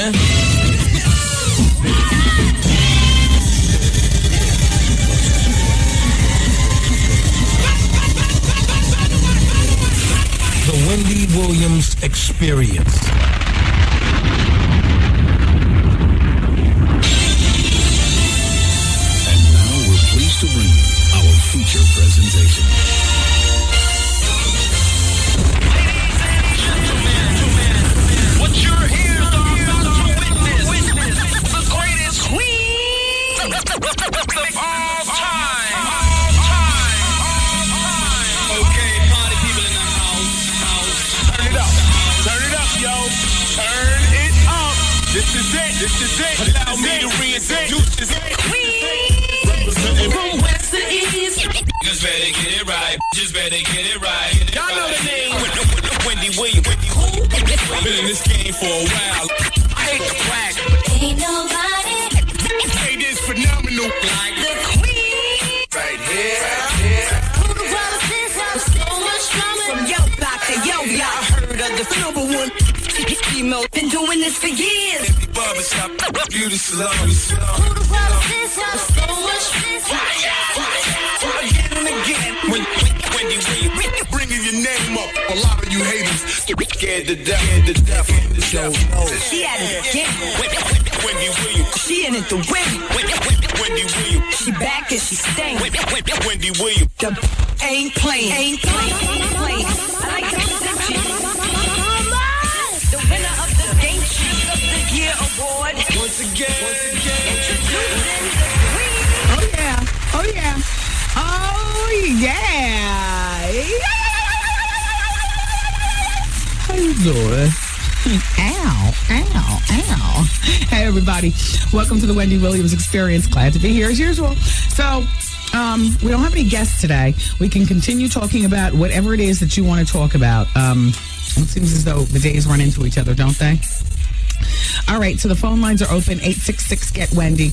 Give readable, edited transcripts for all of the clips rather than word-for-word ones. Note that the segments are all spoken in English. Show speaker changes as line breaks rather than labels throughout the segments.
man. The Wendy Williams Experience.
And now we're pleased to bring you our feature presentation.
What you're here about to witness, the greatest queen of all time. Okay, party people in the house. Turn it up, yo. Turn it up. This is it. Allow me to reintroduce this queen from west to east. Just better get it right. Y'all know the name. Wendy Williams. Been in this game for a while. I hate the flag.
Ain't nobody.
Hey, this phenomenal. Like the queen. Right here.
Who the brother says with so much drama?
From yo back to yo, y'all heard of the number one female. Been doing this for years.
Barbershop, beauty salon.
Who the brother says with so much
Again and again. Wendy Williams, bringing your name up. A lot of you haters scared to death.
She at it again.
Wendy Williams.
She in it to win.
Wendy Williams.
She back and she staying.
Wendy Williams.
The ain't playing. I like to present you the winner of the Game Chief of the Year award.
Once again.
Introducing the queen.
Oh yeah. How you doing? Ow. Hey everybody, welcome to the Wendy Williams Experience. Glad to be here as usual. So we don't have any guests today. We can continue talking about whatever it is that you want to talk about. It seems as though the days run into each other, don't they? All right, so the phone lines are open, 866-GET-WENDY.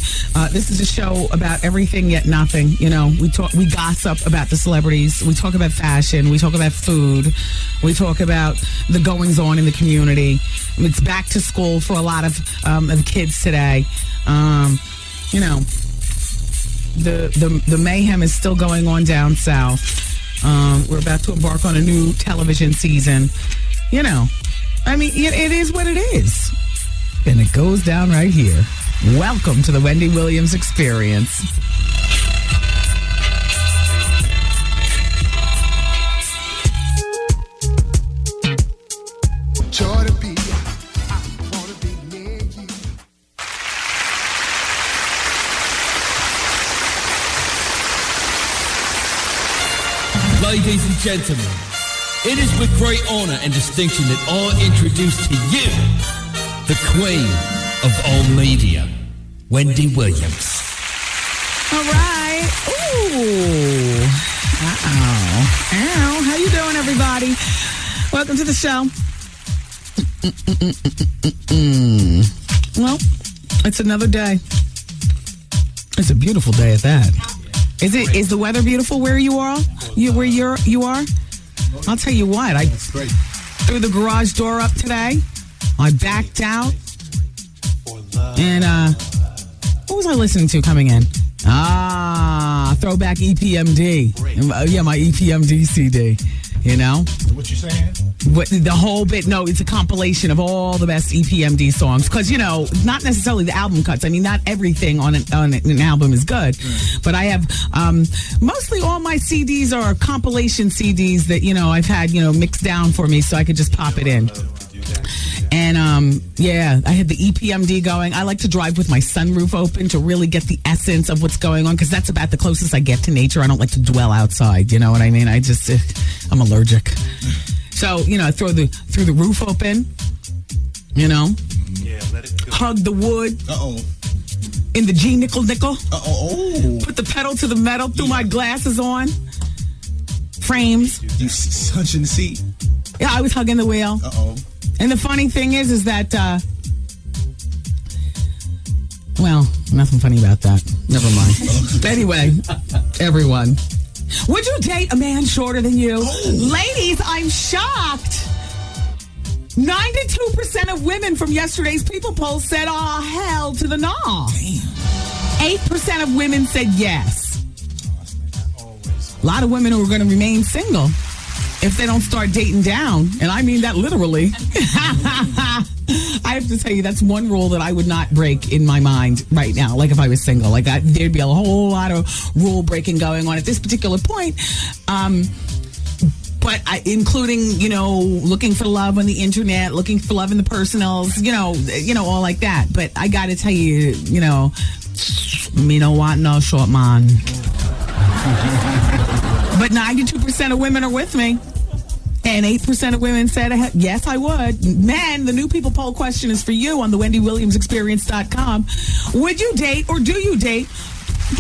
This is a show about everything yet nothing. You know, we gossip about the celebrities. We talk about fashion. We talk about food. We talk about the goings-on in the community. It's back to school for a lot of kids today. You know, the mayhem is still going on down south. We're about to embark on a new television season. You know, I mean, it is what it is. And it goes down right here. Welcome to the Wendy Williams Experience.
Joy to be, I want to be near you.
Ladies and gentlemen, it is with great honor and distinction that I introduce to you the queen of all media, Wendy Williams.
All right. Ooh. Ow. How you doing, everybody? Welcome to the show. Well, it's another day. It's a beautiful day at that. Is the weather beautiful where you are? You are? I'll tell you what. I threw the garage door up today. I backed out. And what was I listening to coming in? Throwback EPMD. Yeah, my EPMD CD. You know?
What you saying?
The whole bit. No, it's a compilation of all the best EPMD songs. Because, you know, not necessarily the album cuts. I mean, not everything on an album is good. But I have mostly all my CDs are compilation CDs that, you know, I've had, you know, mixed down for me so I could just pop it in. And, yeah, I had the EPMD going. I like to drive with my sunroof open to really get the essence of what's going on, because that's about the closest I get to nature. I don't like to dwell outside, you know what I mean? I'm allergic. So, you know, I throw the roof open, you know,
Let it go.
hug the wood.
Uh-oh.
In the G nickel.
Uh-oh.
Put the pedal to the metal, threw my glasses on. Frames.
You hunching the seat.
Yeah, I was hugging the wheel.
Uh-oh.
And the funny thing is that, well, nothing funny about that. Never mind. Anyway, everyone. Would you date a man shorter than you?
Oh.
Ladies, I'm shocked. 92% of women from yesterday's People poll said, oh, hell to the no. 8% of women said yes. A lot of women who are going to remain single if they don't start dating down. And I mean that literally. I have to tell you, that's one rule that I would not break in my mind right now. Like if I was single, like there'd be a whole lot of rule breaking going on at this particular point. But including, looking for love on the internet, looking for love in the personals, all like that. But I got to tell you, me don't want no short man. But 92% of women are with me. And 8% of women said, yes, I would. Man, the new People poll question is for you on the WendyWilliamsExperience.com. Would you date or do you date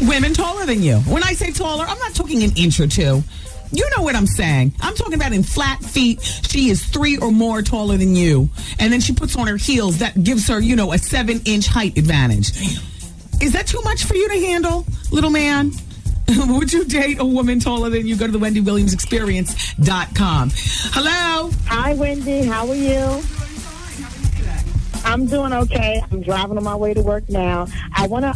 women taller than you? When I say taller, I'm not talking an inch or two. You know what I'm saying. I'm talking about in flat feet. She is 3 or more taller than you. And then she puts on her heels. That gives her, a 7-inch height advantage. Damn. Is that too much for you to handle, little man? Would you date a woman taller than you? Go to the WendyWilliamsExperience.com. Hello.
Hi, Wendy. How are you? I'm doing okay. I'm driving on my way to work now. I want to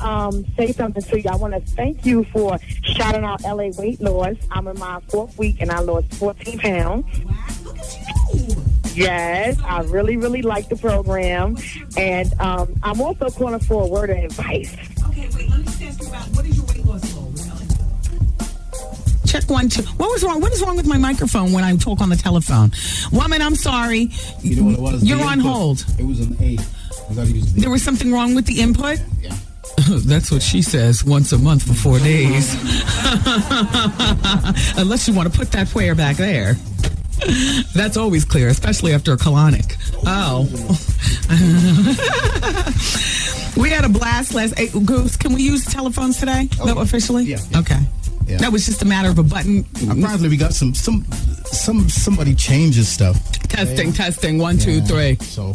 say something to you. I want to thank you for shouting out LA weight loss. I'm in my 4th week and I lost 14 pounds.
Wow, look at you.
Yes, I really, really like the program. And I'm also calling for a word of advice.
Okay, wait. Let me just ask you about what is your weight loss goal? Check 1, 2. What was wrong? What is wrong with my microphone when I talk on the telephone? Woman, I'm sorry.
You know what it was?
You're on hold.
It was an A.
There was something wrong with the input?
Yeah.
That's what she says once a month for 4 days. Unless you want to put that prayer back there. That's always clear, especially after a colonic. Oh. We had a blast last. Hey, Goose, can we use telephones today?
Okay.
No, officially?
Yeah.
Okay.
Yeah.
That was just a matter of a button.
Apparently, we got somebody changes stuff.
Testing. 1, 2, 3.
So.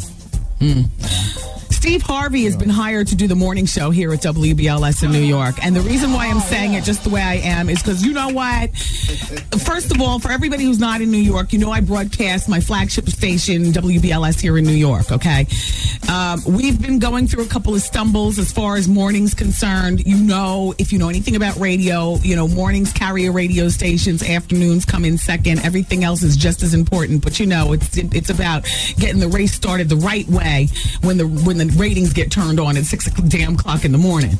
Steve Harvey has been hired to do the morning show here at WBLS in New York. And the reason why I'm saying it just the way I am is because you know what? First of all, for everybody who's not in New York, I broadcast my flagship station, WBLS, here in New York, okay? We've been going through a couple of stumbles as far as mornings concerned. If you know anything about radio, mornings carry a radio stations, afternoons come in second. Everything else is just as important. But it's about getting the race started the right way when the ratings get turned on at 6 o'clock in the morning.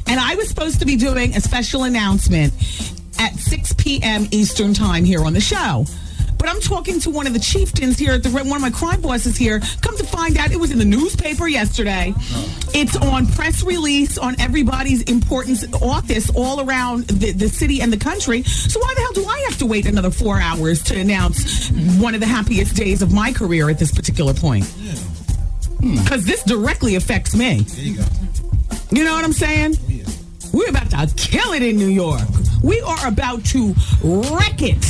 And I was supposed to be doing a special announcement at 6 p.m. Eastern time here on the show. But I'm talking to one of the chieftains here, one of my crime bosses here. Come to find out, it was in the newspaper yesterday. It's on press release on everybody's important office all around the city and the country. So why the hell do I have to wait another 4 hours to announce one of the happiest days of my career at this particular point? Because this directly affects me.
There you go.
You know what I'm saying?
Yeah.
We're about to kill it in New York. We are about to wreck it.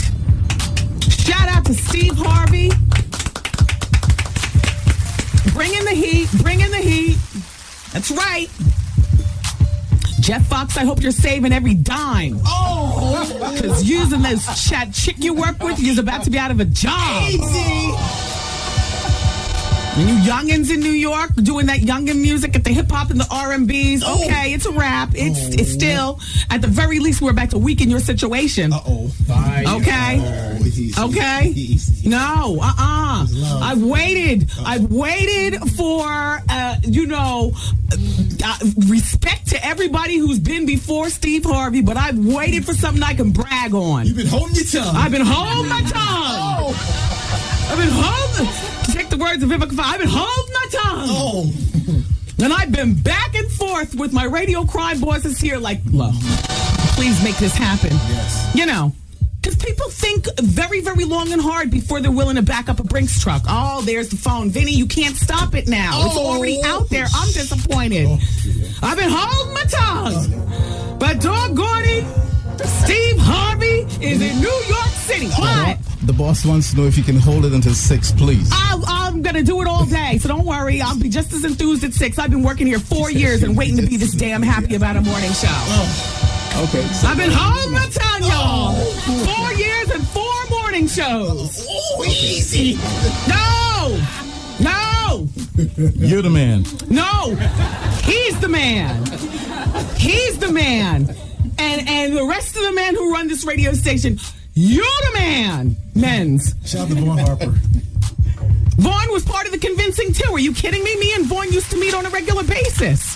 Shout out to Steve Harvey. Bring in the heat. That's right. Jeff Fox, I hope you're saving every dime. Oh! Because using this chick you work with, you're about to be out of a job.
Easy.
And you youngins in New York doing that youngin music at the hip hop and the R&Bs. Okay, it's a wrap. It's still, at the very least, we're about to weaken your situation.
Fire.
Okay.
Easy.
Okay.
Easy.
No. I've waited for respect to everybody who's been before Steve Harvey, but I've waited for something I can brag on.
You've been holding your tongue.
I've been holding my tongue. I've been holding. Take the words of Vivica. I've been holding my tongue. And I've been back and forth with my radio crime bosses here like, please make this happen.
Yes.
Because people think very, very long and hard before they're willing to back up a Brinks truck. Oh, there's the phone. Vinny, you can't stop it now. It's already out there. I'm disappointed. I've been holding my tongue. But doggone it, Steve Harvey is in New York City. What?
The boss wants to know if you can hold it until 6, please.
I'm going to do it all day, so don't worry. I'll be just as enthused at 6. I've been working here 4 years and waiting to be this damn happy about a morning show.
Okay.
I've been holding my tongue, y'all. 4 years and 4 morning shows.
Easy.
No!
You're the man.
No, he's the man. He's the man. And the rest of the men who run this radio station, you're the man. Men's.
Shout out to Vaughn Harper.
Vaughn was part of the convincing too. Are you kidding me? Me and Vaughn used to meet on a regular basis.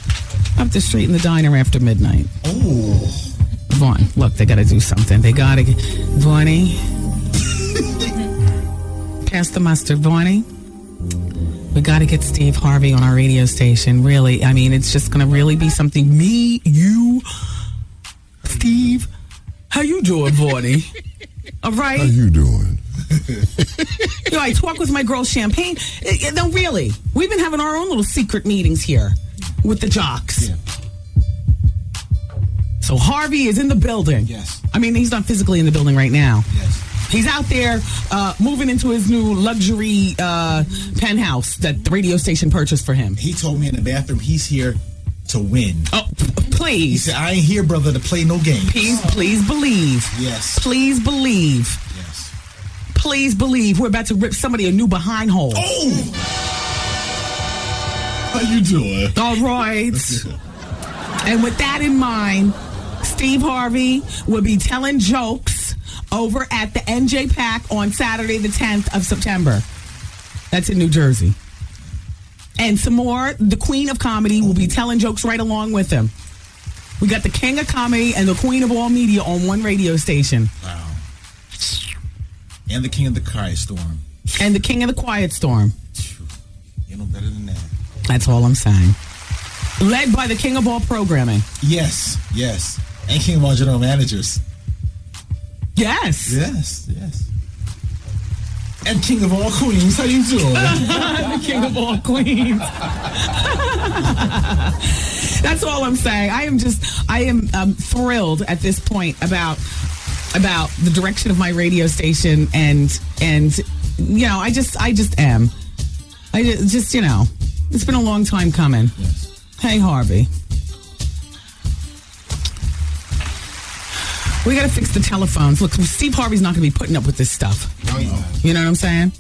Up the street in the diner after midnight.
Oh.
Vaughn, look, they got to do something. They got to get... Vaughnie. Pass the mustard, Vaughnie. We got to get Steve Harvey on our radio station. Really. I mean, it's just going to really be something. Me, you, Steve. How you doing, Vaughnie? All right?
How you doing?
You know, I talk with my girl Champagne. No, really. We've been having our own little secret meetings here with the jocks.
Yeah.
So Harvey is in the building.
Yes.
I mean, he's not physically in the building right now.
Yes.
He's out there moving into his new luxury penthouse that the radio station purchased for him.
He told me in the bathroom he's here to win.
Oh,
He
please.
said, I ain't here, brother, to play no games.
Please believe.
Yes.
Please believe.
Yes.
Please believe. We're about to rip somebody a new behind hole.
Oh! How you doing?
All right. And with that in mind, Steve Harvey will be telling jokes over at the NJ Pack on Saturday, the 10th of September. That's in New Jersey. And some more, the Queen of Comedy will be telling jokes right along with him. We got the King of Comedy and the Queen of all media on one radio station.
Wow. And the king of the quiet storm.
And the King of the Quiet Storm.
You know better than that.
That's all I'm saying. Led by the King of all programming.
Yes. Yes. And king of all general managers.
Yes.
Yes. Yes. And king of all queens. How you doing?
The King of all queens. That's all I'm saying. I am thrilled at this point about the direction of my radio station and you know, I just am. I just you know, it's been a long time coming.
Yes.
Hey, Harvey. We got to fix the telephones. Look, Steve Harvey's not going to be putting up with this stuff.
No, you know.
You know what I'm saying?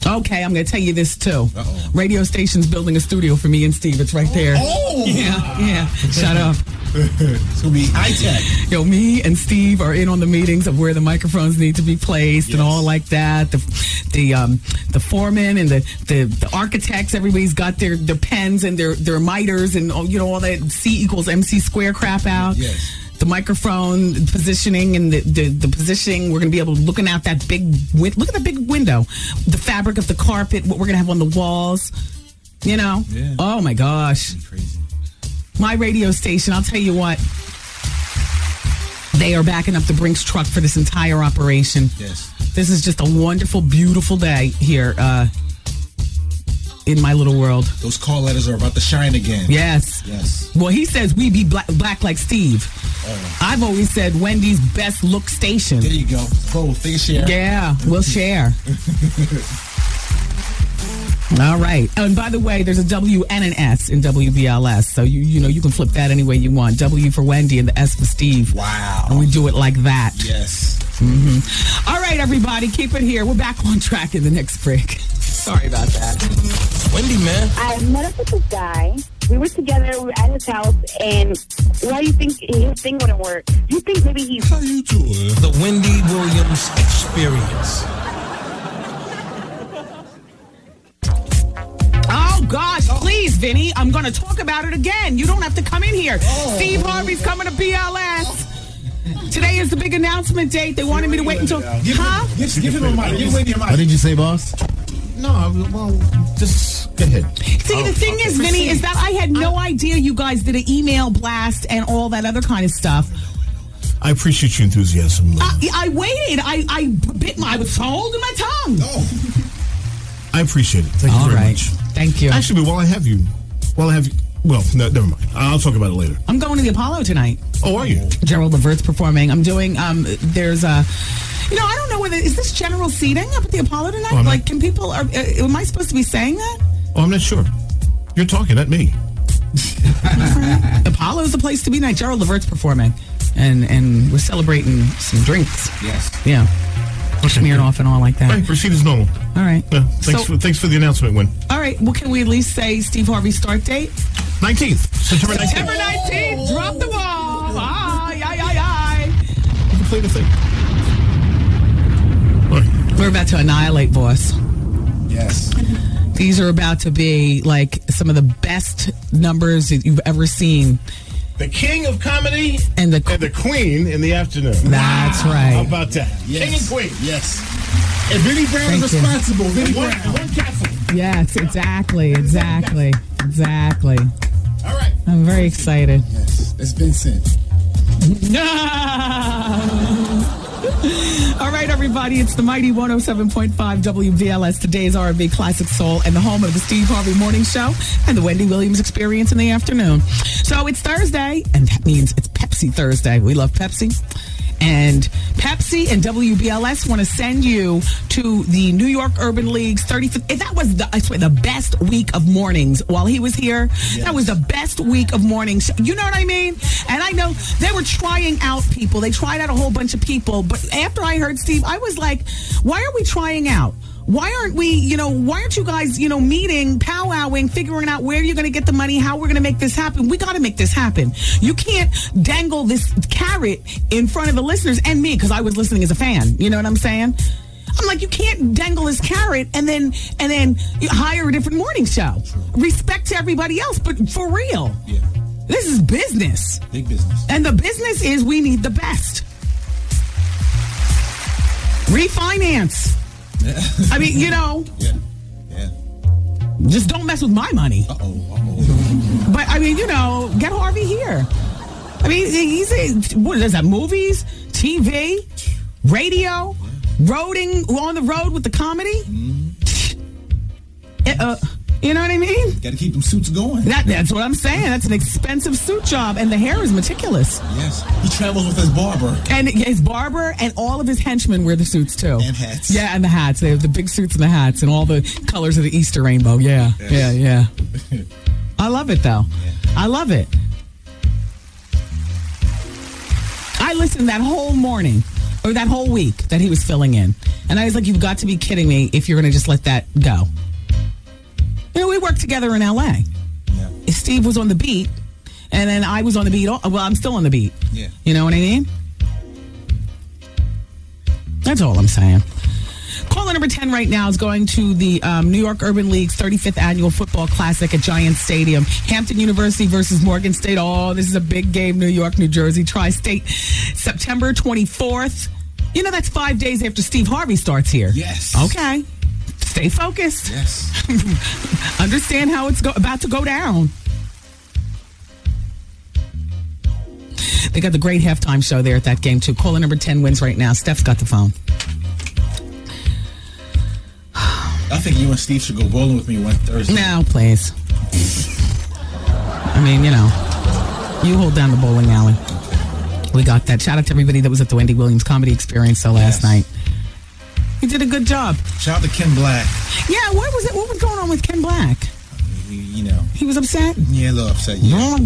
Okay, I'm going to tell you this too.
Uh-oh.
Radio station's building a studio for me and Steve. It's right there.
Oh!
Yeah. Shut up.
It's going to be high-tech.
Yo, me and Steve are in on the meetings of where the microphones need to be placed and all like that. The foreman and the architects, everybody's got their pens and their miters and you know all that C=MC² crap out.
Yes.
The microphone positioning and the positioning. We're going to be able to looking out that big look at the big window. The fabric of the carpet, what we're going to have on the walls. You know?
Yeah.
Oh my gosh.
Crazy.
My radio station, I'll tell you what. They are backing up the Brinks truck for this entire operation.
Yes.
This is just a wonderful, beautiful day here in my little world.
Those call letters are about to shine again.
Yes.
Yes.
Well, he says we be black like Steve. I've always said Wendy's best look station.
There you go. Both. They share.
Yeah, we'll share. All right. And by the way, there's a W and an S in WBLS. So, you know, you can flip that any way you want. W for Wendy and the S for Steve.
Wow.
And we do it like that.
Yes.
Mm-hmm. All right, everybody, keep it here. We're back on track in the next break. Sorry about that.
Wendy, man.
I met up with this guy. We were together. We were at his house, and why do you think his thing wouldn't work? You think maybe he's...
How you doing? The Wendy Williams Experience.
Oh, gosh, please, Vinny. I'm going to talk about it again. You don't have to come in here. Steve Harvey's coming to BLS. Today is the big announcement date. They wanted me to wait until... Huh?
Give him a mic. Give Wendy a mic. What did you say, boss?
No, well, just go ahead.
See, the thing is, Vinny, is that I had no idea you guys did an email blast and all that other kind of stuff.
I appreciate your enthusiasm.
I waited. I was holding my tongue.
I appreciate it. Thank you very much.
Thank you.
Actually, while I have you, well, no, never mind. I'll talk about it later.
I'm going to the Apollo tonight.
Oh, are you?
Gerald Levert's performing. I'm doing, there's a... You know, I don't know whether, is this general seating up at the Apollo tonight?
Oh,
like, can people, am I supposed to be saying that?
Oh, I'm not sure. You're talking, not me.
Apollo's the place to be tonight. Gerald Levert's performing. And we're celebrating some drinks.
Yes.
Yeah. smeared off and all like that.
All right, proceed as normal.
All right.
Yeah, thanks for the announcement, Win.
All right. Well, can we at least say Steve Harvey's start date?
19th. September 19th.
September 19th. Drop the ball. Aye.
You can play the thing. All right.
We're about to annihilate, boss.
Yes.
These are about to be like some of the best numbers that you've ever seen.
The king of comedy
and the
queen in the afternoon.
That's right.
How about that?
Yes.
King and queen.
Yes. And Vinny Brown is responsible. Vinny Brown.
One castle.
Yes, exactly.
All right.
I'm very excited.
Yes. It's Vincent.
All right, everybody, it's the mighty 107.5 WVLS, today's R&B Classic Soul, and the home of the Steve Harvey Morning Show and the Wendy Williams Experience in the afternoon. So it's Thursday, and that means it's Pepsi Thursday. We love Pepsi. And Pepsi and WBLS want to send you to the New York Urban League's 35th. That was, the best week of mornings while he was here. Yes. That was the best week of mornings. You know what I mean? And I know they were trying out people. They tried out a whole bunch of people. But after I heard Steve, I was like, why are we trying out? Why aren't we, why aren't you guys, meeting, powwowing, figuring out where you're going to get the money, how we're going to make this happen? We got to make this happen. You can't dangle this carrot in front of the listeners and me, because I was listening as a fan. You know what I'm saying? I'm like, you can't dangle this carrot and then you hire a different morning show. Respect to everybody else, but for real.
Yeah.
This is business.
Big business.
And the business is we need the best. Refinance. I mean,
Yeah.
Just don't mess with my money.
Uh-oh.
But, I mean, get Harvey here. I mean, what is that, movies, TV, radio, on the road with the comedy? You know what I mean?
Got to keep them suits going.
That's what I'm saying. That's an expensive suit job, and the hair is meticulous.
Yes. He travels with his barber.
And his barber and all of his henchmen wear the suits, too.
And hats.
Yeah, and the hats. They have the big suits and the hats and all the colors of the Easter rainbow. Yeah, yes. Yeah. I love it, though. Yeah. I love it. I listened that whole morning, or that whole week that he was filling in. And I was like, you've got to be kidding me if you're going to just let that go. We worked together in L.A.
Yeah.
Steve was on the beat, and then I was on the beat. Well, I'm still on the beat.
Yeah.
You know what I mean? That's all I'm saying. Caller number 10 right now is going to the New York Urban League's 35th Annual Football Classic at Giant Stadium. Hampton University versus Morgan State. Oh, this is a big game, New York, New Jersey, Tri-State. September 24th. That's 5 days after Steve Harvey starts here.
Yes.
Okay. Stay focused.
Yes.
Understand how it's about to go down. They got the great halftime show there at that game, too. Caller number 10 wins right now. Steph's got the phone.
I think you and Steve should go bowling with me one Thursday.
No, please. I mean, you hold down the bowling alley. We got that. Shout out to everybody that was at the Wendy Williams Comedy Experience last night. He did a good job.
Shout out to Ken Black.
Yeah, what was going on with Ken Black? He was upset?
Yeah, a little upset, yeah.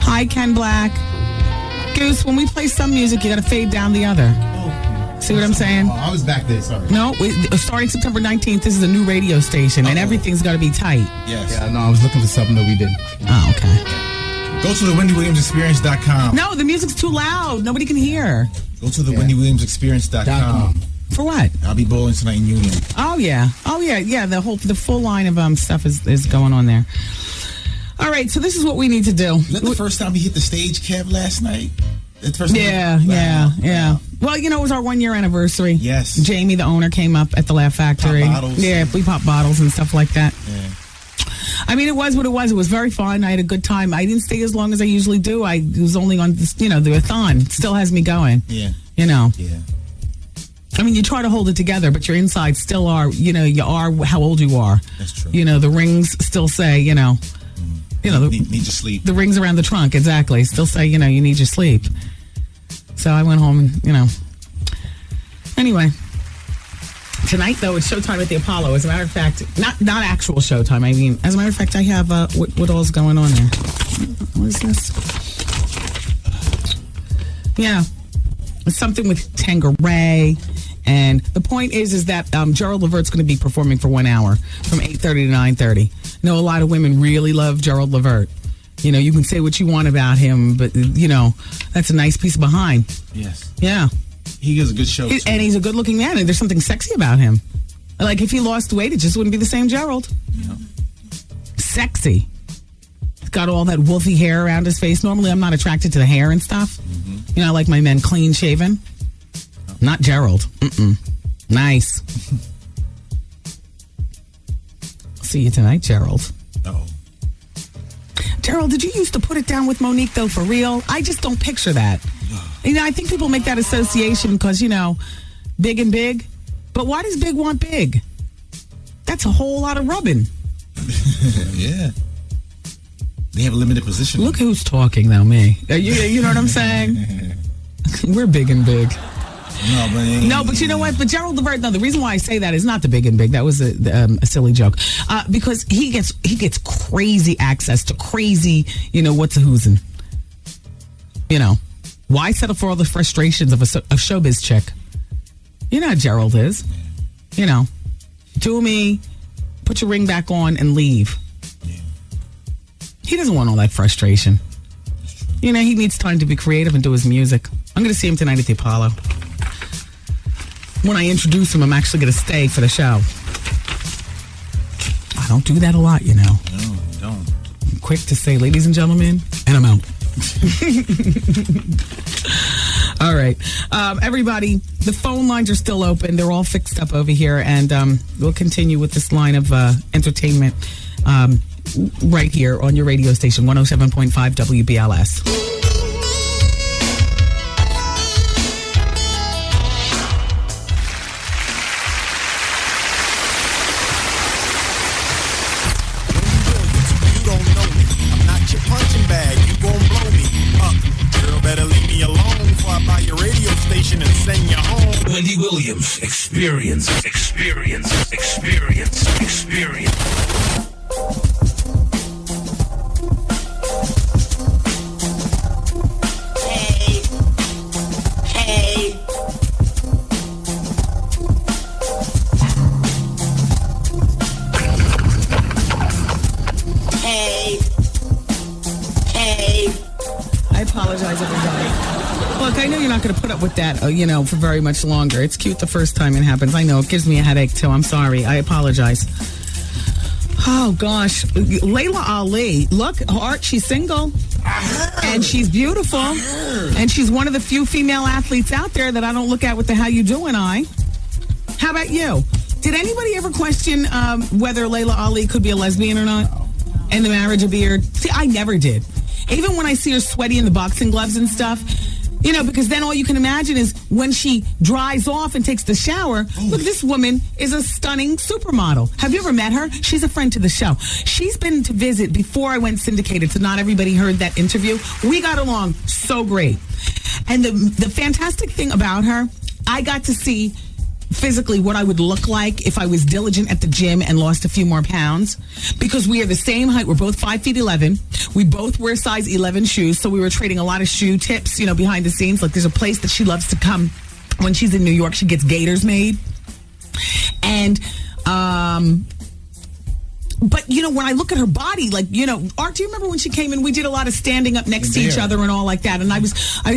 Hi, Ken Black. Goose, when we play some music, you got to fade down the other. See what I'm saying?
Oh, I was back there, sorry.
No, starting September 19th, this is a new radio station, and everything's got to be tight.
Yes.
Yeah, no, I was looking for something that we did.
Oh, okay.
Go to the WendyWilliamsExperience.com.
No, the music's too loud. Nobody can hear.
Go to the WendyWilliamsExperience.com.
For what?
I'll be bowling tonight in Union.
Oh, yeah. Yeah, the full line of stuff is going on there. All right, so this is what we need to do.
Is that the first time he hit the stage, Kev, last night?
Yeah. Well, it was our 1 year anniversary.
Yes.
Jamie, the owner, came up at the Laugh Factory.
Pop bottles.
Yeah, we popped bottles and stuff like that.
Yeah.
I mean, it was what it was. It was very fun. I had a good time. I didn't stay as long as I usually do. I was only on this, the Radiothon. It still has me going.
Yeah.
Yeah.
I
mean, you try to hold it together, but your insides still are, you are how old you are.
That's true.
The rings still say,
need your sleep.
The rings around the trunk, exactly. Still say, you need your sleep. So I went home and, Anyway. Tonight, though, it's showtime at the Apollo. As a matter of fact, not actual showtime. I mean, as a matter of fact, I have what all's going on there. What is this? Yeah. something with Tangeray. And the point is that Gerald Levert's going to be performing for 1 hour from 8:30 to 9:30. I know a lot of women really love Gerald Levert. You know, you can say what you want about him, but, you know, that's a nice piece behind.
Yes.
Yeah.
He gives a good show, too.
And he's a good-looking man, and there's something sexy about him. Like, if he lost weight, it just wouldn't be the same Gerald.
Yeah.
Sexy. He's got all that wolfy hair around his face. Normally, I'm not attracted to the hair and stuff.
Mm-hmm.
You know, I like my men clean-shaven. Not Gerald. Mm-mm. Nice. See you tonight, Gerald.
Oh.
Gerald, did you used to put it down with Monique, though, for real? I just don't picture that. You know, I think people make that association because, you know, big and big. But why does big want big? That's a whole lot of rubbing.
Yeah. They have a limited position.
Look who's talking, though, me. You know what I'm saying? We're big and big. No, but you know what? But Gerald Levert, no, the reason why I say that is not the big and big. That was a silly joke. Because he gets crazy access to crazy, you know, what's a whoozin'. You know, why settle for all the frustrations of a showbiz chick? You know how Gerald is. You know, do me, put your ring back on and leave. He doesn't want all that frustration. You know, he needs time to be creative and do his music. I'm going to see him tonight at the Apollo. When I introduce him, I'm actually going to stay for the show. I don't do that a lot, you know.
No, you don't.
I'm quick to say, ladies and gentlemen, and I'm out. All right. Everybody, the phone lines are still open. They're all fixed up over here. And we'll continue with this line of entertainment right here on your radio station, 107.5 WBLS.
Wendy Williams, experience.
I apologize, everybody. Look, I know you're not going to put up with that, you know, for very much longer. It's cute the first time it happens. I know. It gives me a headache, too. I'm sorry. I apologize. Oh, gosh. Laila Ali. Look, Art, she's single. And she's beautiful. And she's one of the few female athletes out there that I don't look at with the how you doing eye. How about you? Did anybody ever question whether Laila Ali could be a lesbian or not? And the marriage of beard? See, I never did. Even when I see her sweaty in the boxing gloves and stuff, you know, because then all you can imagine is when she dries off and takes the shower, look, this woman is a stunning supermodel. Have you ever met her? She's a friend to the show. She's been to visit before I went syndicated, so not everybody heard that interview. We got along so great. And the fantastic thing about her, I got to see physically what I would look like if I was diligent at the gym and lost a few more pounds, because we are the same height. We're both 5'11". We both wear size 11 shoes, so we were trading a lot of shoe tips, you know, behind the scenes. Like, there's a place that she loves to come when she's in New York. She gets gaiters made. And but, you know, when I look at her body, like, you know, Art, do you remember when she came in? We did a lot of standing up next to each other and all like that. And I was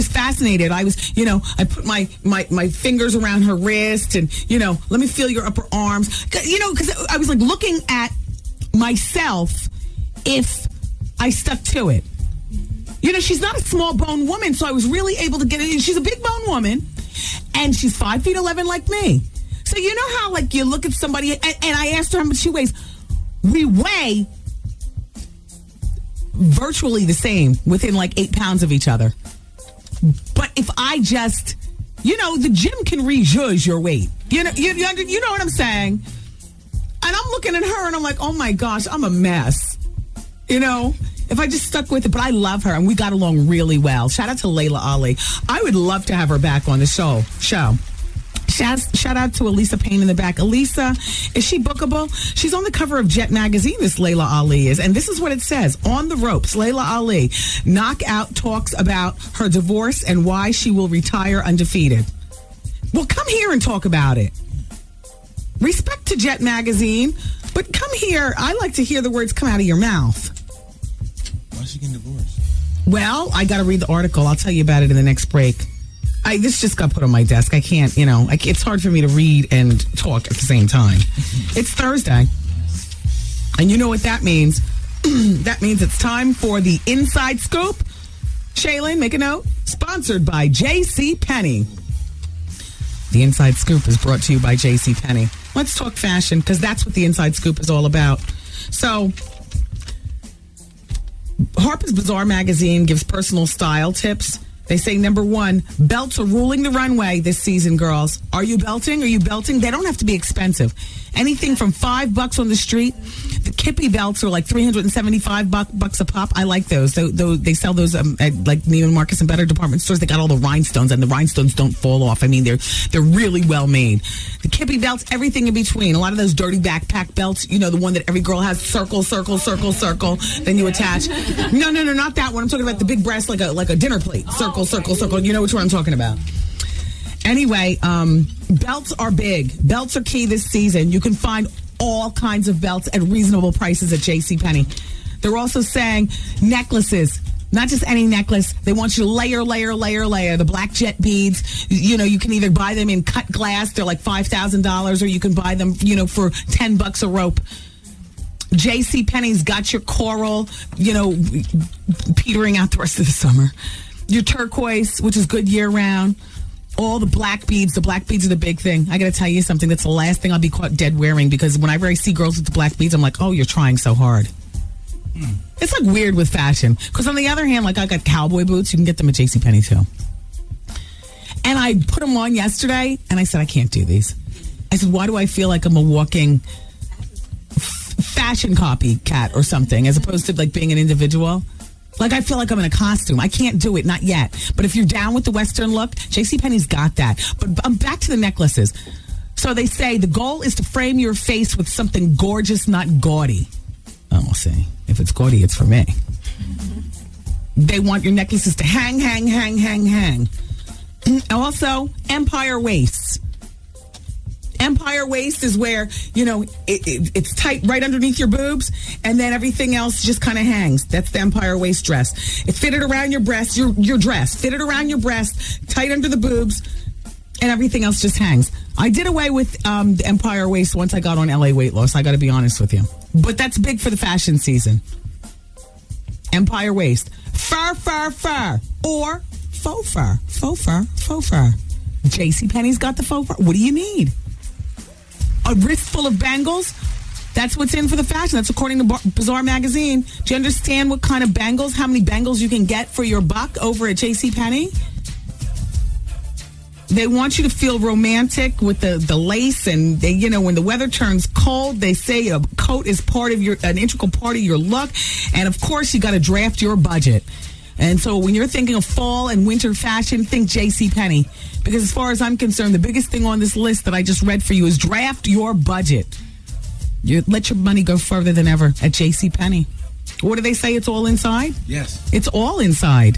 fascinated. I was, you know, I put my fingers around her wrist and, you know, let me feel your upper arms. You know, because I was like looking at myself if I stuck to it. You know, she's not a small bone woman, so I was really able to get it. She's a big bone woman, and she's 5'11" like me. So you know how, like, you look at somebody, and I asked her how much she weighs. We weigh virtually the same, within like 8 pounds of each other. But if I just, you know, the gym can rejudge your weight. You know what I'm saying? And I'm looking at her and I'm like, oh my gosh, I'm a mess. You know, if I just stuck with it. But I love her and we got along really well. Shout out to Laila Ali. I would love to have her back on the show. Shout out to Elisa Payne in the back. Elisa, is she bookable? She's on the cover of Jet Magazine, this Laila Ali is. And this is what it says. On the ropes, Laila Ali, knockout talks about her divorce and why she will retire undefeated. Well, come here and talk about it. Respect to Jet Magazine, but come here. I like to hear the words come out of your mouth.
Why is she getting divorced?
Well, I got to read the article. I'll tell you about it in the next break. This just got put on my desk. I can't, it's hard for me to read and talk at the same time. It's Thursday. And you know what that means? That means it's time for the Inside Scoop. Shaylin, make a note. Sponsored by JCPenney. The Inside Scoop is brought to you by JCPenney. Let's talk fashion, because that's what the Inside Scoop is all about. So, Harper's Bazaar magazine gives personal style tips. They say, number one, belts are ruling the runway this season, girls. Are you belting? Are you belting? They don't have to be expensive. Anything from $5 on the street. The Kippy belts are like $375 a pop. I like those. They sell those at like Neiman Marcus and better department stores. They got all the rhinestones, and the rhinestones don't fall off. I mean, they're really well made. The Kippy belts, everything in between. A lot of those dirty backpack belts, the one that every girl has, circle, circle, circle, circle. Then you attach. No, not that one. I'm talking about the big breast, like a dinner plate. Circle, circle, circle. You know which one I'm talking about. Anyway, belts are big. Belts are key this season. You can find all kinds of belts at reasonable prices at JCPenney. They're also saying necklaces, not just any necklace. They want you to layer. The black jet beads, you can either buy them in cut glass. They're like $5,000, or you can buy them, for $10 a rope. JCPenney's got your coral, petering out the rest of the summer. Your turquoise, which is good year round. All the black beads. The black beads are the big thing. I got to tell you something. That's the last thing I'll be caught dead wearing, because whenever I see girls with the black beads, I'm like, oh, you're trying so hard. It's like weird with fashion. Because on the other hand, like I got cowboy boots. You can get them at JCPenney too. And I put them on yesterday, and I said, I can't do these. I said, why do I feel like I'm a walking fashion copycat or something, as opposed to like being an individual? Like, I feel like I'm in a costume. I can't do it, not yet. But if you're down with the Western look, JCPenney's got that. But I'm back to the necklaces. So they say the goal is to frame your face with something gorgeous, not gaudy. Oh, we'll see. If it's gaudy, it's for me. They want your necklaces to hang. Also, empire waists. Empire waist is where, it's tight right underneath your boobs, and then everything else just kind of hangs. That's the empire waist dress. It's fitted around your breast, your dress. Fitted around your breast, tight under the boobs, and everything else just hangs. I did away with the empire waist once I got on LA weight loss, I got to be honest with you. But that's big for the fashion season. Empire waist. Fur. Or faux fur. JCPenney's got the faux fur. What do you need? A wrist full of bangles? That's what's in for the fashion. That's according to Bazaar Magazine. Do you understand what kind of bangles, how many bangles you can get for your buck over at JCPenney? They want you to feel romantic with the lace, and they, when the weather turns cold, they say a coat is an integral part of your look. And of course, you got to draft your budget. And so when you're thinking of fall and winter fashion, think JCPenney. Because as far as I'm concerned, the biggest thing on this list that I just read for you is draft your budget. You let your money go further than ever at JCPenney. What do they say? It's all inside?
Yes.
It's all inside.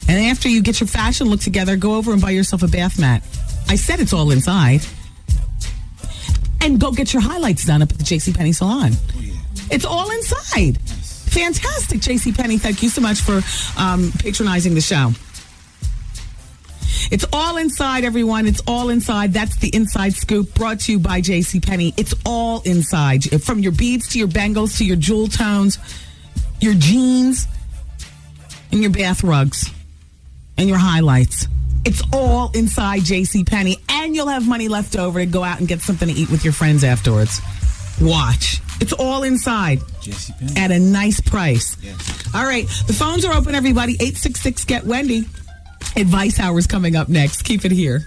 And after you get your fashion look together, go over and buy yourself a bath mat. I said it's all inside. And go get your highlights done up at the JCPenney salon. Oh, yeah. It's all inside. Fantastic, JCPenney. Thank you so much for patronizing the show. It's all inside, everyone. It's all inside. That's the Inside Scoop, brought to you by JCPenney. It's all inside. From your beads to your bangles to your jewel tones, your jeans, and your bath rugs, and your highlights. It's all inside JCPenney. And you'll have money left over to go out and get something to eat with your friends afterwards. Watch. It's all inside at a nice price. Yes. All right. The phones are open, everybody. 866-GET-WENDY. Advice hour is coming up next. Keep it here.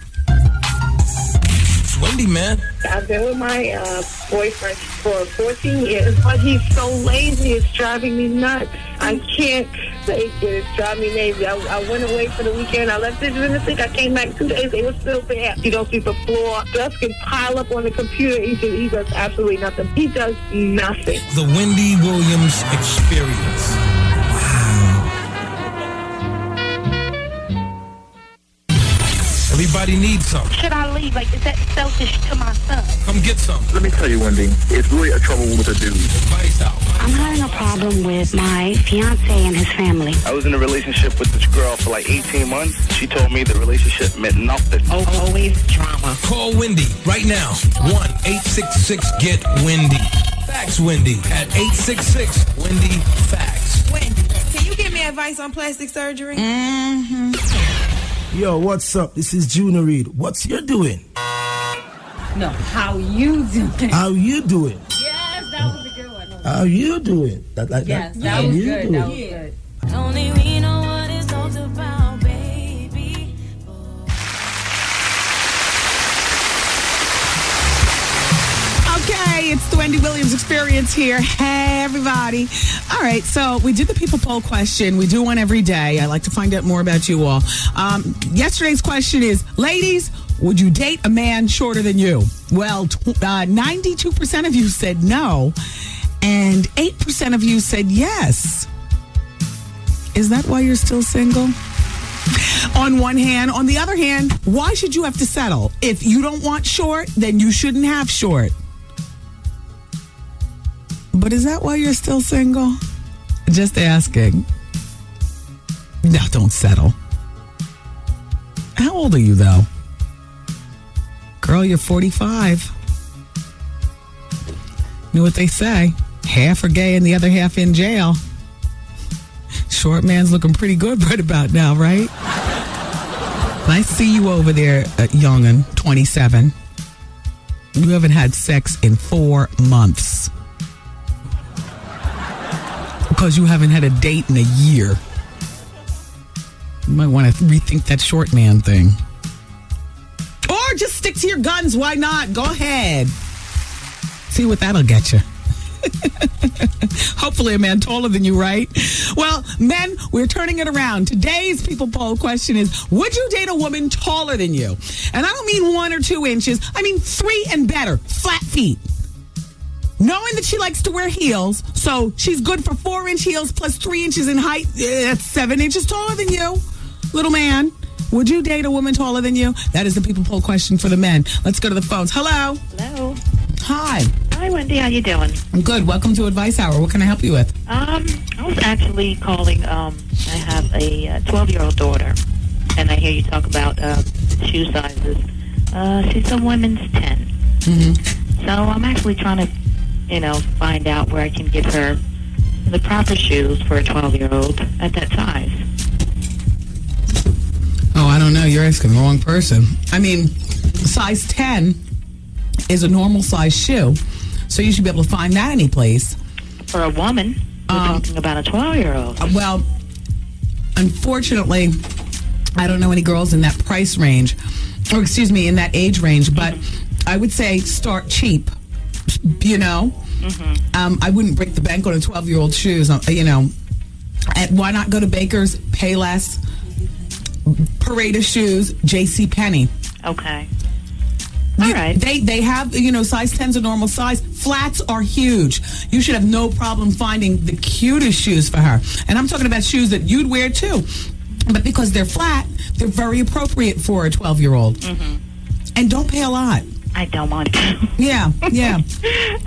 Sway Wendy, man.
I've been with my boyfriend for 14 years, but he's so lazy. It's driving me nuts. I can't take it. It's driving me lazy. I went away for the weekend. I left dishes in the sink. I came back 2 days. They were still there. He don't sweep the floor. Dust can pile up on the computer. He does absolutely nothing. He does nothing.
The Wendy Williams Experience. Everybody needs some.
Should I leave? Like, is that selfish to my son?
Come get some.
Let me tell you, Wendy, it's really a trouble with a dude.
Advice out.
I'm having a problem with my fiance and his family.
I was in a relationship with this girl for like 18 months. She told me the relationship meant nothing.
Always drama.
Call Wendy right now. 1-866-GET-WENDY. Fax Wendy at 866-WENDY-FAX.
Wendy, can you give me advice on plastic surgery?
Yo, what's up? This is Junior Reed. What's you doing?
No, how you doing?
How you doing?
Yes, that was a good one.
How you doing?
Yes, that
How
was
you
good.
doing?
That was good.
Only we know what it's talked about, baby.
Okay, it's the Wendy Williams Experience here. Hey, everybody. All right, so we did the people poll question. We do one every day. I like to find out more about you all. Yesterday's question is, ladies, would you date a man shorter than you? Well, 92% of you said no, and 8% of you said yes. Is that why you're still single? On one hand. On the other hand, why should you have to settle? If you don't want short, then you shouldn't have short. But is that why you're still single? Just asking. No, don't settle. How old are you, though? Girl, you're 45. You know what they say? Half are gay and the other half in jail. Short man's looking pretty good right about now, right? I see you over there, young'un, 27. You haven't had sex in 4 months. Because you haven't had a date in a year. You might want to rethink that short man thing. Or just stick to your guns. Why not? Go ahead. See what that'll get you. Hopefully a man taller than you, right? Well, men, we're turning it around. Today's people poll question is, would you date a woman taller than you? And I don't mean 1 or 2 inches. I mean 3 and better. Flat feet. Knowing that she likes to wear heels, so she's good for 4-inch heels plus 3 inches in height. That's 7 inches taller than you, little man. Would you date a woman taller than you? That is the people poll question for the men. Let's go to the phones. Hello.
Hello.
Hi.
Hi, Wendy. How you doing?
I'm good. Welcome to Advice Hour. What can I help you with?
I was actually calling. I have a 12-year-old daughter, and I hear you talk about shoe sizes. She's a women's 10.
Mm-hmm.
So I'm actually trying to, find out where I can get her the proper shoes for a 12-year-old at that size.
Oh, I don't know. You're asking the wrong person. I mean, size 10 is a normal size shoe, so you should be able to find that any place.
For a woman, we're talking about a 12-year-old.
Well, unfortunately, I don't know any girls in that price range, or excuse me, in that age range, but I would say start cheap, I wouldn't break the bank on a 12-year-old shoes, And why not go to Baker's, pay less, Parade of Shoes, JCPenney.
Okay. All right.
They have, size 10's a normal size. Flats are huge. You should have no problem finding the cutest shoes for her. And I'm talking about shoes that you'd wear too. But because they're flat, they're very appropriate for a 12-year-old. Mm-hmm. And don't pay a lot.
I don't want to.
Yeah.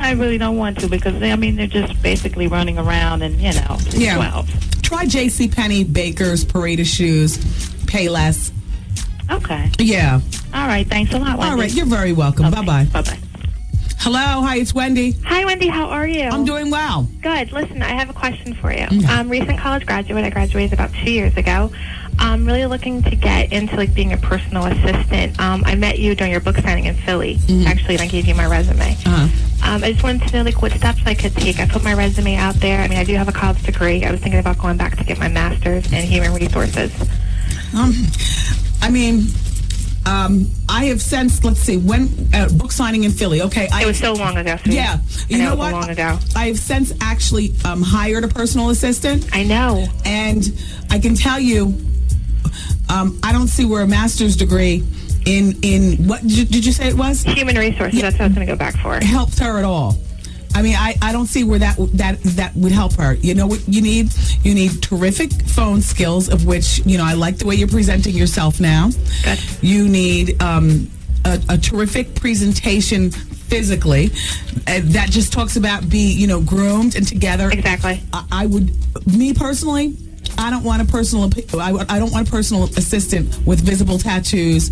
I really don't want to because, they're just basically running around and, 12.
Try JCPenney, Baker's, Parade of Shoes, pay less.
Okay.
Yeah.
All right. Thanks a lot, Wendy.
All right. You're very welcome.
Okay.
Bye-bye.
Bye-bye.
Hello. Hi, it's Wendy.
Hi, Wendy. How are you?
I'm doing well.
Good. Listen, I have a question for you.
Okay.
Recent college graduate. I graduated about 2 years ago. I'm really looking to get into being a personal assistant. I met you during your book signing in Philly, actually, and I gave you my resume. I just wanted to know what steps I could take. I put my resume out there. I do have a college degree. I was thinking about going back to get my master's in human resources.
I have since, let's see, when book signing in Philly. Okay,
It was so long ago. Sweetie.
Yeah, you know what?
Long ago.
I have since actually hired a personal assistant.
I know,
and I can tell you, I don't see where a master's degree in what did you say it was?
Human resources. That's what I was going to go back for.
Helped her at all. I mean, I don't see where that would help her. You know what you need? You need terrific phone skills, of which, you know, I like the way you're presenting yourself now.
Good.
You need a terrific presentation physically that just talks about groomed and together.
Exactly.
I would, me personally, I don't want a personal assistant with visible tattoos.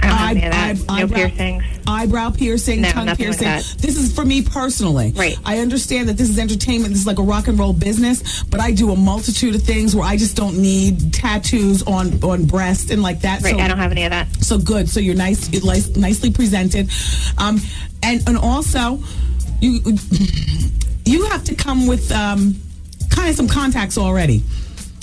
I don't have no piercings.
Eyebrow piercing,
No,
tongue
nothing like
piercing.
that.
This is for me personally.
Right.
I understand that this is entertainment. This is like a rock and roll business, but I do a multitude of things where I just don't need tattoos on breast and like that.
Right.
So,
I don't have any of that.
So good. So you're nicely presented, and also you have to come with kind of some contacts already.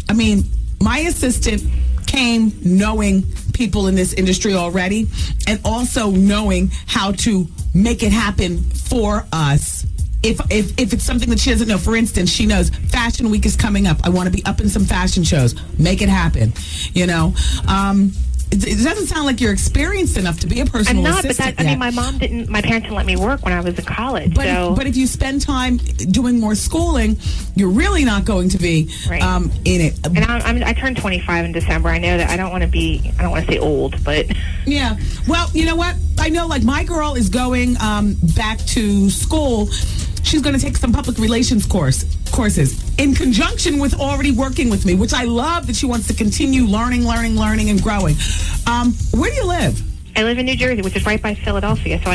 I mean, my assistant came knowing people in this industry already, and also knowing how to make it happen for us. If it's something that she doesn't know, for instance, she knows Fashion Week is coming up. I want to be up in some fashion shows. Make it happen. You know, it doesn't sound like you're experienced enough to be a personal assistant.
But I mean, my parents didn't let me work when I was in college.
But if you spend time doing more schooling, you're really not going to be in it.
And I turned 25 in December. I know that I don't want to say old, but
yeah. Well, you know what? I know, like, my girl is going back to school. She's going to take some public relations courses in conjunction with already working with me, which I love that she wants to continue learning, and growing. Where do you live?
I live in New Jersey, which is right by Philadelphia, so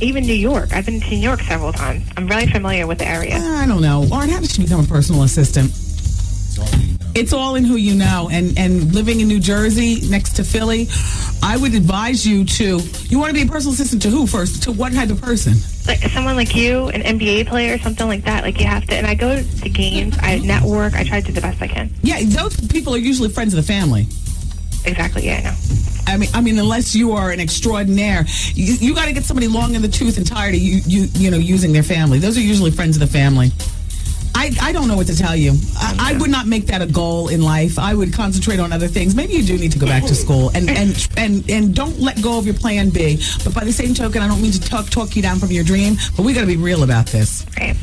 even New York. I've been to New York several times. I'm really familiar with the area.
I don't know. Lauren, how did she become a personal assistant? It's all in who you know. And living in New Jersey next to Philly, I would advise you want to be a personal assistant to who first? To what type of person?
Like someone like you, an NBA player, something like that. Like, you have to, and I go to games, I network, I try to do the best I can.
Yeah, those people are usually friends of the family.
Exactly, yeah, I know.
I mean, unless you are an extraordinaire, you got to get somebody long in the tooth and tired of using their family. Those are usually friends of the family. I don't know what to tell you. I would not make that a goal in life. I would concentrate on other things. Maybe you do need to go back to school and don't let go of your plan B. But by the same token, I don't mean to talk you down from your dream, but we got to be real about this.
Right.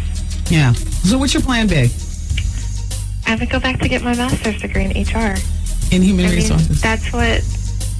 Yeah. So what's your plan B?
I would go back to get my master's degree in HR.
In human resources.
That's what.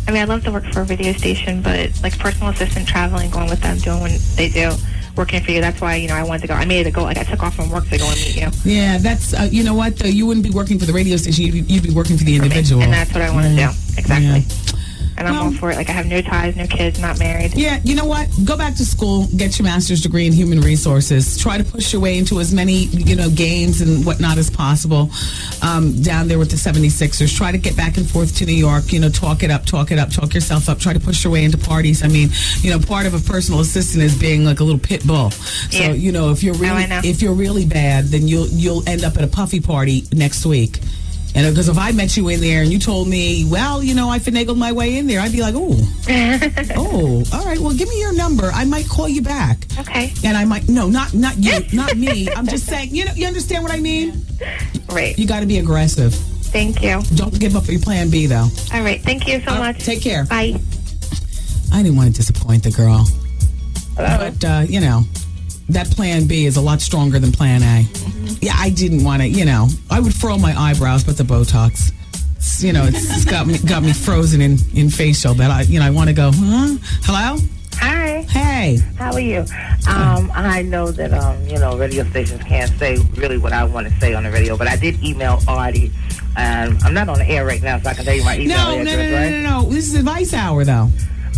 I mean, I love to work for a radio station, but like personal assistant, traveling, going with them, doing what they do. Working for you. That's why, I wanted to go. I made it go. Like, I took off from work to go and meet you.
Yeah, that's, you know what, though? You wouldn't be working for the radio station. You'd be working for the individual.
And that's what I want to do. Exactly.
Yeah.
And I'm all for it. Like, I have no ties, no kids, not married.
Yeah, you know what? Go back to school, get your master's degree in human resources. Try to push your way into as many, games and whatnot as possible down there with the 76ers. Try to get back and forth to New York. Talk yourself up. Try to push your way into parties. I mean, part of a personal assistant is being like a little pit bull. So, if you're really bad, then you'll end up at a puffy party next week. And because if I met you in there and you told me, well, I finagled my way in there, I'd be like, oh, all right. Well, give me your number. I might call you back.
Okay.
And I might, no, not you, not me. I'm just saying, you understand what I mean?
Right.
You got to be aggressive.
Thank you.
Don't give up your plan B, though.
All right. Thank you so much.
Take care.
Bye.
I didn't want to disappoint the girl.
Hello.
But, that plan B is a lot stronger than plan A. Yeah, I didn't want to, I would furrow my eyebrows, but the Botox, it's got me frozen in facial that I want to go, huh? Hello?
Hi.
Hey.
How are you? I know that, radio stations can't say really what I want to say on the radio, but I did email Artie. I'm not on the air right now, so I can tell you my email address, right?
No. This is Advice Hour, though.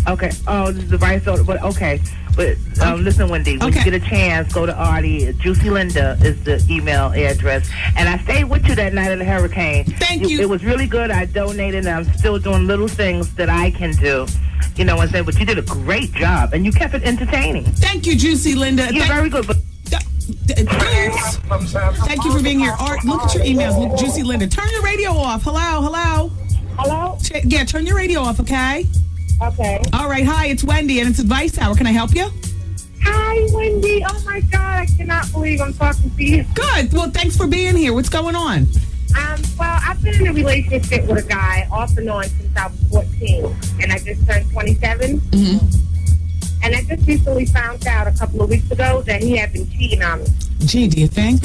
Okay. Oh, this is Advice Hour, but okay. But listen, Wendy, when you get a chance, go to Artie. Juicy Linda is the email address. And I stayed with you that night of the hurricane.
Thank you.
It was really good. I donated, and I'm still doing little things that I can do. But you did a great job, and you kept it entertaining.
Thank you, Juicy Linda.
You're very good. But
thank you for being here. Art, look at your emails. Look, Juicy Linda. Turn your radio off. Hello?
Hello?
Yeah, turn your radio off, okay?
Okay.
All right. Hi, it's Wendy, and it's Advice Hour. Can I help you?
Hi, Wendy. Oh, my God. I cannot believe I'm talking to you.
Good. Well, thanks for being here. What's going on?
Well, I've been in a relationship with a guy off and on since I was 14, and I just turned 27.
Mm-hmm.
And I just recently found out a couple of weeks ago that he had been cheating on me.
Gee, do you think?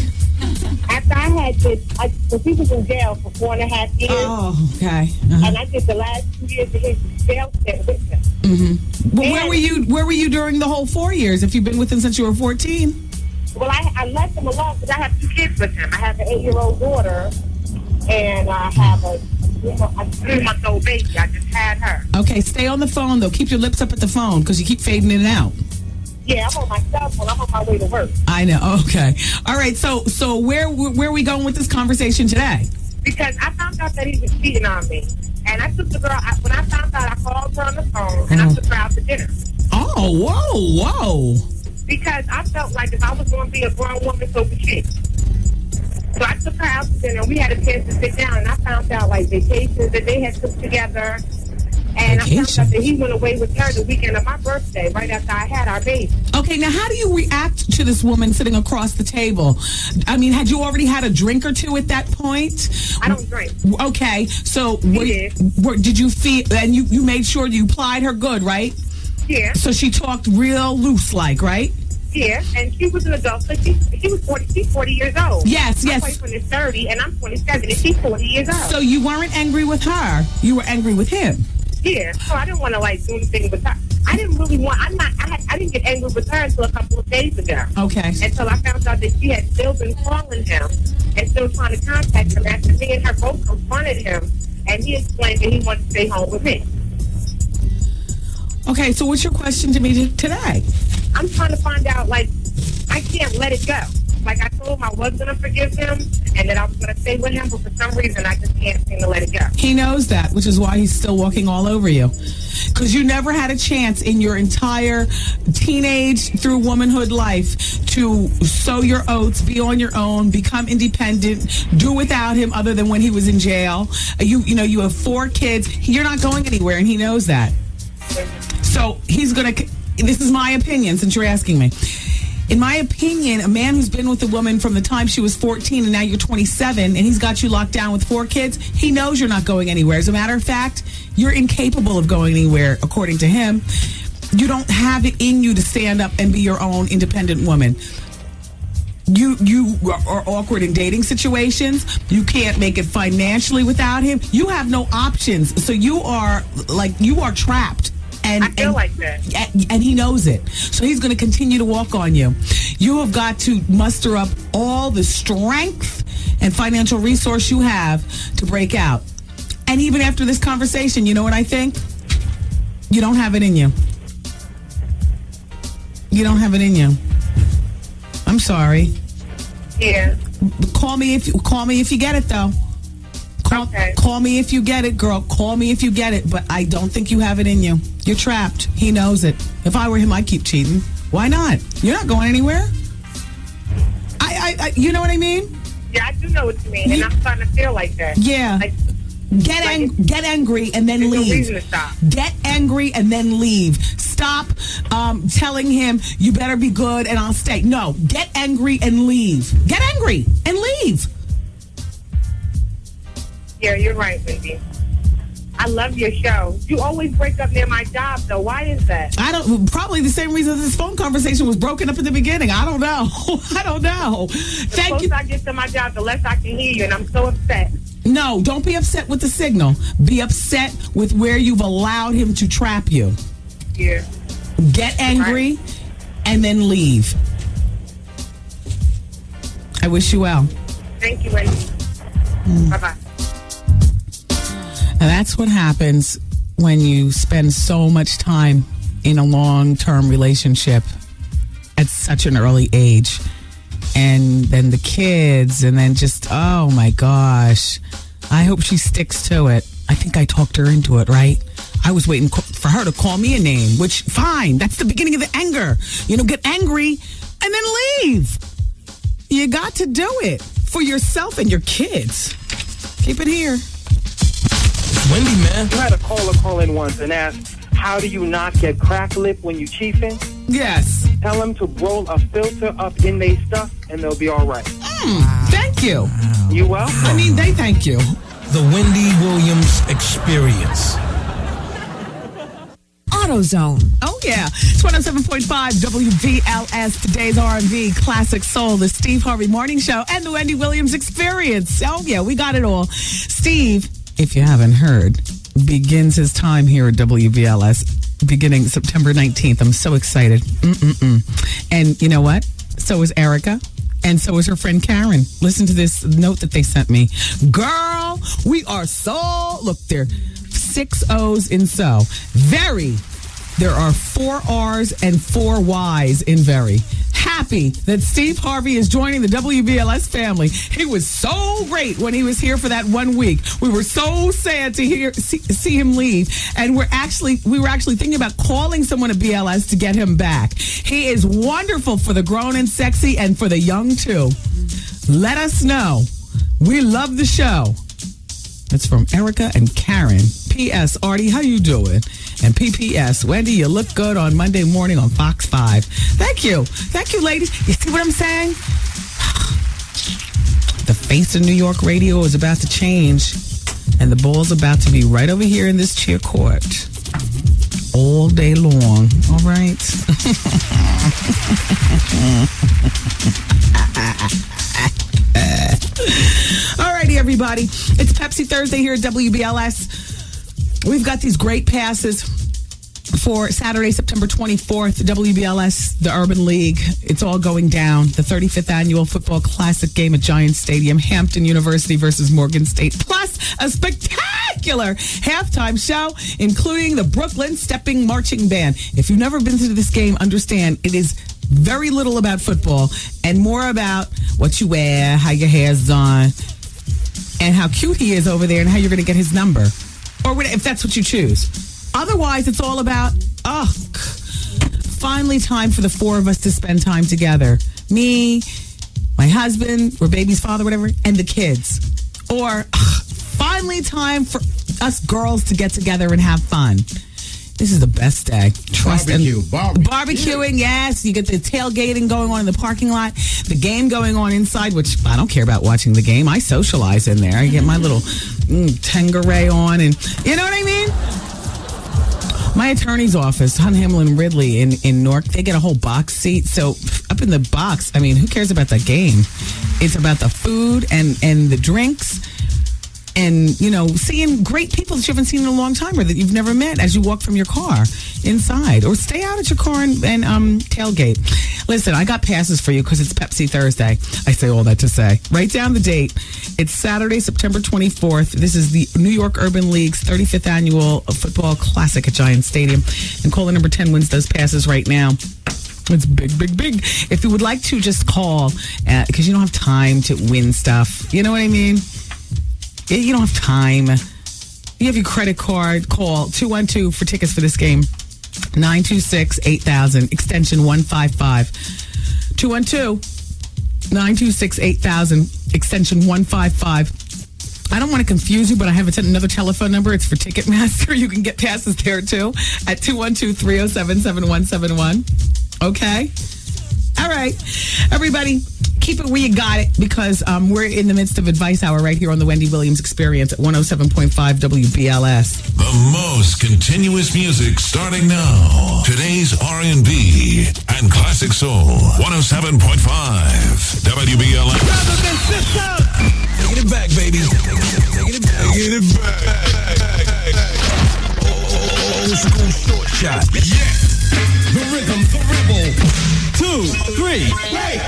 After I had because he was in jail for 4.5 years.
Oh, okay.
And I did the last 2 years of his jail stint with him.
Mm-hmm. Well, where were you during the whole 4 years if you've been with him since you were 14?
Well, I left him alone because I have 2 kids with him. I have an 8-year-old daughter, and I have a 3-month-old baby. I just had her.
Okay, stay on the phone, though. Keep your lips up at the phone because you keep fading in and out.
Yeah, I'm on my cell phone. I'm on my way to work.
I know. Okay. All right. So where are we going with this conversation today?
Because I found out that he was cheating on me. And I took the girl, when I found out, I called her on the phone, and I took her out to dinner.
Oh, whoa.
Because I felt like if I was going to be a grown woman, so could she. So I took her out to dinner. We had a chance to sit down, and I found out, like, vacations that they had took together. And I found out that he went away with her the weekend of my birthday, right after I had our baby.
Okay, now how do you react to this woman sitting across the table? I mean, had you already had a drink or two at that point?
I don't drink.
Okay, so did you feel, and you made sure you plied her good, right?
Yeah.
So she talked real loose-like, right?
Yeah, and she was an adult, so she was 40. She's 40 years old.
Yes.
My boyfriend is 30, and I'm 27, and she's 40 years old.
So you weren't angry with her; you were angry with him.
Yeah, so I didn't want to do anything with her. I didn't really want. I didn't get angry with her until a couple of days ago.
Okay.
Until I found out that she had still been calling him and still trying to contact him after me and her both confronted him, and he explained that he wanted to stay home with me.
Okay, so what's your question to me today?
I'm trying to find out, I can't let it go. Like, I told him I was going to forgive him and that I was going to stay with him, but for some reason, I just can't seem to let it go.
He knows that, which is why he's still walking all over you. Because you never had a chance in your entire teenage through womanhood life to sow your oats, be on your own, become independent, do without him other than when he was in jail. You have 4 kids. You're not going anywhere, and he knows that. So he's going to... This is my opinion, since you're asking me. In my opinion, a man who's been with a woman from the time she was 14 and now you're 27 and he's got you locked down with 4 kids, he knows you're not going anywhere. As a matter of fact, you're incapable of going anywhere, according to him. You don't have it in you to stand up and be your own independent woman. You are awkward in dating situations. You can't make it financially without him. You have no options. So you are trapped. And,
I feel like that.
And he knows it. So he's going to continue to walk on you. You have got to muster up all the strength and financial resource you have to break out. And even after this conversation, you know what I think? You don't have it in you. You don't have it in you. I'm sorry.
Yeah.
Call me if you get it, though. Call me if you get it, girl. Call me if you get it. But I don't think you have it in you. You're trapped. He knows it. If I were him, I'd keep cheating. Why not? You're not going anywhere. You know what I mean?
Yeah, I do know what you mean, and I'm starting to feel like that.
Yeah. Get angry and then leave.
No reason to stop.
Get angry and then leave. Stop telling him you better be good and I'll stay. No, get angry and leave. Get angry and leave.
Yeah, you're right, Wendy. I love your show. You always break up near my job, though. Why is that?
Probably the same reason this phone conversation was broken up at the beginning. I don't know.
The closer I get to my job, the less I can hear you, and I'm so upset.
No, don't be upset with the signal. Be upset with where you've allowed him to trap you.
Yeah.
Get angry and then leave. I wish you well.
Thank you, Wendy. Bye-bye.
And that's what happens when you spend so much time in a long-term relationship at such an early age. And then the kids, and then just, oh my gosh. I hope she sticks to it. I think I talked her into it, right? I was waiting for her to call me a name, which, fine. That's the beginning of the anger. Get angry and then leave. You got to do it for yourself and your kids. Keep it here.
Wendy, man. You had a caller call in once and ask,
how do you not get crack lip when you chiefing?
Yes.
Tell them to roll a filter up in their stuff, and they'll be all right.
Thank you.
You welcome.
I mean, they thank you.
The Wendy Williams Experience.
AutoZone. Oh, yeah. It's 107.5 WVLS, today's R&B classic soul, the Steve Harvey Morning Show, and the Wendy Williams Experience. Oh, yeah, we got it all. Steve, if you haven't heard, begins his time here at WVLS beginning September 19th. I'm so excited. And you know what? So is Erica. And so is her friend Karen. Listen to this note that they sent me. Girl, we are so... Look, there 6 O's in so. Very. There are 4 R's and 4 Y's in very. Happy that Steve Harvey is joining the WVLS family. He was so great when he was here for that 1 week. We were so sad to see him leave. And we were actually thinking about calling someone at BLS to get him back. He is wonderful for the grown and sexy and for the young too. Let us know. We love the show. It's from Erica and Karen. P.S. Artie, how you doing? And P.P.S. Wendy, you look good on Monday morning on Fox 5. Thank you. Thank you, ladies. You see what I'm saying? The face of New York radio is about to change, and the ball's about to be right over here in this cheer court all day long. All right? Alrighty, everybody. It's Pepsi Thursday here at WBLS. We've got these great passes for Saturday, September 24th, WBLS, the Urban League. It's all going down. The 35th Annual Football Classic game at Giant Stadium. Hampton University versus Morgan State. Plus a spectacular halftime show, including the Brooklyn Stepping Marching Band. If you've never been to this game, understand it is very little about football and more about what you wear, how your hair's done, and how cute he is over there and how you're going to get his number. Or if that's what you choose. Otherwise, it's all about, finally time for the 4 of us to spend time together. Me, my husband, or baby's father, whatever, and the kids. Or finally time for us girls to get together and have fun. This is the best day. Barbecuing, yes. You get the tailgating going on in the parking lot. The game going on inside, which I don't care about watching the game. I socialize in there. I get my little Tangeray on, and you know what I mean? My attorney's office, Hunt Hamlin Ridley in Newark, they get a whole box seat. So up in the box, I mean, who cares about the game? It's about the food and the drinks. And, you know, seeing great people that you haven't seen in a long time or that you've never met as you walk from your car inside. Or stay out at your car and tailgate. Listen, I got passes for you because it's Pepsi Thursday. I say all that to say. Write down the date. It's Saturday, September 24th. This is the New York Urban League's 35th Annual Football Classic at Giant Stadium. And caller number 10 wins those passes right now. It's big, big, big. If you would like to, just call because you don't have time to win stuff. You know what I mean? You don't have time. You have your credit card. Call 212 for tickets for this game. 926-8000, extension 155. 212-926-8000, extension 155. I don't want to confuse you, but I have another telephone number. It's for Ticketmaster. You can get passes there, too, at 212-307-7171. Okay? All right. Everybody, keep it where you got it because we're in the midst of Advice Hour right here on the Wendy Williams Experience at 107.5 WBLS.
The most continuous music starting now. Today's R&B and classic soul. 107.5 WBLS.
Brothers and sisters,
taking it back, baby. Taking it back. Taking it back.
Old school short shot. Yeah. The rhythm, the rebel. 2, 3,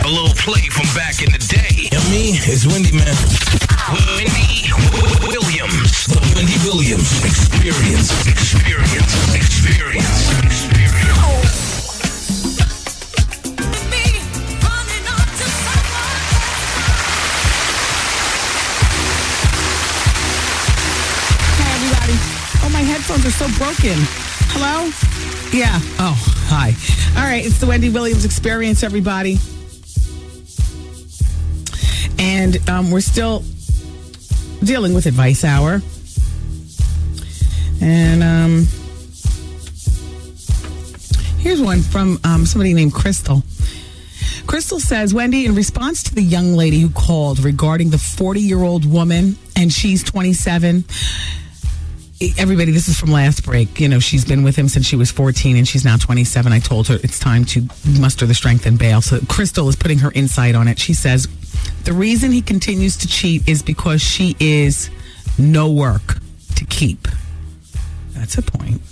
a little play from back in the day. And me, it's Wendy, man. Wendy Williams. The Wendy Williams Experience.
Hi, everybody. Oh, my headphones are so broken. Hello? Yeah. Oh, hi. All right. It's the Wendy Williams Experience, everybody. And we're still dealing with Advice Hour. And Here's one from somebody named Crystal. Crystal says, Wendy, in response to the young lady who called regarding the 40-year-old woman, and she's 27. Everybody, this is from last break. You know, she's been with him since she was 14 and she's now 27. I told her it's time to muster the strength and bail. So Crystal is putting her insight on it. She says, the reason he continues to cheat is because she is no work to keep. That's a point.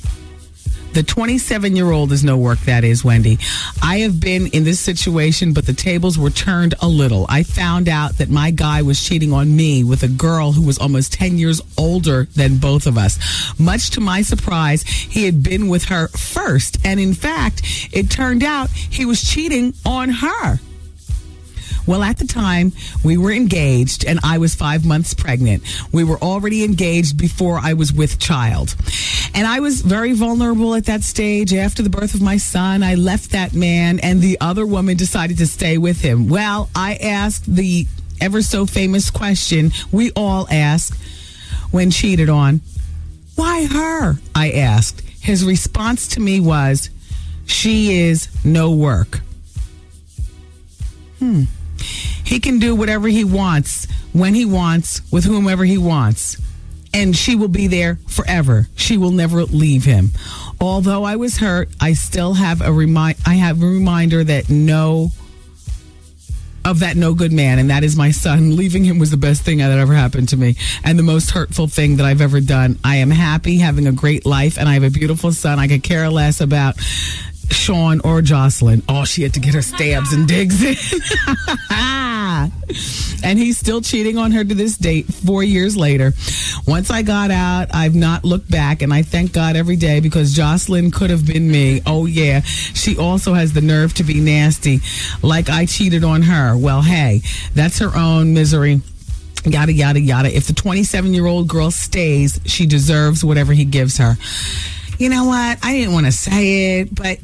The 27-year-old is no work, that is, Wendy. I have been in this situation, but the tables were turned a little. I found out that my guy was cheating on me with a girl who was almost 10 years older than both of us. Much to my surprise, he had been with her first. And in fact, it turned out he was cheating on her. Well, at the time, we were engaged, and I was 5 months pregnant. We were already engaged before I was with child. And I was very vulnerable at that stage. After the birth of my son, I left that man, and the other woman decided to stay with him. Well, I asked the ever so famous question we all ask when cheated on. Why her? I asked. His response to me was, she is no work. He can do whatever he wants, when he wants, with whomever he wants. And she will be there forever. She will never leave him. Although I was hurt, I still have a reminder that no good man, and that is my son. Leaving him was the best thing that ever happened to me and the most hurtful thing that I've ever done. I am happy, having a great life, and I have a beautiful son. I could care less about Sean or Jocelyn. Oh, she had to get her stabs and digs in. And he's still cheating on her to this date, 4 years later. Once I got out, I've not looked back, and I thank God every day because Jocelyn could have been me. Oh, yeah. She also has the nerve to be nasty, like I cheated on her. Well, hey, that's her own misery. Yada, yada, yada. If the 27-year-old girl stays, she deserves whatever he gives her. You know what? I didn't want to say it, but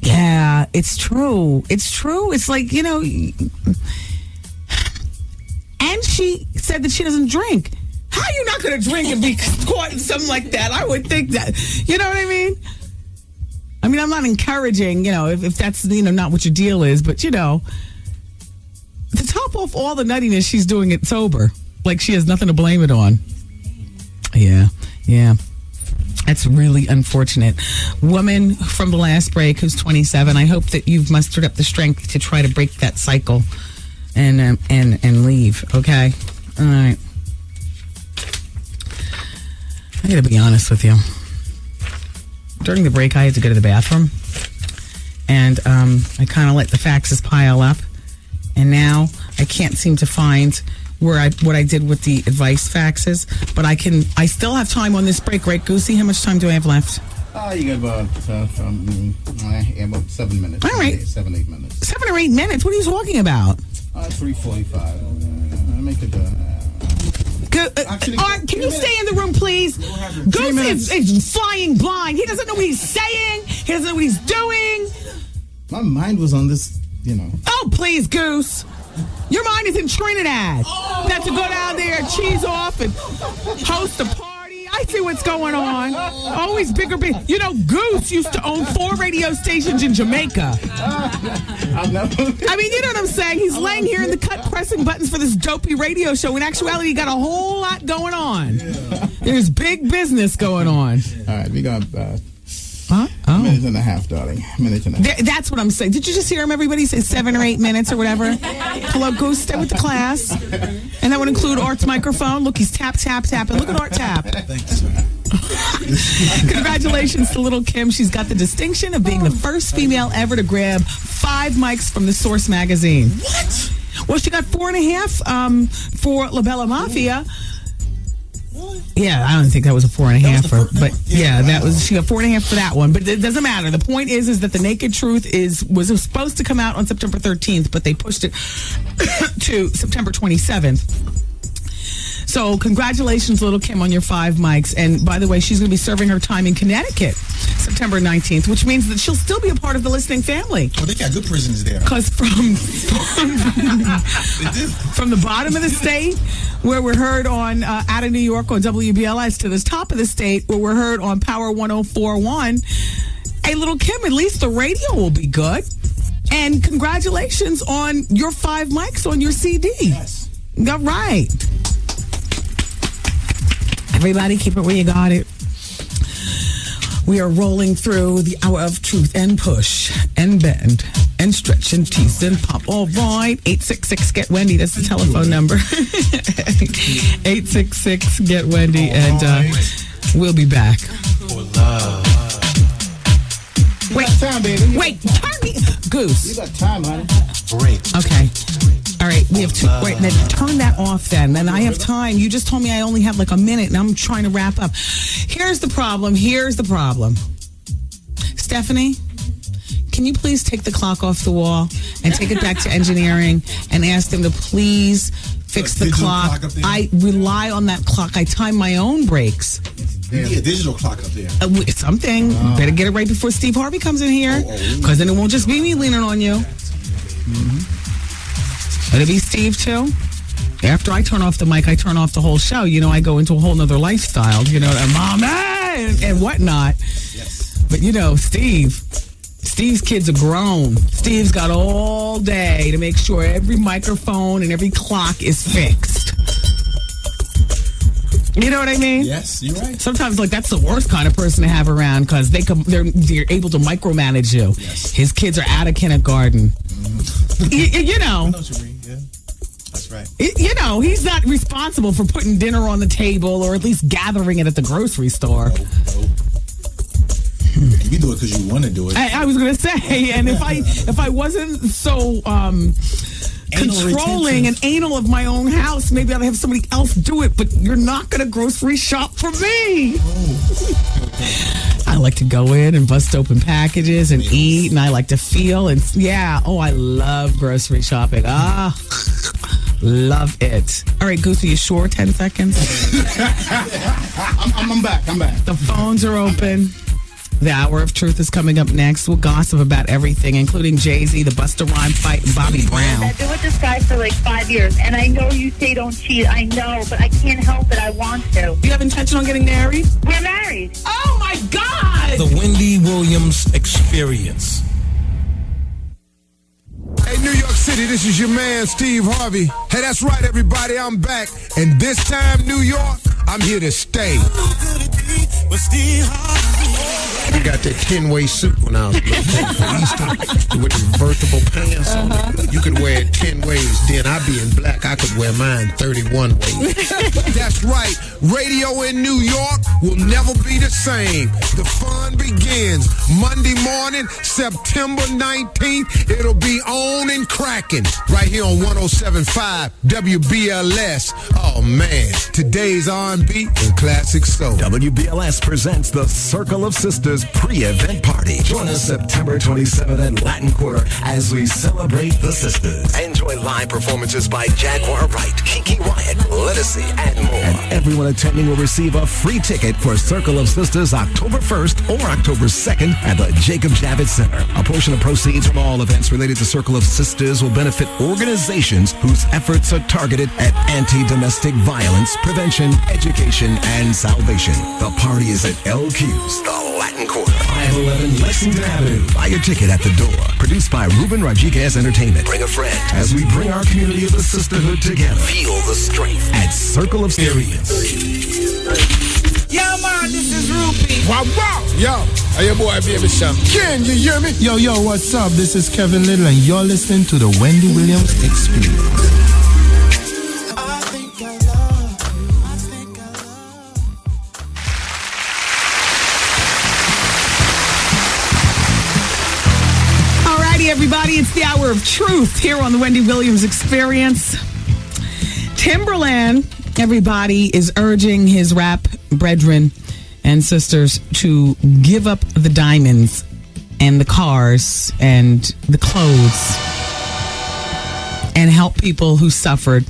yeah, it's true. It's true. It's like, you know, and she said that she doesn't drink. How are you not going to drink and be caught in something like that? I would think that. You know what I mean? I mean, I'm not encouraging, you know, if that's, you know, not what your deal is, but, you know, to top off all the nuttiness, she's doing it sober. Like she has nothing to blame it on. Yeah. That's really unfortunate. Woman from the last break who's 27, I hope that you've mustered up the strength to try to break that cycle and leave, okay? All right. I gotta be honest with you. During the break, I had to go to the bathroom, and I kind of let the faxes pile up, and now I can't seem to find what I did with the advice faxes, but I still have time on this break, right, Goosey? How much time do I have left?
You got about 7 minutes.
All right.
7, 8 minutes.
7 or 8 minutes? What are you talking about?
3:45. Make it.
Art, can you stay in the room, please? Goose is flying blind. He doesn't know what he's saying. He doesn't know what he's doing.
My mind was on this, you know.
Oh, please, Goose. Your mind is in Trinidad. That to go down there and cheese off and host a party. I see what's going on. Always bigger. You know, Goose used to own 4 radio stations in Jamaica. I mean, you know what I'm saying? He's laying here in the cut pressing buttons for this dopey radio show. In actuality, he got a whole lot going on. There's big business going on.
All right, we got...
Huh? Oh.
Minute and a half, darling. Minute and a half.
That's what I'm saying. Did you just hear him? Everybody say 7 or 8 minutes or whatever. Hello, Goose. Stay with the class. And that would include Art's microphone. Look, he's tap, tap, tapping. Look at Art tap.
Thanks.
Congratulations to little Kim. She's got the distinction of being the first female ever to grab 5 mics from the Source magazine.
What?
Well, she got 4.5 for La Bella Mafia. Yeah, I don't think that was a 4.5, but that was, she got 4.5 for that one. But it doesn't matter. The point is that The Naked Truth was supposed to come out on September 13th, but they pushed it to September 27th. So congratulations, little Kim, on your 5 mics. And by the way, she's going to be serving her time in Connecticut September 19th, which means that she'll still be a part of the listening family.
Oh, they got good prisons there.
Because from the bottom of the state, where we're heard on out of New York on WBLS, to the top of the state, where we're heard on Power 104.1, Hey, little Kim, at least the radio will be good. And congratulations on your 5 mics on your CD.
Yes.
All right. Everybody, keep it where you got it. We are rolling through the hour of truth and push and bend and stretch and tease and pop. All right. 866-GET-WENDY. That's the telephone number. 866-GET-WENDY. And we'll be back.
For love.
Wait,
time, baby.
Wait, turn me. Goose.
You got time, honey. Break.
Okay. All right, we have 2. Wait, then turn that off then. Then I have time. You just told me I only have like a minute and I'm trying to wrap up. Here's the problem. Stephanie, can you please take the clock off the wall and take it back to engineering and ask them to please fix the clock? I rely on that clock. I time my own breaks.
There's a digital clock up there.
Something. Better get it right before Steve Harvey comes in here, because then it won't just be me leaning on you. It'll be Steve too. After I turn off the mic, I turn off the whole show. You know, I go into a whole nother lifestyle. You know, mom and whatnot. Yes. But you know, Steve's kids are grown. Steve's got all day to make sure every microphone and every clock is fixed. You know what I mean?
Yes, you're right.
Sometimes, like, that's the worst kind of person to have around, because they're able to micromanage you. Yes. His kids are out of kindergarten. You know.
I know what you mean. Yeah, that's right.
You know, he's not responsible for putting dinner on the table or at least gathering it at the grocery store.
Nope. You do it because you want to do it.
I was going to say, and if I wasn't so controlling and anal of my own house, maybe I'd have somebody else do it, but you're not going to grocery shop for me. I like to go in and bust open packages and eat, and I like to feel, and I love grocery shopping. Love it. All right, Goose, are you sure? 10 seconds?
I'm back.
The phones are open. The Hour of Truth is coming up next. We'll gossip about everything, including Jay-Z, the Busta Rhymes fight, and Bobby Brown.
I've been with this guy for like 5 years, and I know you say don't cheat. I know, but I can't help it. I want to.
You have intention on getting married?
We're married.
Oh, my God!
The Wendy Williams Experience.
Hey, New York City, this is your man, Steve Harvey. Hey, that's right, everybody, I'm back. And this time, New York, I'm here to stay.
I got that 10-way suit when I was little for Easter with reversible pants on it. You could wear it 10 ways. Then I'd be in black. I could wear mine 31 ways.
That's right. Radio in New York will never be the same. The fun begins Monday morning, September 19th. It'll be on and cracking right here on 107.5 WBLS. Oh, man. Today's R&B and classic soul.
WBLS presents the Circle of Sisters pre-event party. Join us September 27th at Latin Quarter as we celebrate the sisters.
Enjoy live performances by Jaguar Wright, Kiki Wyatt, Lettucey, and more.
And everyone attending will receive a free ticket for Circle of Sisters October 1st or October 2nd at the Jacob Javits Center. A portion of proceeds from all events related to Circle of Sisters will benefit organizations whose efforts are targeted at anti-domestic violence, prevention, education, and salvation. The party is at LQ's, the Latin Quarter, 511 Lexington Avenue. Buy your ticket at the door. Produced by Ruben Rodriguez Entertainment.
Bring a friend
as we bring our community of the sisterhood together.
Feel the strength
at Circle of Experience.
Yo, man, this is Rupee.
Wow, wow. Yo, hey, your boy, Baby Sam. Can you hear me?
Yo, what's up? This is Kevin Little, and you're listening to the Wendy Williams Experience.
Everybody, it's the Hour of Truth here on the Wendy Williams Experience. Timberland, everybody, is urging his rap brethren and sisters to give up the diamonds and the cars and the clothes and help people who suffered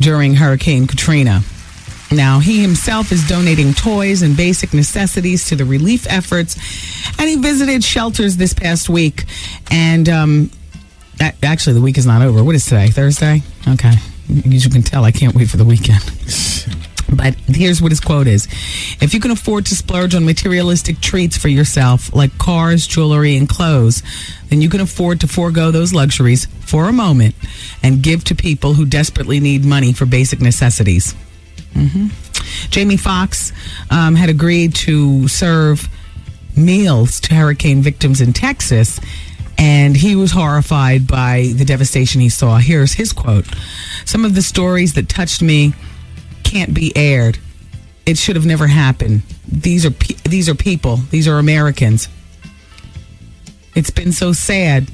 during Hurricane Katrina. Now, he himself is donating toys and basic necessities to the relief efforts, and he visited shelters this past week. And actually, the week is not over. What is today? Thursday? Okay. As you can tell, I can't wait for the weekend. But here's what his quote is. If you can afford to splurge on materialistic treats for yourself, like cars, jewelry, and clothes, then you can afford to forego those luxuries for a moment and give to people who desperately need money for basic necessities. Jamie Foxx had agreed to serve meals to hurricane victims in Texas, and he was horrified by the devastation he saw. Here's his quote. Some of the stories that touched me can't be aired. It should have never happened. These are people. These are Americans. It's been so sad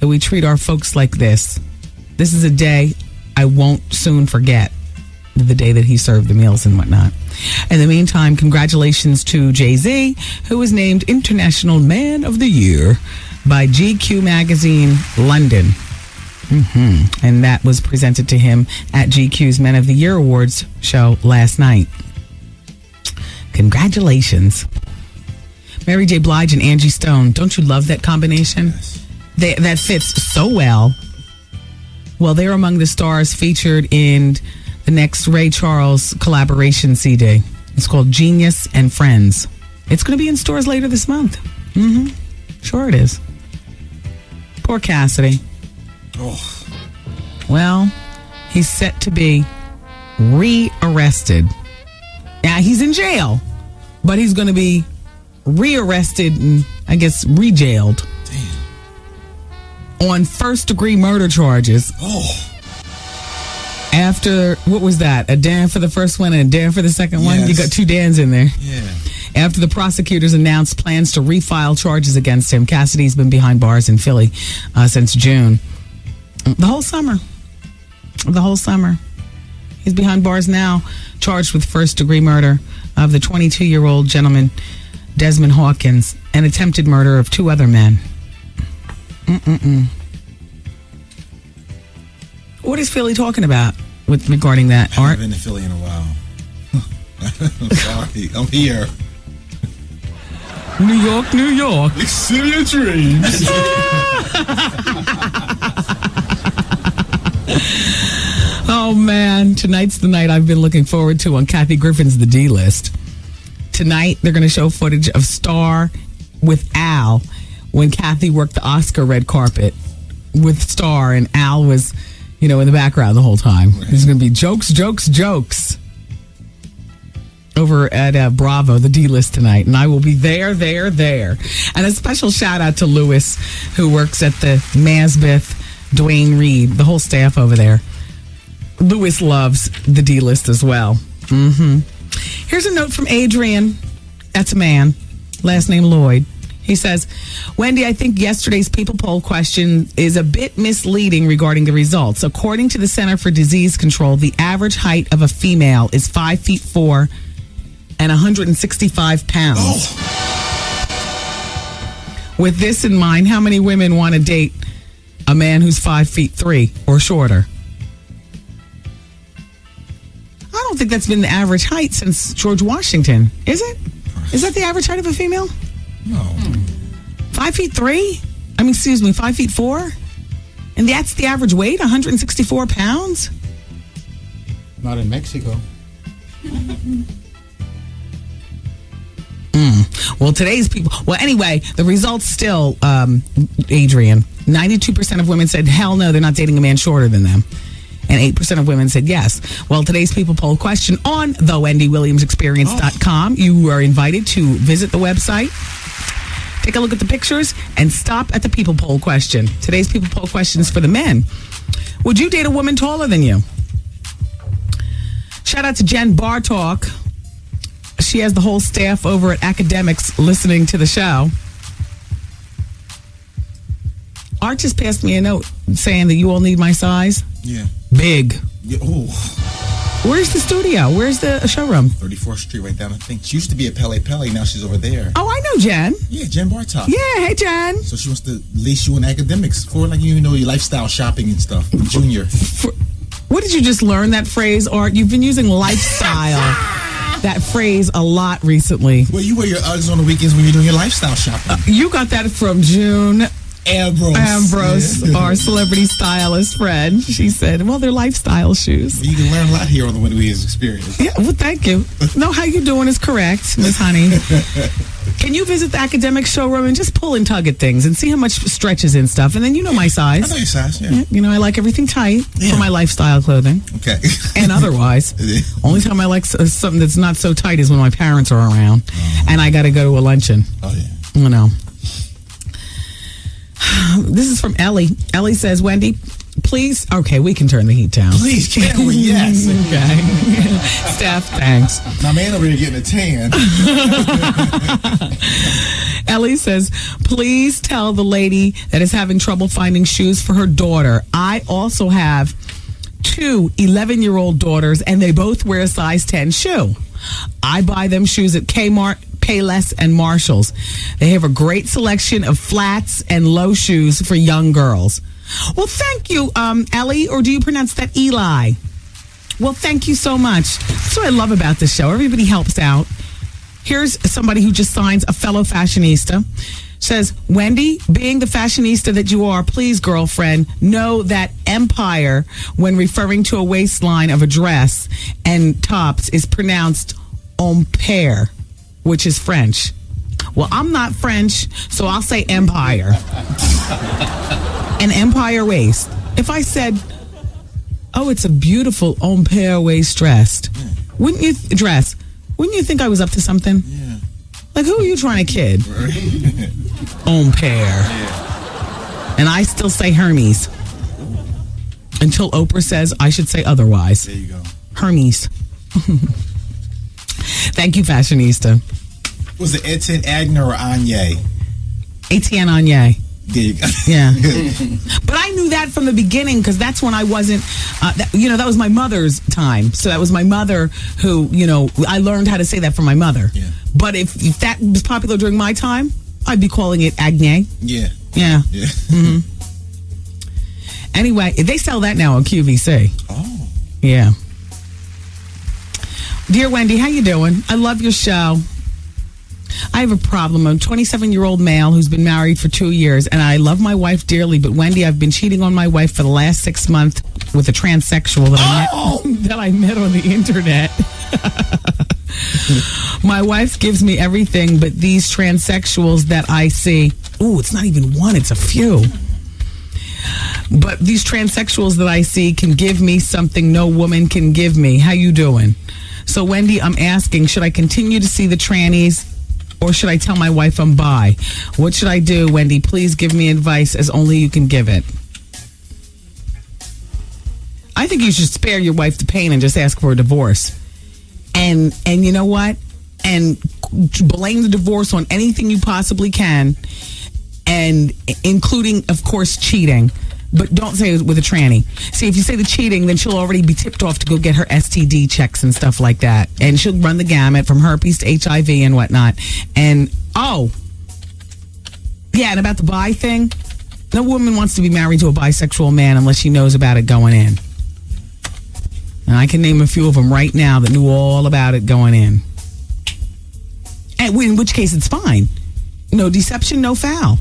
that we treat our folks like this. This is a day I won't soon forget. The day that he served the meals and whatnot. In the meantime, congratulations to Jay-Z, who was named International Man of the Year by GQ Magazine London. And that was presented to him at GQ's Men of the Year Awards show last night. Congratulations. Mary J. Blige and Angie Stone. Don't you love that combination? Yes. That fits so well. Well, they're among the stars featured in the next Ray Charles collaboration CD. It's called Genius and Friends. It's going to be in stores later this month. Sure it is. Poor Cassidy.
Oh.
Well, he's set to be rearrested. Now, he's in jail, but he's going to be rearrested and, I guess, rejailed. Damn. On first-degree murder charges.
Oh.
After, what was that? A Dan for the first one and a Dan for the second one? You got two Dans in there.
Yeah.
After the prosecutors announced plans to refile charges against him, Cassidy's been behind bars in Philly since June. The whole summer. He's behind bars now, charged with first-degree murder of the 22-year-old gentleman, Desmond Hawkins, and attempted murder of two other men. What is Philly talking about regarding that,
I
Art?
haven't been to Philly in a while. I'm sorry. I'm here.
New York, New York.
City of dreams.
Oh, man. Tonight's the night I've been looking forward to on Kathy Griffin's The D-List. Tonight, they're going to show footage of Star with Al when Kathy worked the Oscar red carpet with Star, and Al was, in the background the whole time. Right. There's going to be jokes over at Bravo, the D-List tonight. And I will be there. And a special shout out to Lewis, who works at the Masbeth, Dwayne Reed, the whole staff over there. Lewis loves the D-List as well. Here's a note from Adrian. That's a man. Last name Lloyd. He says, Wendy, I think yesterday's People Poll question is a bit misleading regarding the results. According to the Center for Disease Control, the average height of a female is 5'4" and 165 pounds. Oh. With this in mind, how many women want to date a man who's 5'3" or shorter? I don't think that's been the average height since George Washington. Is it? Is that the average height of a female?
No.
5'3"? 5'4"? And that's the average weight, 164 pounds?
Not in Mexico.
Well, today's people... Well, anyway, the results still, Adrian, 92% of women said, hell no, they're not dating a man shorter than them. And 8% of women said yes. Well, today's People Poll question on the WendyWilliamsExperience.com. You are invited to visit the website, take a look at the pictures, and stop at the People Poll question. Today's People Poll question is for the men. Would you date a woman taller than you? Shout out to Jen Bartalk. She has the whole staff over at Academics listening to the show. Art just passed me a note saying that you all need my size.
Yeah.
Big.
Yeah. Oh.
Where's the studio? Where's the showroom?
34th Street, right down. I think she used to be at Pele Pele. Now she's over there.
Oh, I know Jen.
Yeah, Jen Bartok.
Yeah, hey Jen.
So she wants to lease you in Academics for your lifestyle shopping and stuff. Junior.
What did you just learn that phrase, Art? You've been using lifestyle. That phrase a lot recently.
Well, you wear your Uggs on the weekends when you're doing your lifestyle shopping.
You got that from June Ambrose, our celebrity stylist friend. She said, well, they're lifestyle shoes.
You can learn a lot here on the WendyFans experience.
Yeah, well, thank you. No, how you doing is correct, Miss Honey. Can you visit the academic showroom and just pull and tug at things and see how much stretches in stuff? And then you know my size.
I know your size, yeah.
You know, I like everything tight for my lifestyle clothing.
Okay.
And otherwise. Only time I like something that's not so tight is when my parents are around and I got to go to a luncheon.
Oh, yeah.
You know. This is from Ellie. Ellie says, Wendy, please. Okay, we can turn the heat down.
Please, can we? Yes.
Okay. Steph, thanks.
My man over here getting a tan.
Ellie says, please tell the lady that is having trouble finding shoes for her daughter. I also have 2 11-year-old daughters, and they both wear a size 10 shoe. I buy them shoes at Kmart, Payless, and Marshalls. They have a great selection of flats and low shoes for young girls. Well, thank you, Ellie, or do you pronounce that Eli? Well, thank you so much. That's what I love about this show. Everybody helps out. Here's somebody who just signs, a fellow fashionista. Says, Wendy, being the fashionista that you are, please, girlfriend, know that empire, when referring to a waistline of a dress and tops, is pronounced empire, which is French. Well, I'm not French, so I'll say empire. An empire waist. If I said, oh, it's a beautiful empire waist dress, wouldn't you think I was up to something?
Yeah.
Like, who are you trying to kid? Empire.
Yeah.
And I still say Hermes. Until Oprah says I should say otherwise.
There you go.
Hermes. Thank you, fashionista.
Was it Etienne Agner or Anye?
Etienne Anye.
There you go.
Yeah. But I knew that from the beginning because that's when I wasn't, that was my mother's time. So that was my mother who, I learned how to say that from my mother.
Yeah.
But if that was popular during my time, I'd be calling it Agne.
Yeah.
Yeah.
Yeah.
Mm-hmm. Anyway, they sell that now on QVC.
Oh.
Yeah. Dear Wendy, how you doing? I love your show. I have a problem. I'm a 27-year-old male who's been married for 2 years, and I love my wife dearly, but Wendy, I've been cheating on my wife for the last 6 months with a transsexual that I met on the internet. My wife gives me everything, but these transsexuals that I see, it's not even one, it's a few. But these transsexuals that I see can give me something no woman can give me. How you doing? So, Wendy, I'm asking, should I continue to see the trannies, or should I tell my wife I'm bi? What should I do, Wendy? Please give me advice as only you can give it. I think you should spare your wife the pain and just ask for a divorce. And you know what? And blame the divorce on anything you possibly can, and including, of course, cheating. But don't say it with a tranny. See, if you say the cheating, then she'll already be tipped off to go get her STD checks and stuff like that. And she'll run the gamut from herpes to HIV and whatnot. And, and about the bi thing, no woman wants to be married to a bisexual man unless she knows about it going in. And I can name a few of them right now that knew all about it going in. And in which case, it's fine. No deception, no foul.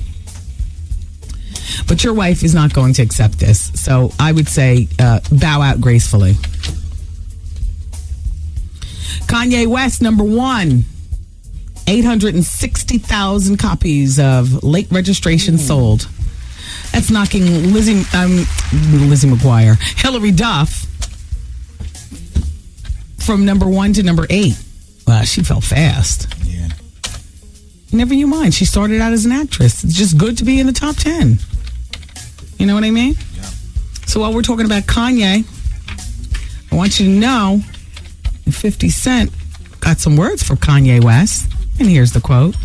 But your wife is not going to accept this. So I would say bow out gracefully. Kanye West, number 1. 860,000 copies of late registration sold. That's knocking Lizzie McGuire, Hillary Duff from number 1 to number 8. Wow, she fell fast.
Yeah.
Never you mind. She started out as an actress. It's just good to be in the top 10. You know what I mean?
Yeah.
So while we're talking about Kanye, I want you to know 50 Cent got some words for Kanye West. And here's the quote.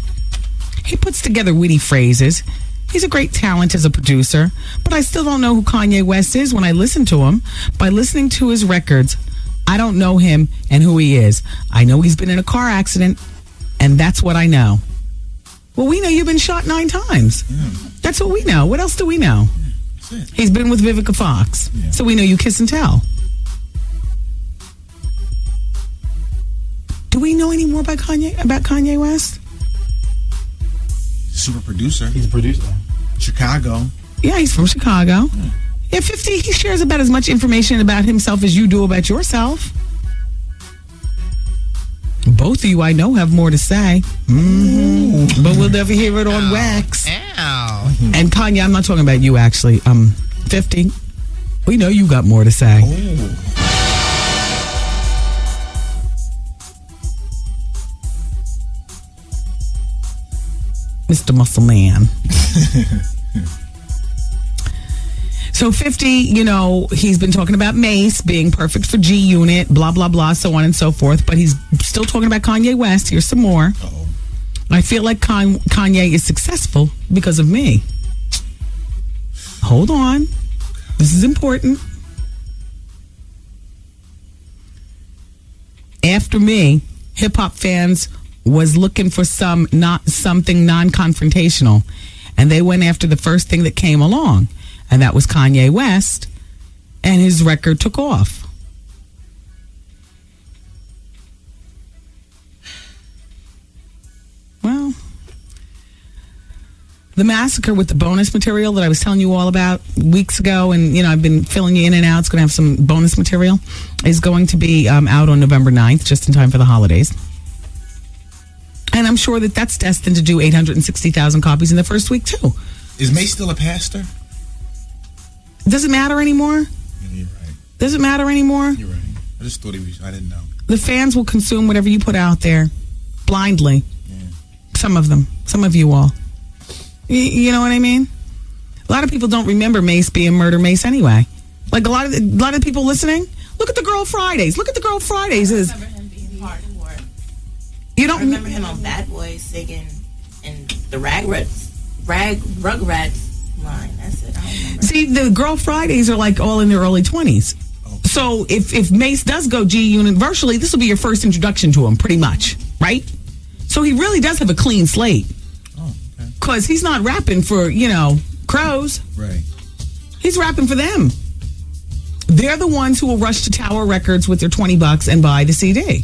He puts together witty phrases. He's a great talent as a producer, but I still don't know who Kanye West is when I listen to him. By listening to his records, I don't know him and who he is. I know he's been in a car accident, and that's what I know. Well, we know you've been shot 9 times.
Yeah.
That's what we know. What else do we know?
Yeah,
he's been with Vivica Fox. Yeah. So we know you kiss and tell. Do we know any more about Kanye West?
Super producer.
He's a producer.
Chicago.
Yeah, he's from Chicago. Yeah, 50, he shares about as much information about himself as you do about yourself. Both of you, I know, have more to say. Mm-hmm. But we'll never hear it on wax.
Ow.
And Kanye, I'm not talking about you, actually. 50, we know you got more to say. Mr. Muscle Man. So 50, you know, he's been talking about Mace being perfect for G Unit, blah, blah, blah, so on and so forth. But he's still talking about Kanye West. Here's some more. Uh-oh. I feel like Kanye is successful because of me. Hold on. This is important. After me, hip-hop fans was looking for something non-confrontational. And they went after the first thing that came along. And that was Kanye West. And his record took off. Well, the massacre with the bonus material that I was telling you all about weeks ago, and, you know, I've been filling you in and out. It's going to have some bonus material, is going to be out on November 9th, just in time for the holidays. And I'm sure that that's destined to do 860,000 copies in the first week, too.
Is Mace still a pastor?
Does it matter anymore?
Yeah, you're right.
Does it matter anymore?
You're right. I just thought he was, I didn't know.
The fans will consume whatever you put out there blindly.
Yeah.
Some of them. Some of you all. You know what I mean? A lot of people don't remember Mace being Murder Mace anyway. Like a lot of people listening, look at the Girl Fridays. Look at the Girl Fridays.
I remember him being hardcore.
You don't
I remember him on Bad Boys singing in the Rugrats line. That's it. I don't remember.
See, the Girl Fridays are like all in their early 20s. Okay. So if Mace does go G Unit virtually, this will be your first introduction to him, pretty much, right? So he really does have a clean slate.
Oh, okay.
Because he's not rapping for, you know, crows.
Right.
He's rapping for them. They're the ones who will rush to Tower Records with their $20 and buy the CD.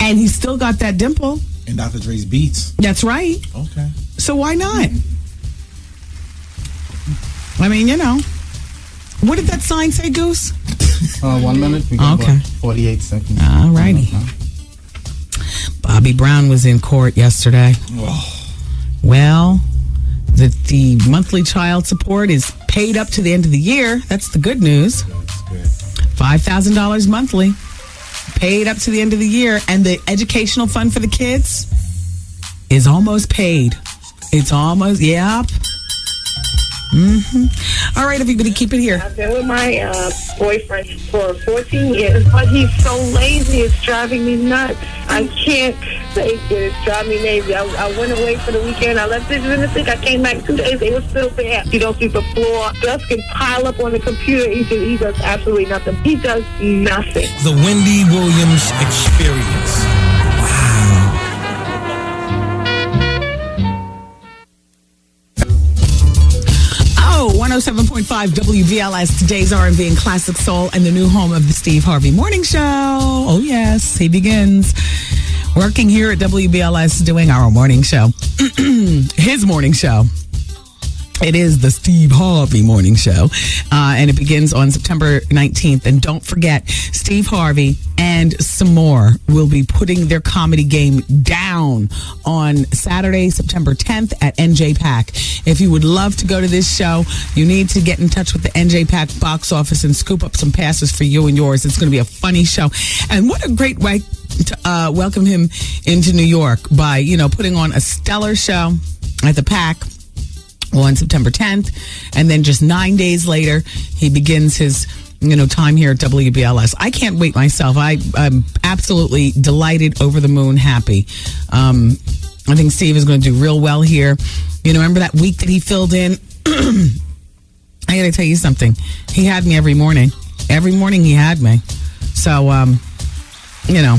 And he's still got that dimple.
And Dr. Dre's beats.
That's right.
Okay.
So why not? I mean, you know. What did that sign say, Goose?
1 minute. We got
okay.
48 seconds.
All righty. Bobby Brown was in court yesterday.
Oh.
Well, the monthly child support is paid up to the end of the year. That's the good news.
That's good.
$5,000 monthly. Paid up to the end of the year. And the educational fund for the kids is almost paid. It's almost, yep. All right, everybody, keep it here.
I've been with my boyfriend for 14 years, but he's so lazy. It's driving me nuts. I can't take it. It's driving me crazy. I went away for the weekend. I left dishes in the sink. I came back 2 days. They were still there. He don't sweep the floor. Dust can pile up on the computer. He does absolutely nothing. He does nothing.
The Wendy Williams Experience.
107.5 WVLS, today's R&B and classic soul, and the new home of the Steve Harvey Morning Show. Oh yes, he begins working here at WVLS doing our morning show. His morning show. It is the Steve Harvey Morning Show, and it begins on September 19th. And don't forget, Steve Harvey and some more will be putting their comedy game down on Saturday, September 10th at NJ Pack. If you would love to go to this show, you need to get in touch with the NJ Pack box office and scoop up some passes for you and yours. It's going to be a funny show. And what a great way to welcome him into New York by, you know, putting on a stellar show at the Pack on September 10th, and then just 9 days later, he begins his, you know, time here at WBLS. I can't wait myself. I'm absolutely delighted, over the moon, happy. I think Steve is going to do real well here. You know, remember that week that he filled in? I got to tell you something. He had me every morning. Every morning he had me. So, you know,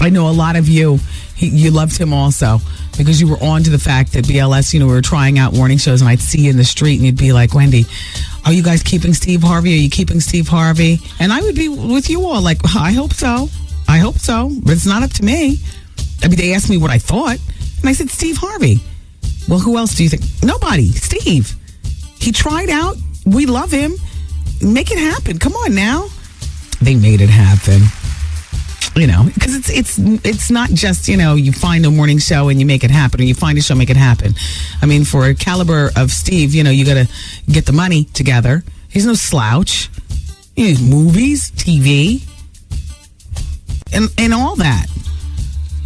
I know a lot of you loved him also, because you were on to the fact that BLS, you know, we were trying out morning shows, and I'd see you in the street and you'd be like, Wendy, are you guys keeping Steve Harvey? Are you keeping Steve Harvey? And I would be with you all like, I hope so. I hope so. But it's not up to me. I mean, they asked me what I thought, and I said, Steve Harvey. Well, who else do you think? Nobody. Steve. He tried out. We love him. Make it happen. Come on now. They made it happen. You know, because it's not just, you know, you find a morning show and you make it happen, or you find a show, make it happen. I mean, for a caliber of Steve, you know, you got to get the money together. He's no slouch. You know, movies, TV, and all that.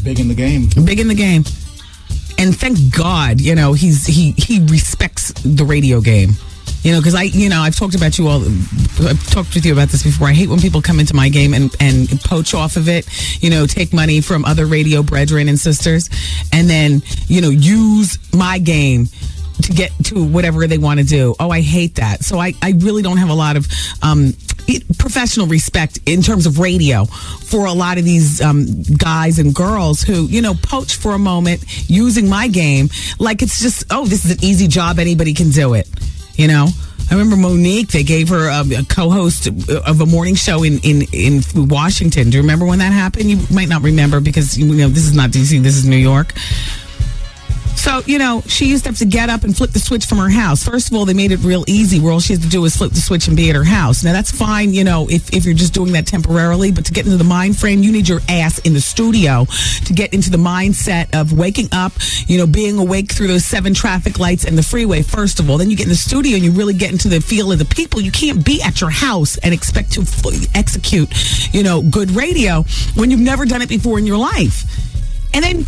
Big in the game.
Big in the game. And thank God, you know, he respects the radio game. You know, because I've talked about you all. I've talked with you about this before. I hate when people come into my game and poach off of it. You know, take money from other radio brethren and sisters, and then, you know, use my game to get to whatever they want to do. Oh, I hate that. So I really don't have a lot of professional respect in terms of radio for a lot of these guys and girls who, you know, poach for a moment using my game like it's just, oh, this is an easy job. Anybody can do it. You know, I remember Monique, they gave her a co-host of a morning show in Washington. Do you remember when that happened? You might not remember because, you know, this is not DC, this is New York. So, you know, she used to have to get up and flip the switch from her house. First of all, they made it real easy where all she has to do is flip the switch and be at her house. Now, that's fine, you know, if you're just doing that temporarily. But to get into the mind frame, you need your ass in the studio to get into the mindset of waking up, you know, being awake through those 7 traffic lights and the freeway, first of all. Then you get in the studio and you really get into the feel of the people. You can't be at your house and expect to execute, you know, good radio when you've never done it before in your life. And then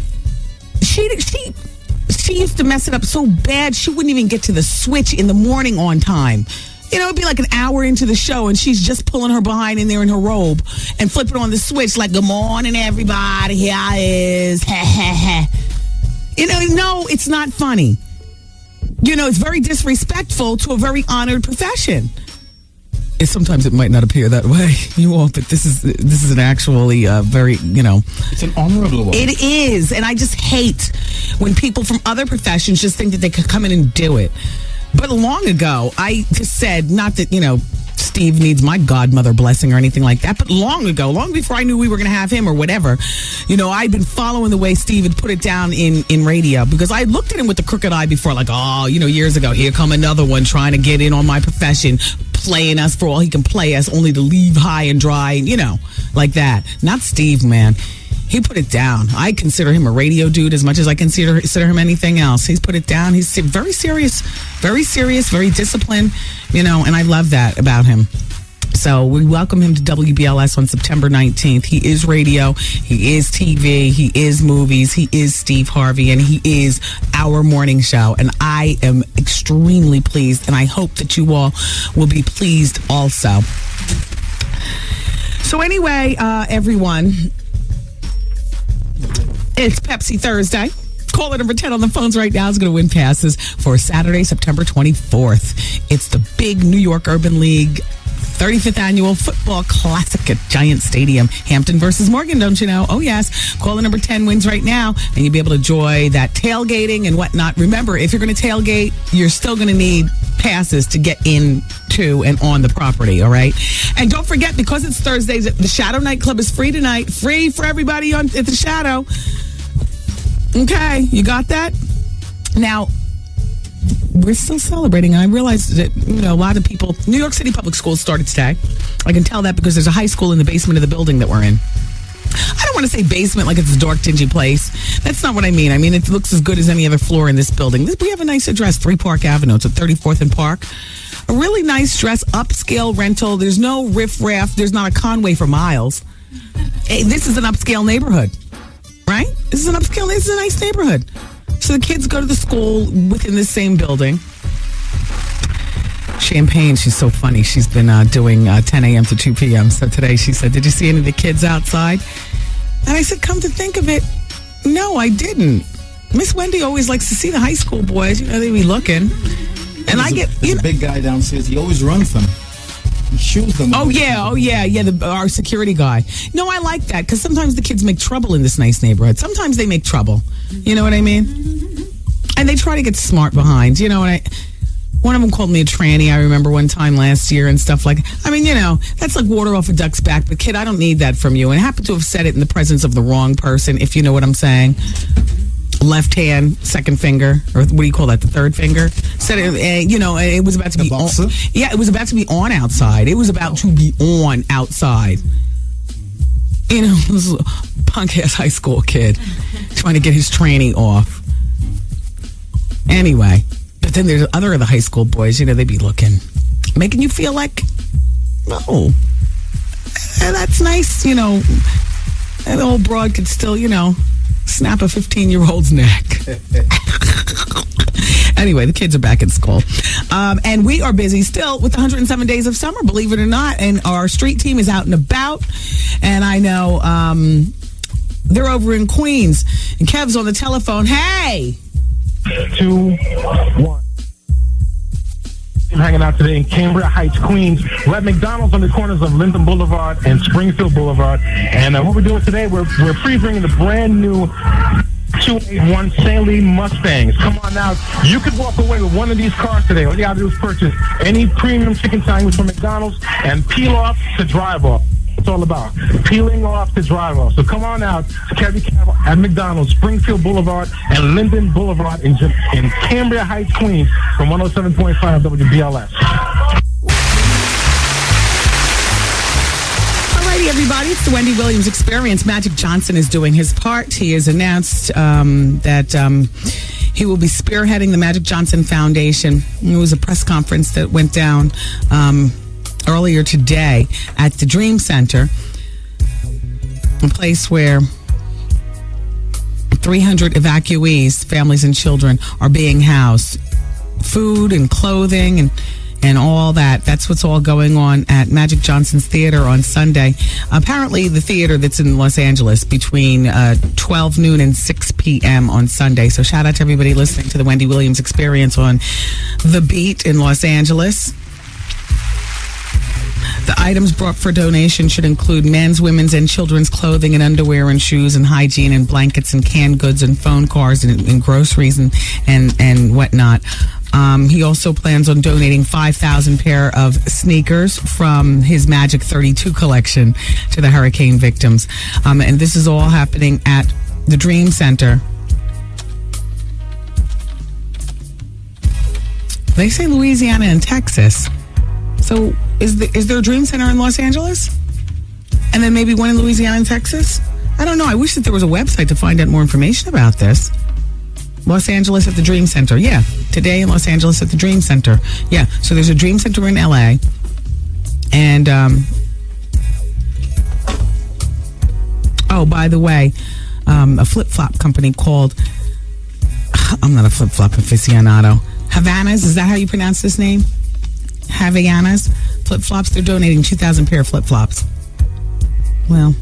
she used to mess it up so bad she wouldn't even get to the switch in the morning on time. You know, it'd be like an hour into the show and she's just pulling her behind in there in her robe and flipping on the switch like, good morning, everybody. Here I is. You know, no, it's not funny. You know, it's very disrespectful to a very honored profession. Sometimes it might not appear that way, you all, but this is an actually very, you know,
it's an honorable one.
It is, and I just hate when people from other professions just think that they could come in and do it. But long ago, I just said, not that, you know, Steve needs my godmother blessing or anything like that, but long ago, long before I knew we were going to have him or whatever, you know, I'd been following the way Steve had put it down in radio, because I looked at him with the crooked eye before, like, oh, you know, years ago, here come another one trying to get in on my profession, playing us for all he can play us, only to leave high and dry, you know, like that. Not Steve, man. He put it down. I consider him a radio dude as much as I consider him anything else. He's put it down. He's very serious, very disciplined, you know, and I love that about him. So we welcome him to WBLS on September 19th. He is radio, he is TV, he is movies, he is Steve Harvey, and he is our morning show. And I am extremely pleased, and I hope that you all will be pleased also. So anyway, everyone, it's Pepsi Thursday. Caller number 10 on the phones right now is going to win passes for Saturday, September 24th. It's the big New York Urban League 35th Annual Football Classic at Giant Stadium. Hampton versus Morgan, don't you know? Oh, yes. Caller number 10 wins right now, and you'll be able to enjoy that tailgating and whatnot. Remember, if you're going to tailgate, you're still going to need passes to get into and on the property, all right? And don't forget, because it's Thursdays, the Shadow Nightclub is free tonight. Free for everybody at the Shadow. Okay, you got that? Now, we're still celebrating, and I realize that, you know, a lot of people, New York City Public Schools started today. I can tell that because there's a high school in the basement of the building that we're in. I don't want to say basement like it's a dark, dingy place. That's not what I mean. I mean, it looks as good as any other floor in this building. We have a nice address, 3 Park Avenue. It's at 34th and Park. A really nice dress, upscale rental. There's no riffraff. There's not a Conway for miles. Hey, this is an upscale neighborhood, right? This is a nice neighborhood. So the kids go to the school within the same building. Champagne, she's so funny. She's been doing 10 a.m. to 2 p.m. So today she said, did you see any of the kids outside? And I said, come to think of it, no, I didn't. Miss Wendy always likes to see the high school boys. You know, they be looking. And I get...
There's a big guy downstairs. He always runs them. He shoots them.
Oh, yeah. Our security guy. No, I like that, because sometimes the kids make trouble in this nice neighborhood. Sometimes they make trouble. You know what I mean? And they try to get smart behind. You know what one of them called me a tranny, I remember one time last year and stuff like, I mean, you know, that's like water off a duck's back. But kid, I don't need that from you. And I happen to have said it in the presence of the wrong person, if you know what I'm saying. left hand, second finger, or what do you call that? The third finger. Said it was about to be on. Yeah, it was about to be on outside. It was about to be on outside. This punk ass high school kid trying to get his tranny off. Anyway, but then there's other of the high school boys. They be looking, making you feel like, oh, that's nice. An old broad could still, snap a 15-year-old's neck. Anyway, the kids are back in school. And we are busy still with the 107 Days of Summer, believe it or not. And our street team is out and about. And I know they're over in Queens. And Kev's on the telephone. Hey!
2, 1. I'm hanging out today in Cambria Heights, Queens. We're at McDonald's on the corners of Linden Boulevard and Springfield Boulevard. And what we're doing today, we're pre-bringing the brand new 281 Stanley Mustangs. Come on out. You could walk away with one of these cars today. All you got to do is purchase any premium chicken sandwich from McDonald's and peel off to drive off. It's all about peeling off to drive off. So come on out to Cabby Cab at McDonald's, Springfield Boulevard, and Linden Boulevard in Cambria Heights, Queens, from 107.5 WBLS.
Alrighty, everybody, it's the Wendy Williams Experience. Magic Johnson is doing his part. He has announced that he will be spearheading the Magic Johnson Foundation. It was a press conference that went down earlier today at the Dream Center, a place where 300 evacuees, families and children, are being housed. Food and clothing and all that. That's what's all going on at Magic Johnson's Theater on Sunday. Apparently, the theater that's in Los Angeles between 12 noon and 6 p.m. on Sunday. So shout out to everybody listening to the Wendy Williams Experience on The Beat in Los Angeles. The items brought for donation should include men's, women's, and children's clothing and underwear and shoes and hygiene and blankets and canned goods and phone cars and groceries and whatnot. He also plans on donating 5,000 pair of sneakers from his Magic 32 collection to the hurricane victims. And this is all happening at the Dream Center. They say Louisiana and Texas. So is there a Dream Center in Los Angeles? And then maybe one in Louisiana and Texas? I don't know. I wish that there was a website to find out more information about this. Los Angeles at the Dream Center. Yeah. Today in Los Angeles at the Dream Center. Yeah. So there's a Dream Center in LA. And, oh, by the way, a flip-flop company called, I'm not a flip-flop aficionado. Havanas, is that how you pronounce this name? Havaianas, flip-flops. They're donating 2,000 pair of flip-flops. Well,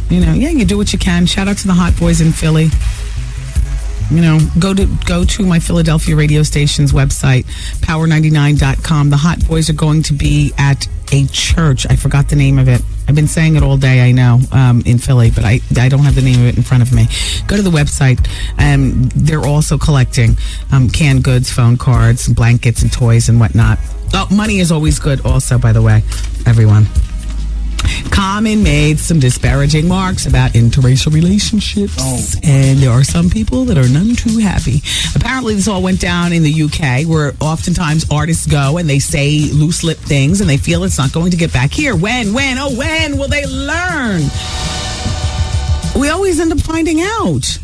you do what you can. Shout out to the hot boys in Philly. Go to my Philadelphia radio station's website, power99.com. The hot boys are going to be at a church. I forgot the name of it. I've been saying it all day, I know, in Philly, but I don't have the name of it in front of me. Go to the website. They're also collecting canned goods, phone cards, blankets, and toys and whatnot. Oh, money is always good also, by the way, everyone. Common made some disparaging remarks about interracial relationships, and there are some people that are none too happy. Apparently, this all went down in the UK, where oftentimes artists go and they say loose-lip things, and they feel it's not going to get back here. When will they learn? We always end up finding out.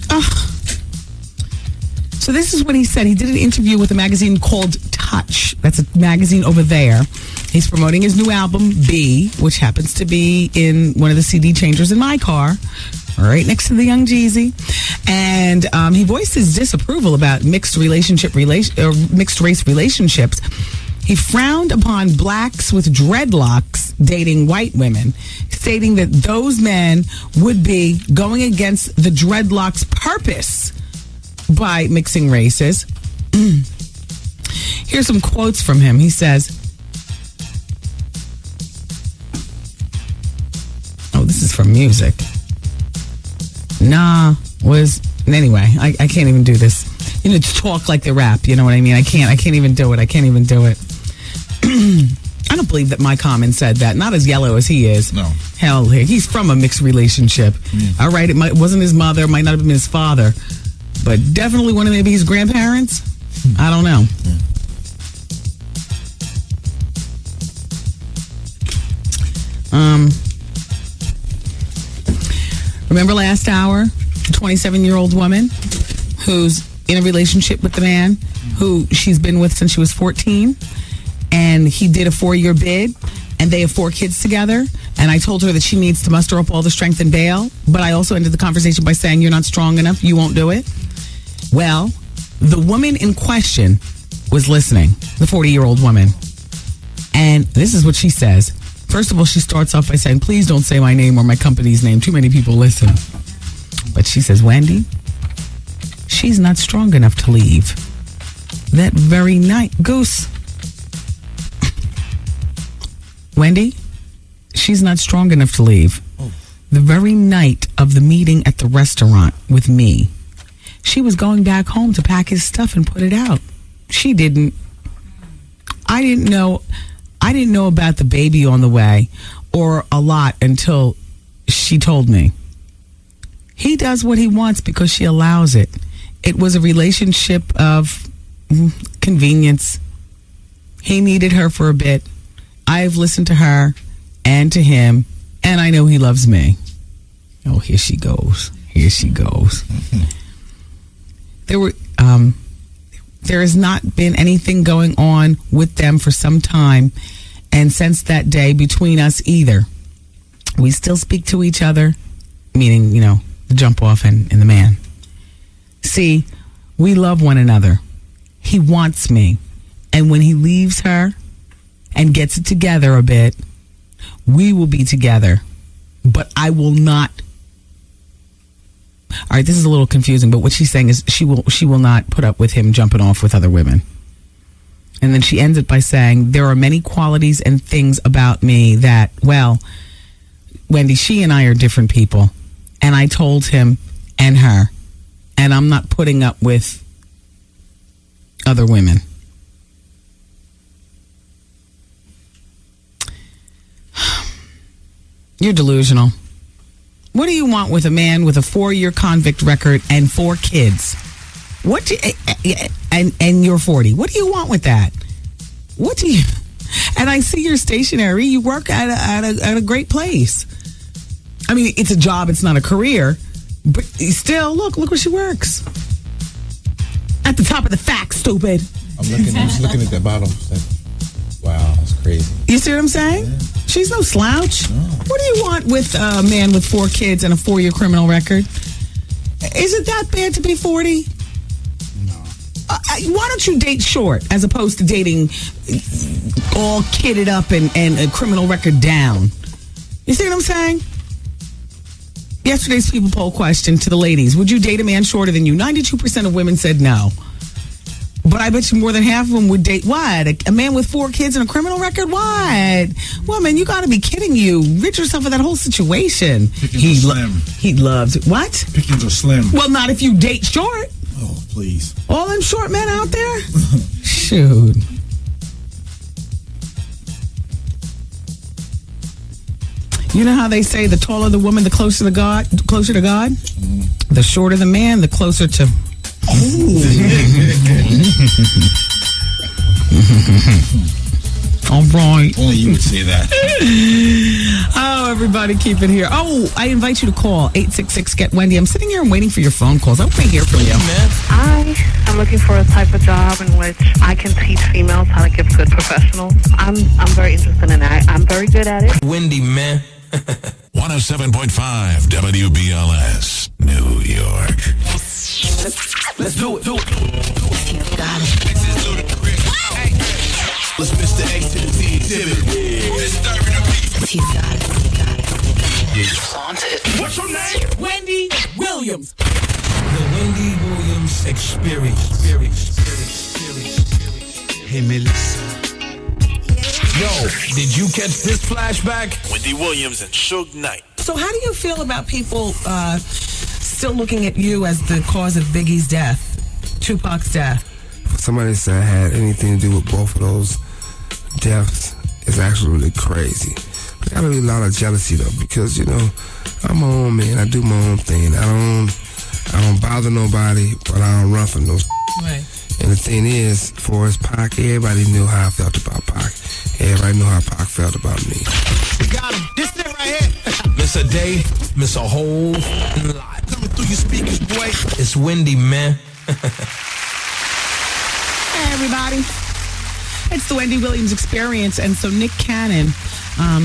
Ugh. So this is what he said. He did an interview with a magazine called Touch. That's a magazine over there. He's promoting his new album, B, which happens to be in one of the CD changers in my car, right next to the Young Jeezy. And he voiced his disapproval about mixed race relationships. He frowned upon blacks with dreadlocks dating white women, stating that those men would be going against the dreadlocks' purpose by mixing races. Here's some quotes from him. He says, this is from music. Anyway, I can't even do this. To talk like the rap, you know what I mean? I can't even do it. I don't believe that my comment said that. Not as yellow as he is.
No.
Hell, he's from a mixed relationship. All right, it wasn't his mother, might not have been his father, but definitely one of maybe his grandparents. I don't know. Remember last hour, the 27-year-old woman who's in a relationship with the man who she's been with since she was 14, and he did a 4-year bid, and they have 4 kids together, and I told her that she needs to muster up all the strength and bail, but I also ended the conversation by saying, you're not strong enough, you won't do it. Well, the woman in question was listening, the 40-year-old woman, and this is what she says. First of all, she starts off by saying, please don't say my name or my company's name. Too many people listen. But she says, Wendy, she's not strong enough to leave. That very night, Goose. Wendy, she's not strong enough to leave. The very night of the meeting at the restaurant with me, she was going back home to pack his stuff and put it out. She didn't. I didn't know about the baby on the way or a lot until she told me. He does what he wants because she allows it. It was a relationship of convenience. He needed her for a bit. I've listened to her and to him, and I know he loves me. Oh, here she goes. Here she goes. There has not been anything going on with them for some time, and since that day between us either. We still speak to each other, meaning, the jump off and the man. See, we love one another. He wants me. And when he leaves her and gets it together a bit, we will be together. But I will not. All right, this is a little confusing, but what she's saying is she will not put up with him jumping off with other women. And then she ends it by saying, there are many qualities and things about me that, well, Wendy, she and I are different people. And I told him and her, and I'm not putting up with other women. You're delusional. What do you want with a man with a 4-year convict record and 4 kids? What do and you're 40. What do you want with that? What do you? And I see you're stationary. You work at a great place. I mean, it's a job. It's not a career. But still, look where she works. At the top of the facts, stupid.
I'm just looking at the bottom. Wow, that's crazy.
You see what I'm saying? Yeah. She's no slouch. No. What do you want with a man with 4 kids and a 4-year criminal record? Is it that bad to be 40? No. Why don't you date short as opposed to dating all kidded up and a criminal record down? You see what I'm saying? Yesterday's People Poll question to the ladies. Would you date a man shorter than you? 92% of women said no. But I bet you more than half of them would date what? A man with 4 kids and a criminal record? What? Woman, you got to be kidding you. Rid yourself of that whole situation.
Pickings are slim.
He loves what?
Pickings are slim.
Well, not if you date short.
Oh, please.
All them short men out there? Shoot. You know how they say the taller the woman, the closer to God? The shorter the man, the closer to... All right.
Only you would say that.
Oh, everybody keep it here. Oh, I invite you to call 866-GET-WENDY. I'm sitting here and waiting for your phone calls. I want to hear from you.
I am looking for a type of job in which I can teach females how to give good professionals. I'm very interested in that. I'm very good at it.
Wendy, man.
107.5 WBLS, New York.
Let's do it.
You got it.
Let's Mr. X to the Z exhibit.
You got it.
What's your name?
Wendy Williams.
The Wendy Williams Experience.
Hey, Melissa.
Yo, did you catch this flashback?
Wendy Williams and Suge Knight.
So how do you feel about people still looking at you as the cause of Biggie's death, Tupac's death?
For somebody to say I had anything to do with both of those deaths
is actually really crazy. I got a lot of jealousy though, because you know I'm my own man. I do my own thing. I don't bother nobody, but I don't run from no.
Right.
And the thing is, for us Pac, everybody knew how I felt about Pac. Everybody knew how Pac felt about me.
We got him. This is it right here. Miss a day, miss a whole lot. Coming through your speakers, boy. It's Wendy, man.
Hey, everybody. It's the Wendy Williams Experience. And so Nick Cannon,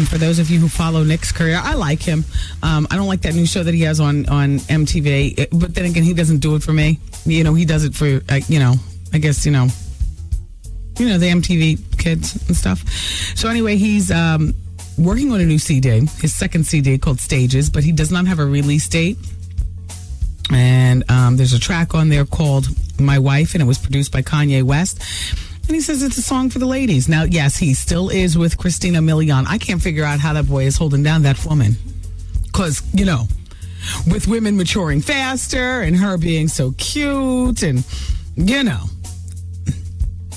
for those of you who follow Nick's career, I like him. I don't like that new show that he has on MTV. But then again, he doesn't do it for me. You know, he does it for, I guess, the MTV kids and stuff. So anyway, he's working on a new CD, his second CD called Stages, but he does not have a release date. And there's a track on there called My Wife, and it was produced by Kanye West. And he says it's a song for the ladies. Now, yes, he still is with Christina Milian. I can't figure out how that boy is holding down that woman. Because, with women maturing faster and her being so cute and,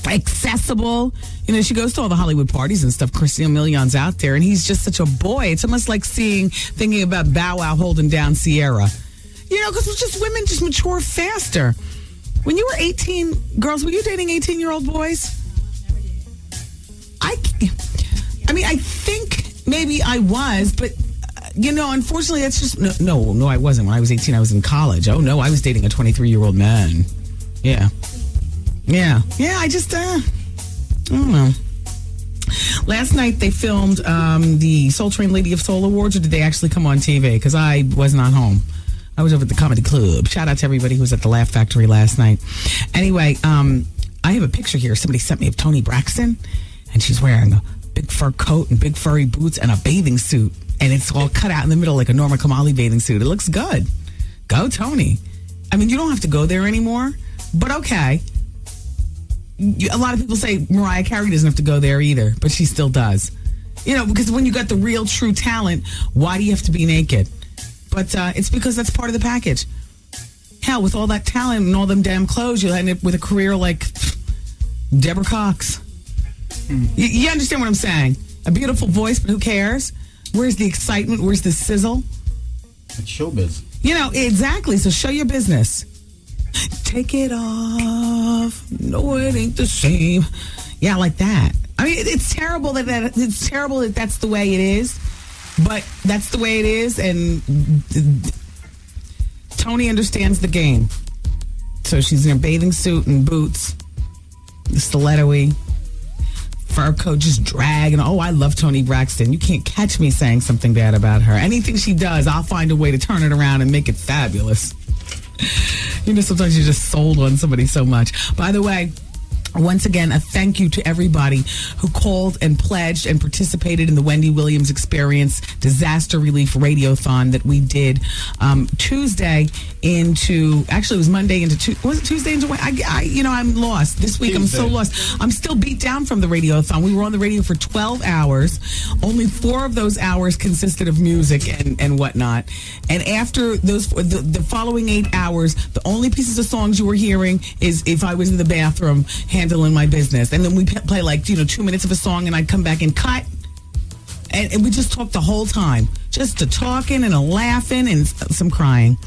accessible. She goes to all the Hollywood parties and stuff. Christina Milian's out there, and he's just such a boy. It's almost like thinking about Bow Wow holding down Sierra. Because it's just women just mature faster. When you were 18, girls, were you dating 18-year-old boys? I think maybe I was, but, unfortunately, that's just... No, I wasn't. When I was 18, I was in college. Oh, no, I was dating a 23-year-old man. Yeah, I just... I don't know. Last night, they filmed the Soul Train Lady of Soul Awards, or did they actually come on TV? Because I was not home. I was over at the Comedy Club. Shout out to everybody who was at the Laugh Factory last night. Anyway, I have a picture here. Somebody sent me of Toni Braxton, and she's wearing a big fur coat and big furry boots and a bathing suit. And it's all cut out in the middle like a Norma Kamali bathing suit. It looks good. Go, Toni. You don't have to go there anymore, but okay. A lot of people say Mariah Carey doesn't have to go there either, but she still does. Because when you got the real, true talent, why do you have to be naked? But it's because that's part of the package. Hell, with all that talent and all them damn clothes, you'll end up with a career like Deborah Cox. You understand what I'm saying? A beautiful voice, but who cares? Where's the excitement? Where's the sizzle?
It's showbiz.
Exactly. So show your business. Take it off. No, it ain't the same. Yeah, like that. It's terrible that that's the way it is. But that's the way it is, and Toni understands the game. So she's in a bathing suit and boots, stiletto-y, fur coat, just dragging. Oh, I love Toni Braxton. You can't catch me saying something bad about her. Anything she does, I'll find a way to turn it around and make it fabulous. Sometimes you're just sold on somebody so much. By the way, once again, a thank you to everybody who called and pledged and participated in the Wendy Williams Experience Disaster Relief Radiothon that we did Tuesday into, actually it was Monday into, was it Tuesday into, I'm lost. This week Tuesday. I'm so lost. I'm still beat down from the Radiothon. We were on the radio for 12 hours. Only 4 of those hours consisted of music and whatnot. And after those, the following 8 hours, the only pieces of songs you were hearing is if I was in the bathroom handling my business. And then we play 2 minutes of a song, and I'd come back and cut. And we just talked the whole time. Just a talking and a laughing and some crying.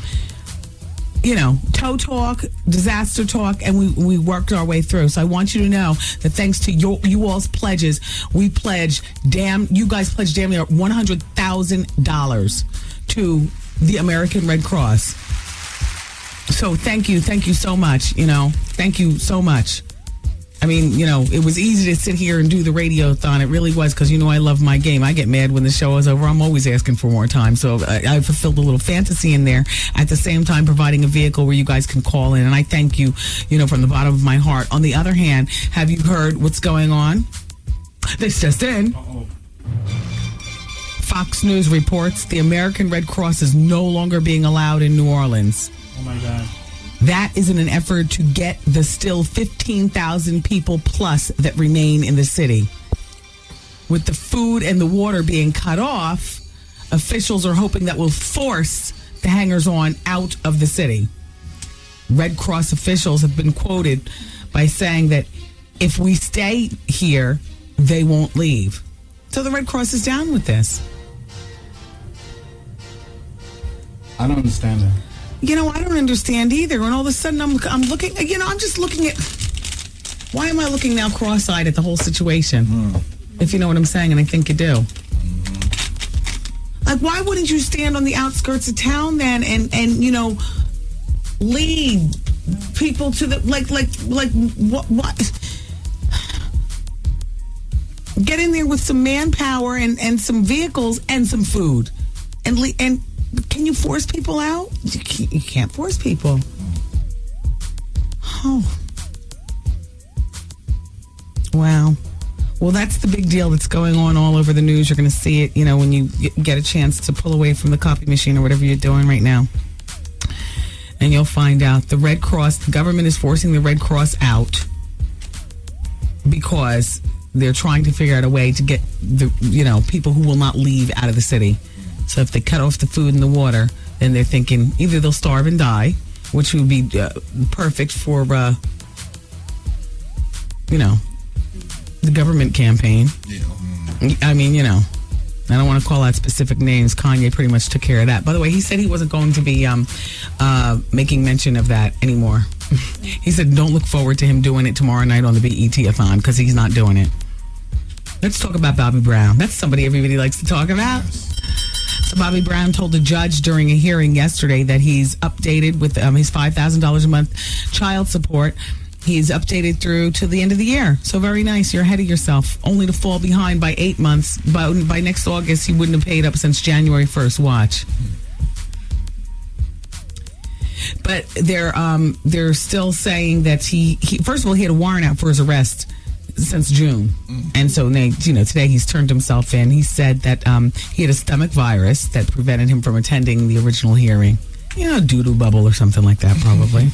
Toe talk, disaster talk, and we worked our way through. So I want you to know that thanks to you all's pledges, you guys pledged damn near $100,000 to the American Red Cross. So thank you so much, thank you so much. It was easy to sit here and do the Radiothon. It really was, because I love my game. I get mad when the show is over. I'm always asking for more time. So I fulfilled a little fantasy in there, at the same time providing a vehicle where you guys can call in. And I thank you, from the bottom of my heart. On the other hand, have you heard what's going on? This just in. Fox News reports the American Red Cross is no longer being allowed in New Orleans.
Oh, my God.
That is in an effort to get the still 15,000 people plus that remain in the city. With the food and the water being cut off, officials are hoping that will force the hangers-on out of the city. Red Cross officials have been quoted by saying that if we stay here, they won't leave. So the Red Cross is down with this.
I don't understand that.
You know, I don't understand either. And all of a sudden, I'm looking. You know, I'm just looking at. Why am I looking now cross-eyed at the whole situation? If you know what I'm saying, and I think you do. Like, why wouldn't you stand on the outskirts of town then, and you know, lead people to the like what? Get in there with some manpower and some vehicles and some food, and can you force people out? You can't force people. Oh. Wow. Well, that's the big deal that's going on all over the news. You're going to see it, you know, when you get a chance to pull away from the copy machine or whatever you're doing right now. And you'll find out the Red Cross, the government is forcing the Red Cross out because they're trying to figure out a way to get the, you know, people who will not leave out of the city. So if they cut off the food and the water, then they're thinking either they'll starve and die, which would be perfect for, you know, the government campaign. Yeah. I mean, you know, I don't want to call out specific names. Kanye pretty much took care of that. By the way, he said he wasn't going to be making mention of that anymore. He said don't look forward to him doing it tomorrow night on the BET-a-thon because he's not doing it. Let's talk about Bobby Brown. That's somebody everybody likes to talk about. So Bobby Brown told a judge during a hearing yesterday that he's updated with his $5,000 a month child support. He's updated through to the end of the year. So very nice. You're ahead of yourself. Only to fall behind by 8 months. By next August, he wouldn't have paid up since January 1st. Watch. But they're still saying that he first of all, he had a warrant out for his arrest since June. And so, you know, today he's turned himself in. He said that he had a stomach virus that prevented him from attending the original hearing. You know, doodle bubble or something like that, probably.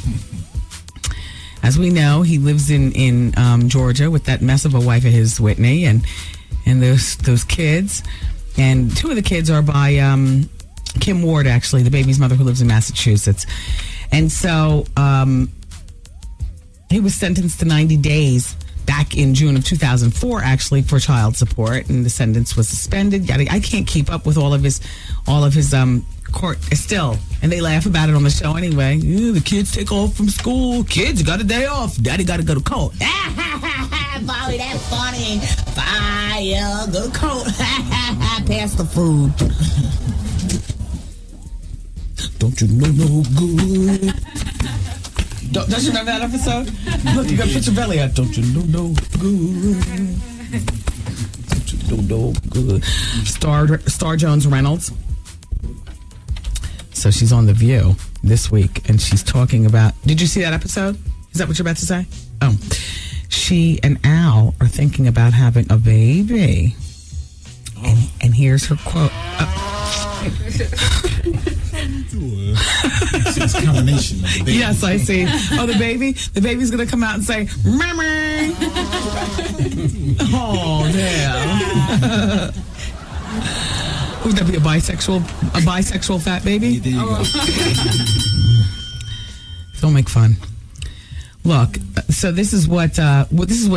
As we know, he lives in Georgia with that mess of a wife of his, Whitney, and those kids. And two of the kids are by Kim Ward, actually, the baby's mother who lives in Massachusetts. And so he was sentenced to 90 days back in June of 2004, actually, for child support, and the sentence was suspended. I can't keep up with all of his court still, and they laugh about it on the show anyway. Yeah, the kids take off from school. Kids got a day off. Daddy got to go to court. Bobby, that's funny. Fire, go to court. Pass the food. Don't you know no good? Don't you remember that episode? Look, you got to put your belly out. Don't you know no good? Don't you know no good? Star Jones Reynolds. So she's on The View this week, and she's talking about... Did you see that episode? Is that what you're about to say? Oh. She and Al are thinking about having a baby. Oh. And here's her quote.
It's a combination of the baby.
Yes, I see. Oh, the baby? The baby's going to come out and say, Mama! Oh, damn. Would that be a bisexual fat baby?
There you go.
Don't make fun. Look, so this is what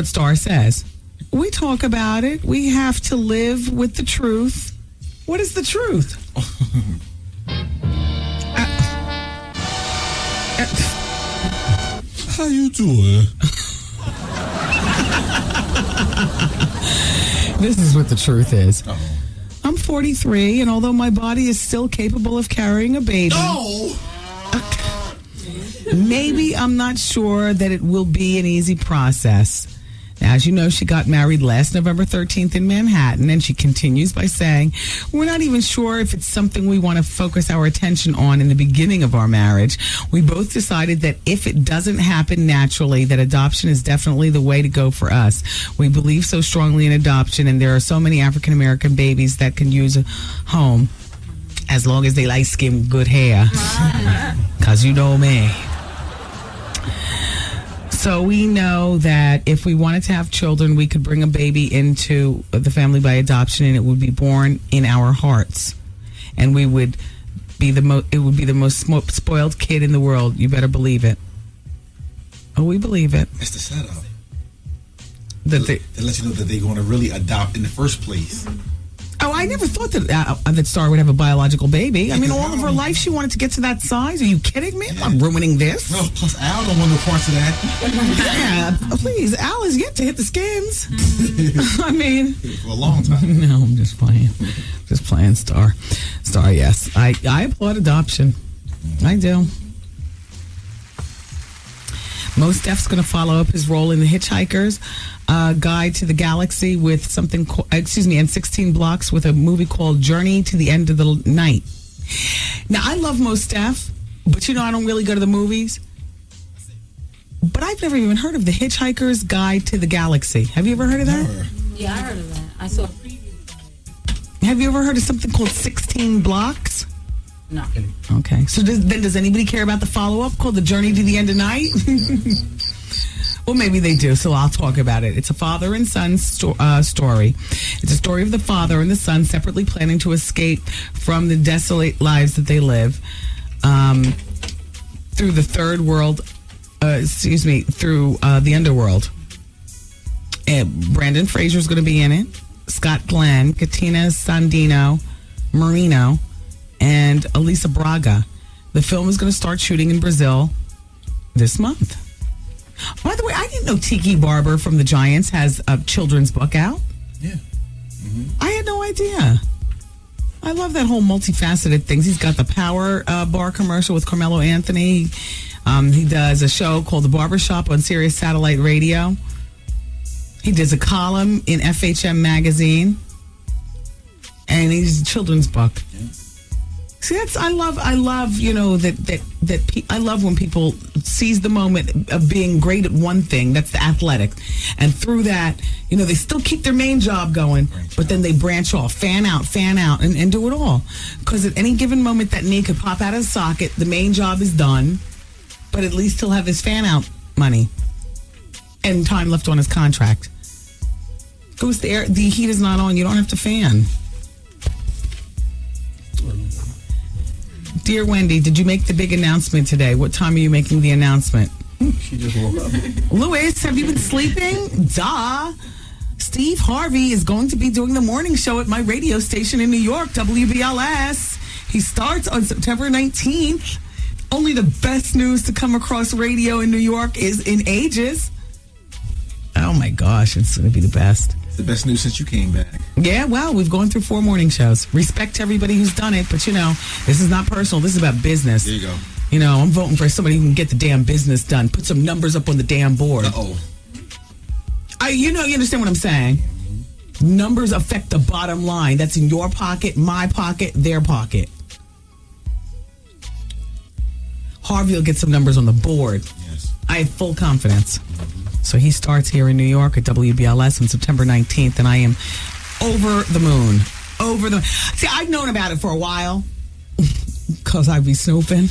Star says. We talk about it. We have to live with the truth. What is the truth?
How you doing?
This is what the truth is. I'm 43, and although my body is still capable of carrying a baby, maybe I'm not sure that it will be an easy process. Now, as you know, she got married last November 13th in Manhattan, and she continues by saying, we're not even sure if it's something we want to focus our attention on in the beginning of our marriage. We both decided that if it doesn't happen naturally, that adoption is definitely the way to go for us. We believe so strongly in adoption, and there are so many African-American babies that can use a home as long as they light skin, good hair. Because you know me. So we know that if we wanted to have children, we could bring a baby into the family by adoption, and it would be born in our hearts, and we would be it would be the most spoiled kid in the world. You better believe it. Oh, we believe it.
That's the setup.
That
to let you know that they're going to really adopt in the first place.
Oh, I never thought that Star would have a biological baby. I mean, all of her life she wanted to get to that size. Are you kidding me? I'm ruining this.
No, plus Al don't want no parts of that.
Yeah, please. Al is yet to hit the skins. I mean,
for a long time.
No, I'm just playing. Just playing, Star. Star, yes. I applaud adoption. I do. Mos Def's going to follow up his role in The Hitchhiker's Guide to the Galaxy with something, and 16 Blocks with a movie called Journey to the End of the Night. Now, I love Mos Def, but I don't really go to the movies. But I've never even heard of The Hitchhiker's Guide to the Galaxy. Have you ever heard of that?
Never.
Yeah, I heard of that. I saw a preview.
Have you ever heard of something called 16 Blocks?
No.
Okay. So does anybody care about the follow-up called The Journey to the End of Night? Well, maybe they do, so I'll talk about it. It's a father and son story. It's a story of the father and the son separately planning to escape from the desolate lives that they live through the third world, through the underworld. And Brandon Fraser's going to be in it. Scott Glenn, Katina Sandino, Marino, and Elisa Braga. The film is going to start shooting in Brazil this month. By the way, I didn't know Tiki Barber from the Giants has a children's book out.
Yeah. Mm-hmm.
I had no idea. I love that whole multifaceted things. He's got the Power Bar commercial with Carmelo Anthony. He does a show called The Barbershop on Sirius Satellite Radio. He does a column in FHM magazine. And he's a children's book.
Yeah.
See, I love, I love when people seize the moment of being great at one thing. That's the athletic, and through that, they still keep their main job going, but then they branch off, fan out, and do it all. Because at any given moment, that knee could pop out of the socket. The main job is done, but at least he'll have his fan out money and time left on his contract. Goes the air, the heat is not on. You don't have to fan. Dear Wendy, did you make the big announcement today? What time are you making the announcement?
She just woke up.
Louis, have you been sleeping? Duh. Steve Harvey is going to be doing the morning show at my radio station in New York, WBLS. He starts on September 19th. Only the best news to come across radio in New York is in ages. Oh my gosh, it's going to be the best.
It's the best news since you came back.
Yeah, well, we've gone through 4 morning shows. Respect to everybody who's done it, but this is not personal. This is about business.
There you go.
I'm voting for somebody who can get the damn business done. Put some numbers up on the damn board.
Uh-oh.
You understand what I'm saying? Numbers affect the bottom line. That's in your pocket, my pocket, their pocket. Harvey will get some numbers on the board.
Yes.
I have full confidence. So he starts here in New York at WBLS on September 19th, and I am over the moon. See, I've known about it for a while because I'd be snooping.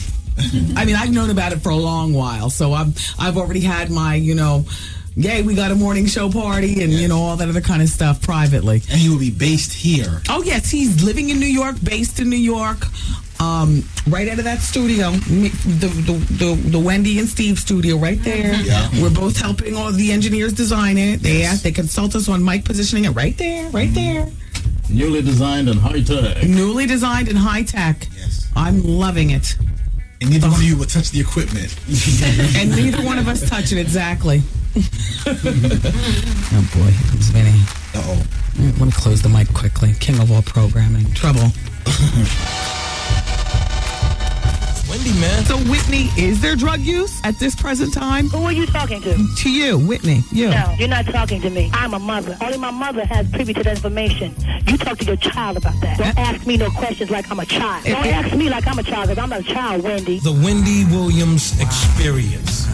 I mean, I've known about it for a long while, so I've already had my, yay, we got a morning show party and, all that other kind of stuff privately.
And he will be based here.
Oh, yes, he's living in New York, based in New York. Right out of that studio, the Wendy and Steve studio right there.
Yeah.
We're both helping all the engineers design it. They consult us on mic positioning it right there.
Newly designed and high tech.
Yes. I'm loving it.
And neither one of you will touch the equipment.
And neither one of us touch it, exactly. Oh boy, here comes Vinny.
Uh-oh.
Let me close the mic quickly. King of all programming. Trouble.
Wendy, man.
So, Whitney, is there drug use at this present time?
Who are you talking to?
To you, Whitney. You.
No, you're not talking to me. I'm a mother. Only my mother has privy to that information. You talk to your child about that. Don't ask me no questions like I'm a child. Don't ask me like I'm a child, because I'm not a child, Wendy.
The Wendy Williams Experience.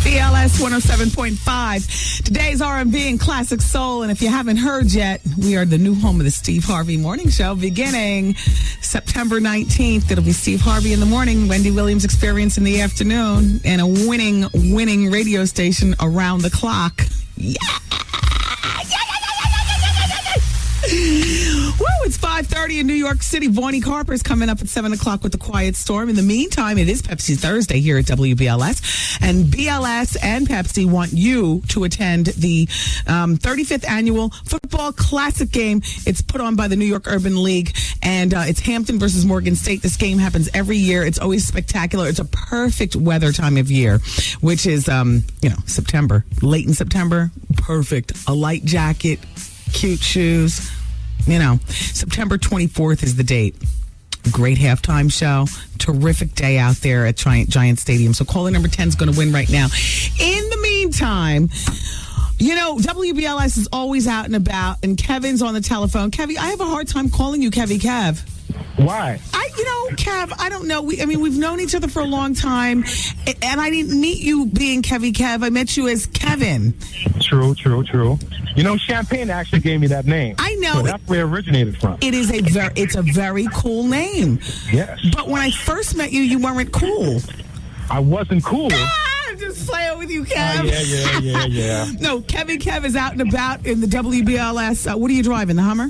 BLS 107.5. Today's R&B and classic soul. And if you haven't heard yet, we are the new home of the Steve Harvey Morning Show beginning September 19th. It'll be Steve Harvey in the morning, Wendy Williams Experience in the afternoon, and a winning radio station around the clock. Yeah! Woo, it's 5:30 in New York City. Vonnie Carper's coming up at 7 o'clock with The Quiet Storm. In the meantime, it is Pepsi Thursday here at WBLS. And BLS and Pepsi want you to attend the 35th annual football classic game. It's put on by the New York Urban League, and it's Hampton versus Morgan State. This game happens every year. It's always spectacular. It's a perfect weather time of year, which is, September, late in September. Perfect. A light jacket, cute shoes. September 24th is the date. Great halftime show. Terrific day out there at Giant Stadium. So caller number 10 is going to win right now. In the meantime, WBLS is always out and about, and Kevin's on the telephone. Kevy, I have a hard time calling you Kev.
Why?
Kev, I don't know. We've known each other for a long time, and I didn't meet you being Kev. I met you as Kevin.
True. Champagne actually gave me that name.
I know.
So that's where it originated from.
It's a very cool name.
Yes.
But when I first met you, you weren't cool.
I wasn't cool.
I'm just playing with you, Kev.
Yeah.
No, Kev is out and about in the WBLS. What are you driving, the Hummer?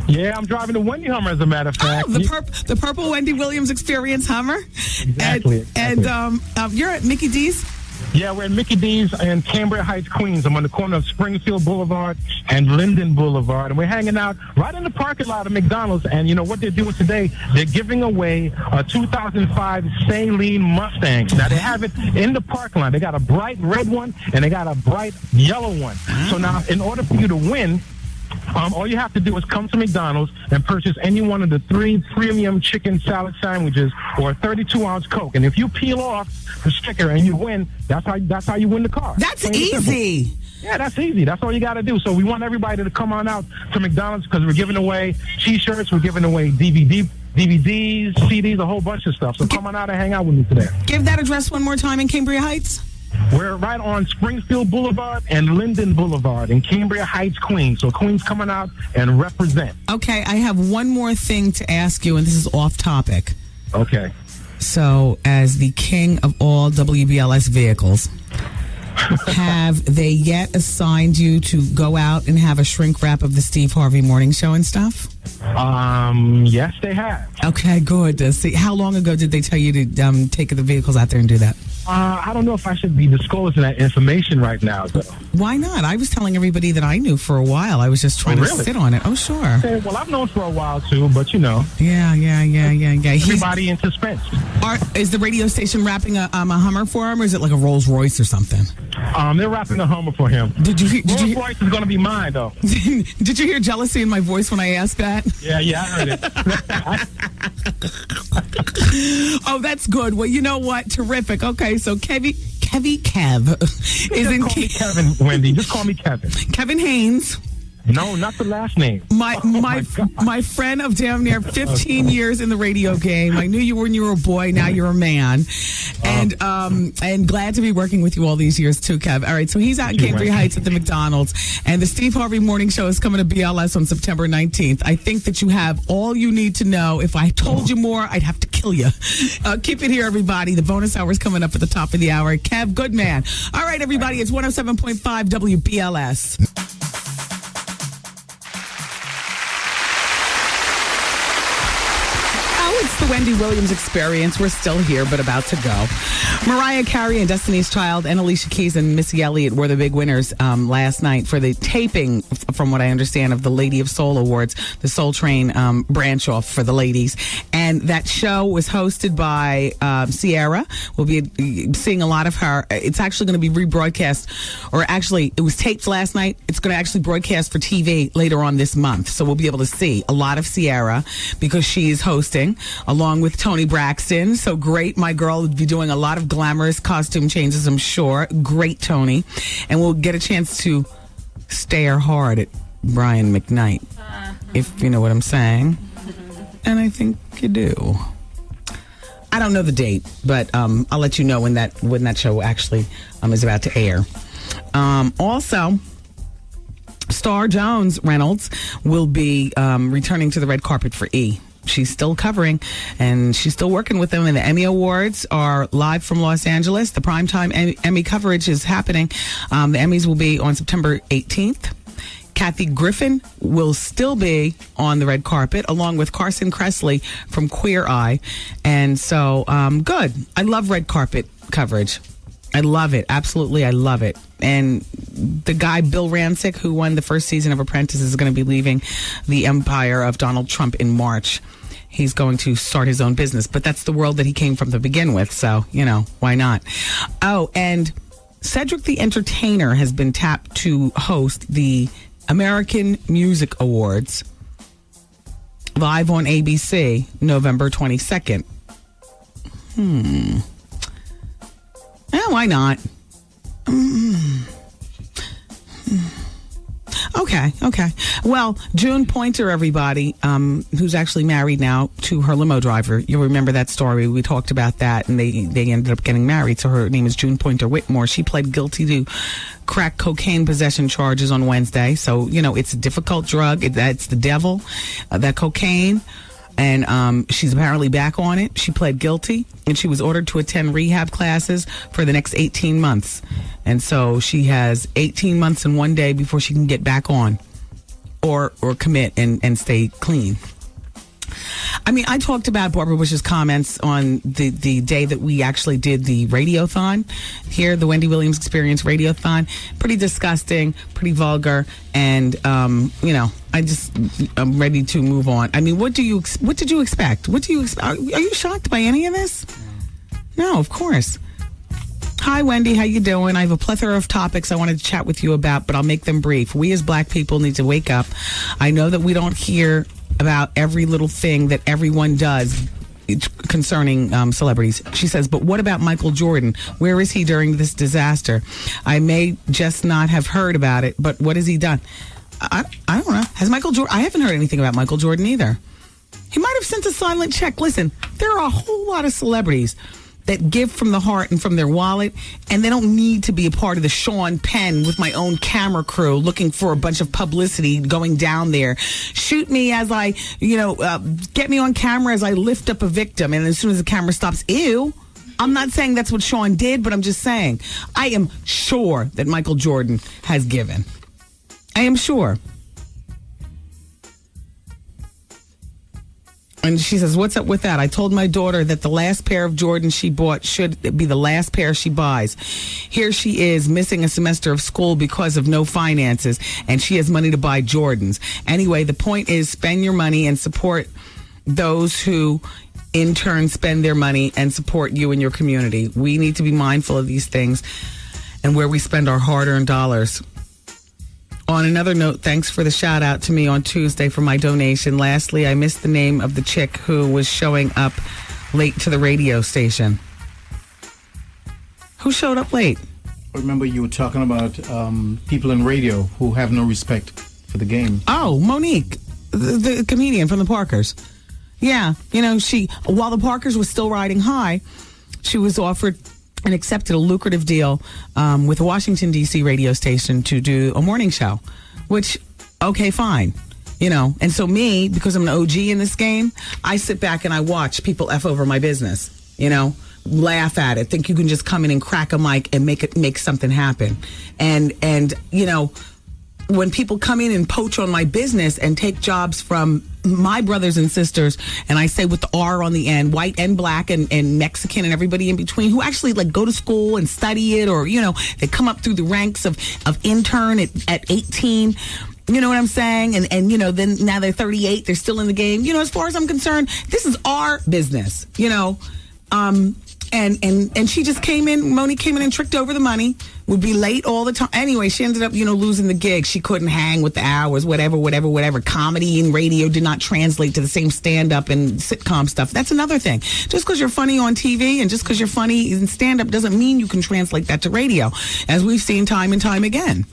Yeah, I'm driving the Wendy Hummer, as a matter of fact.
Oh, the purple Wendy Williams Experience Hummer.
Exactly.
And you're at Mickey D's?
Yeah, we're at Mickey D's in Cambria Heights, Queens. I'm on the corner of Springfield Boulevard and Linden Boulevard. And we're hanging out right in the parking lot of McDonald's. And you know what they're doing today? They're giving away a 2005 Saline Mustang. Now, they have it in the parking lot. They got a bright red one and they got a bright yellow one. So now, in order for you to win, all you have to do is come to McDonald's and purchase any one of the 3 premium chicken salad sandwiches or a 32-ounce Coke. And if you peel off the sticker and you win, that's how you win the car.
That's easy.
Yeah, that's easy. That's all you got to do. So we want everybody to come on out to McDonald's because we're giving away T-shirts, we're giving away DVDs, CDs, a whole bunch of stuff. So come on out and hang out with me today.
Give that address one more time in Cambria Heights.
We're right on Springfield Boulevard and Linden Boulevard in Cambria Heights, Queens. So Queens coming out and represent.
Okay, I have one more thing to ask you, and this is off topic.
Okay.
So, as the king of all WBLS vehicles, have they yet assigned you to go out and have a shrink wrap of the Steve Harvey Morning Show and stuff?
Yes, they have.
Okay, good. See, how long ago did they tell you to take the vehicles out there and do that?
I don't know if I should be disclosing that information right now, though.
Why not? I was telling everybody that I knew for a while. I was just trying to sit on it. Oh, sure.
Okay, well, I've known for a while, too, but you know.
Yeah.
Everybody in suspense.
Is the radio station wrapping a Hummer for him, or is it like a Rolls Royce or something?
They're wrapping a Hummer for him. Rolls Royce is going to be mine, though.
Did you hear jealousy in my voice when I asked that?
Yeah, I heard
it. Oh, that's good. Well, you know what? Terrific. Okay, so Kev is in.
Call me Kevin, Wendy. Just call me Kevin.
Kevin Haynes.
No, not the last name.
My friend of damn near 15 years in the radio game. I knew you when you were a boy. Now you're a man, and glad to be working with you all these years too, Kev. All right, so he's out in Cambria Heights at the McDonald's, and the Steve Harvey Morning Show is coming to BLS on September 19th. I think that you have all you need to know. If I told you more, I'd have to kill you. Keep it here, everybody. The bonus hour is coming up at the top of the hour. Kev, good man. All right, everybody. It's 107.5 WBLS. It's the Wendy Williams Experience. We're still here, but about to go. Mariah Carey and Destiny's Child and Alicia Keys and Missy Elliott were the big winners last night for the taping, from what I understand, of the Lady of Soul Awards, the Soul Train branch off for the ladies. And that show was hosted by Sierra. We'll be seeing a lot of her. It's actually going to be rebroadcast, or actually, it was taped last night. It's going to actually broadcast for TV later on this month. So we'll be able to see a lot of Sierra because she is hosting, along with Toni Braxton. So great. My girl would be doing a lot of glamorous costume changes, I'm sure. Great, Toni. And we'll get a chance to stare hard at Brian McKnight, if you know what I'm saying. And I think you do. I don't know the date, but I'll let you know when that show actually is about to air. Also, Star Jones Reynolds will be returning to the red carpet for E! She's still covering, and she's still working with them. And the Emmy Awards are live from Los Angeles. The primetime Emmy coverage is happening. The Emmys will be on September 18th. Kathy Griffin will still be on the red carpet, along with Carson Kressley from Queer Eye. And so, good. I love red carpet coverage. I love it. Absolutely, I love it. And the guy, Bill Rancic, who won the first season of Apprentice, is going to be leaving the empire of Donald Trump in March. He's going to start his own business. But that's the world that he came from to begin with. So, why not? Oh, and Cedric the Entertainer has been tapped to host the American Music Awards live on ABC November 22nd. Yeah, why not? Okay. Well, June Pointer, everybody, who's actually married now to her limo driver. You'll remember that story. We talked about that, and they ended up getting married. So her name is June Pointer Whitmore. She pled guilty to crack cocaine possession charges on Wednesday. So, it's a difficult drug. It's the devil, that cocaine. And she's apparently back on it. She pled guilty, and she was ordered to attend rehab classes for the next 18 months. And so she has 18 months and 1 day before she can get back on or commit and stay clean. I mean, I talked about Barbara Bush's comments on the day that we actually did the Radiothon here, the Wendy Williams Experience Radiothon. Pretty disgusting, pretty vulgar, and I'm ready to move on. I mean, what did you expect? Are you shocked by any of this? No, of course. Hi, Wendy. How you doing? I have a plethora of topics I wanted to chat with you about, but I'll make them brief. We as black people need to wake up. I know that we don't hear about every little thing that everyone does concerning celebrities. She says, but what about Michael Jordan? Where is he during this disaster? I may just not have heard about it, but what has he done? I don't know. Has Michael Jordan? I haven't heard anything about Michael Jordan either. He might have sent a silent check. Listen, there are a whole lot of celebrities that give from the heart and from their wallet, and they don't need to be a part of the Sean Penn with my own camera crew looking for a bunch of publicity going down there. Shoot me as I, get me on camera as I lift up a victim, and as soon as the camera stops, ew. I'm not saying that's what Sean did, but I'm just saying I am sure that Michael Jordan has given. I am sure. And she says, what's up with that? I told my daughter that the last pair of Jordans she bought should be the last pair she buys. Here she is missing a semester of school because of no finances, and she has money to buy Jordans. Anyway, the point is spend your money and support those who in turn spend their money and support you and your community. We need to be mindful of these things and where we spend our hard-earned dollars. On another note, thanks for the shout out to me on Tuesday for my donation. Lastly, I missed the name of the chick who was showing up late to the radio station. Who showed up late?
I remember you were talking about people in radio who have no respect for the game.
Oh, Monique, the comedian from the Parkers. Yeah, while the Parkers was still riding high, she was offered and accepted a lucrative deal with a Washington, D.C. radio station to do a morning show, which, okay, fine. And so me, because I'm an OG in this game, I sit back and I watch people F over my business, laugh at it, think you can just come in and crack a mic and make something happen. And when people come in and poach on my business and take jobs from my brothers and sisters, and I say with the R on the end, white and black and Mexican and everybody in between, who actually go to school and study it, or, they come up through the ranks of intern at 18. You know what I'm saying? And then now they're 38, they're still in the game. As far as I'm concerned, this is our business, And she just came in, Monique came in and tricked over the money, would be late all the time. Anyway, she ended up, losing the gig. She couldn't hang with the hours, whatever. Comedy and radio did not translate to the same stand-up and sitcom stuff. That's another thing. Just because you're funny on TV and just because you're funny in stand-up doesn't mean you can translate that to radio, as we've seen time and time again.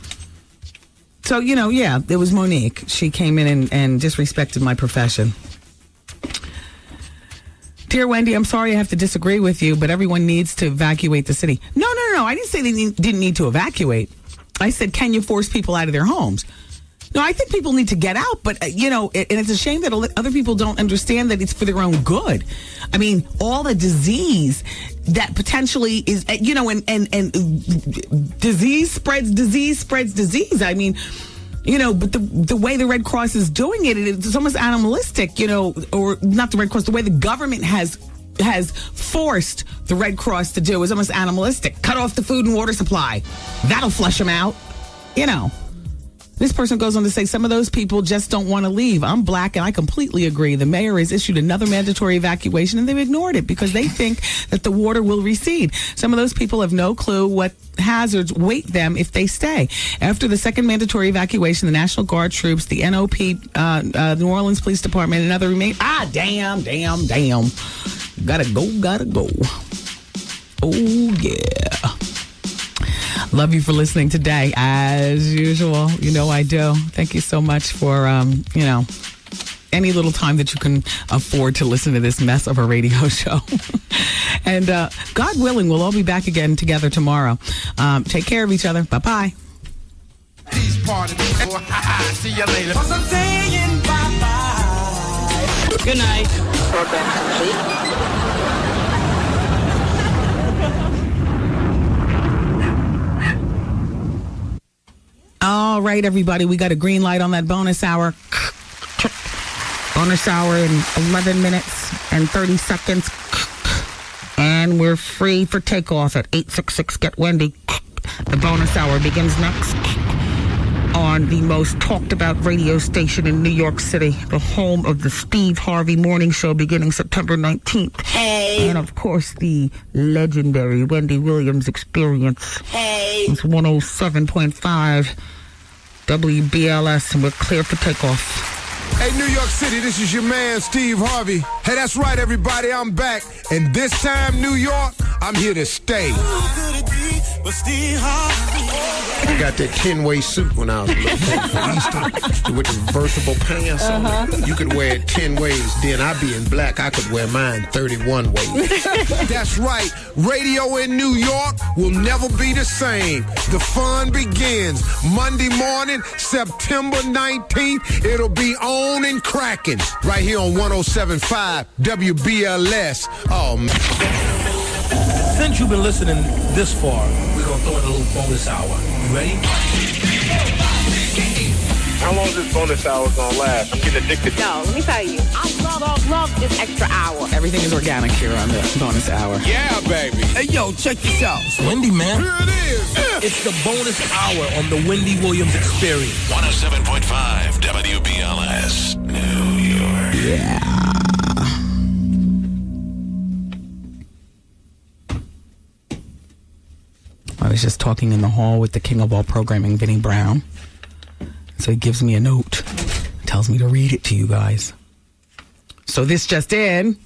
So, it was Monique. She came in and disrespected my profession. Dear Wendy, I'm sorry I have to disagree with you, but everyone needs to evacuate the city. No. I didn't say they didn't need to evacuate. I said, can you force people out of their homes? No, I think people need to get out, but, and it's a shame that other people don't understand that it's for their own good. I mean, all the disease that potentially is, and disease spreads disease. I mean, but the way the Red Cross is doing it's almost animalistic, or not the Red Cross, the way the government has has forced the Red Cross to do is almost animalistic. Cut off the food and water supply. That'll flush them out. You know. This person goes on to say some of those people just don't want to leave. I'm black and I completely agree. The mayor has issued another mandatory evacuation and they've ignored it because they think that the water will recede. Some of those people have no clue what hazards wait them if they stay. After the second mandatory evacuation, the National Guard troops, the NOP, New Orleans Police Department, and other remain. Damn. Gotta go. Oh, yeah. Love you for listening today, as usual. You know I do. Thank you so much for, any little time that you can afford to listen to this mess of a radio show. And God willing, we'll all be back again together tomorrow. Take care of each other. Bye-bye.
Peace party. See you later. Cause I'm saying bye-bye.
Good night.
All right, everybody, we got a green light on that bonus hour. Bonus hour in 11 minutes and 30 seconds. And we're free for takeoff at 866 Get Wendy. The bonus hour begins next on the most talked about radio station in New York City, the home of the Steve Harvey Morning Show beginning September 19th.
Hey.
And of course, the legendary Wendy Williams Experience.
Hey.
It's 107.5 WBLS, and we're clear for takeoff.
Hey, New York City, this is your man, Steve Harvey. Hey, that's right, everybody, I'm back. And this time, New York, I'm here to stay.
I got that 10-way suit when I was a little kid for Easter with the reversible pants on it. You could wear it 10 ways. Then I be in black, I could wear mine 31 ways.
That's right. Radio in New York will never be the same. The fun begins Monday morning, September 19th. It'll be on and cracking right here on 107.5 WBLS. Oh, man.
Since you've been listening this far, we're going to throw in a little bonus hour. You ready?
How long is this bonus hour gonna last? I'm getting addicted.
No, let me tell you, I love this extra hour.
Everything is organic here on the bonus hour.
Yeah, baby. Hey, yo, check this out. It's Wendy, man.
Here it is.
It's the bonus hour on the Wendy Williams Experience.
107.5 WBLS, New York.
Yeah. I was just talking in the hall with the king of all programming, Vinny Brown. So he gives me a note, tells me to read it to you guys. So this just in.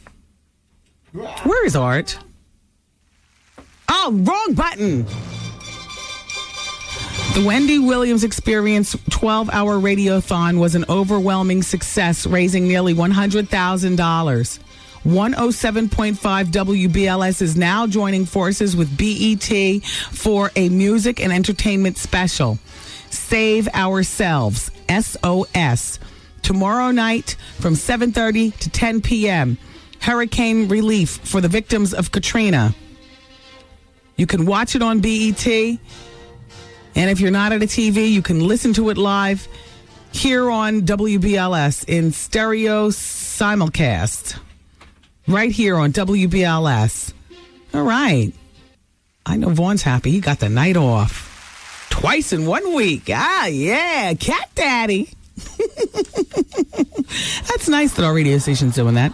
Where is Art? Oh, wrong button. The Wendy Williams Experience 12-hour radiothon was an overwhelming success, raising nearly $100,000. 107.5 WBLS is now joining forces with BET for a music and entertainment special. Save Ourselves, SOS. Tomorrow night from 7:30 to 10 p.m. Hurricane relief for the victims of Katrina. You can watch it on BET. And if you're not at a TV, you can listen to it live here on WBLS in stereo simulcast. Right here on WBLS. All right. I know Vaughn's happy. He got the night off. Twice in 1 week. Ah, yeah. Cat daddy. That's nice that our radio station's doing that.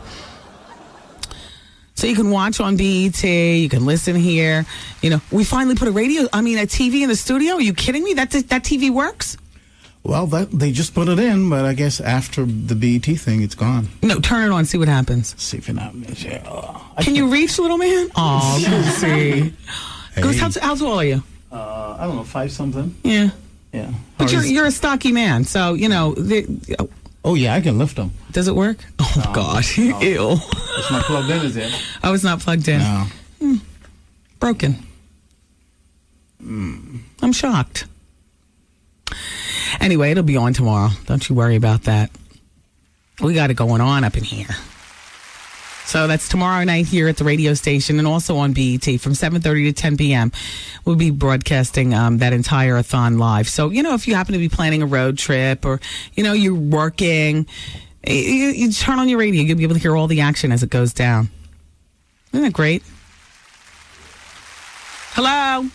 So you can watch on BET. You can listen here. You know, we finally put a TV in the studio. Are you kidding me? That TV works?
Well, they just put it in, but I guess after the BET thing, it's gone.
No, turn it on. See what happens.
See if you're not.
Can you reach, little man? Oh, Lucy. Hey. How tall are you?
I don't know, 5-something.
Yeah.
Yeah.
But you're a stocky man, so, you know.
Oh, yeah, I can lift them.
Does it work? Oh, God. No. Ew.
It's not plugged in, is it?
Oh, it's not plugged in?
No.
Broken. I'm shocked. Anyway, it'll be on tomorrow. Don't you worry about that. We got it going on up in here. So that's tomorrow night here at the radio station and also on BET from 7:30 to 10 p.m. We'll be broadcasting that entire thon live. So, you know, if you happen to be planning a road trip or, you know, you're working, you turn on your radio. You'll be able to hear all the action as it goes down. Isn't that great? Hello.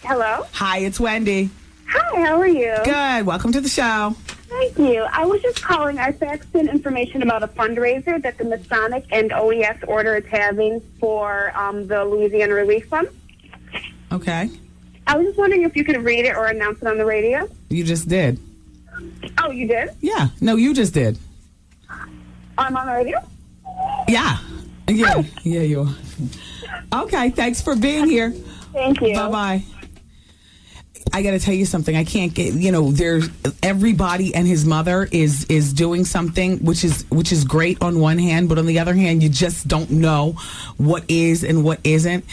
Hello.
Hi, it's Wendy.
Hi, how are you?
Good. Welcome to the show.
Thank you. I was just calling. I faxed in information about a fundraiser that the Masonic and OES Order is having for the Louisiana Relief Fund.
Okay.
I was just wondering if you could read it or announce it on the radio.
You just did.
Oh, you did?
Yeah. No, you just did.
I'm on the radio?
Yeah. Yeah. Yeah, you are. Okay. Thanks for being here.
Thank you.
Bye-bye. I got to tell you something. I can't get, there's everybody and his mother is doing something, which is great on one hand, but on the other hand, you just don't know what is and what isn't.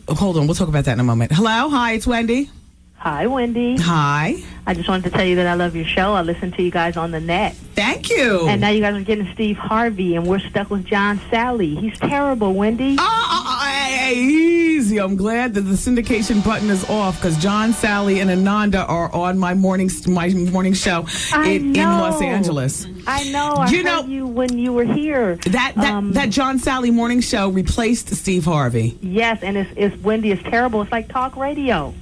Hold on. We'll talk about that in a moment. Hello. Hi, it's Wendy.
Hi, Wendy.
Hi.
I just wanted to tell you that I love your show. I listen to you guys on the net.
Thank you.
And now you guys are getting Steve Harvey, and we're stuck with John Sally. He's terrible, Wendy.
Hey, easy. I'm glad that the syndication button is off because John, Sally, and Ananda are on my morning show in Los Angeles.
I know. I heard you when you were here.
That John Sally morning show replaced Steve Harvey.
Yes, and it's Wendy. It's terrible. It's like talk radio.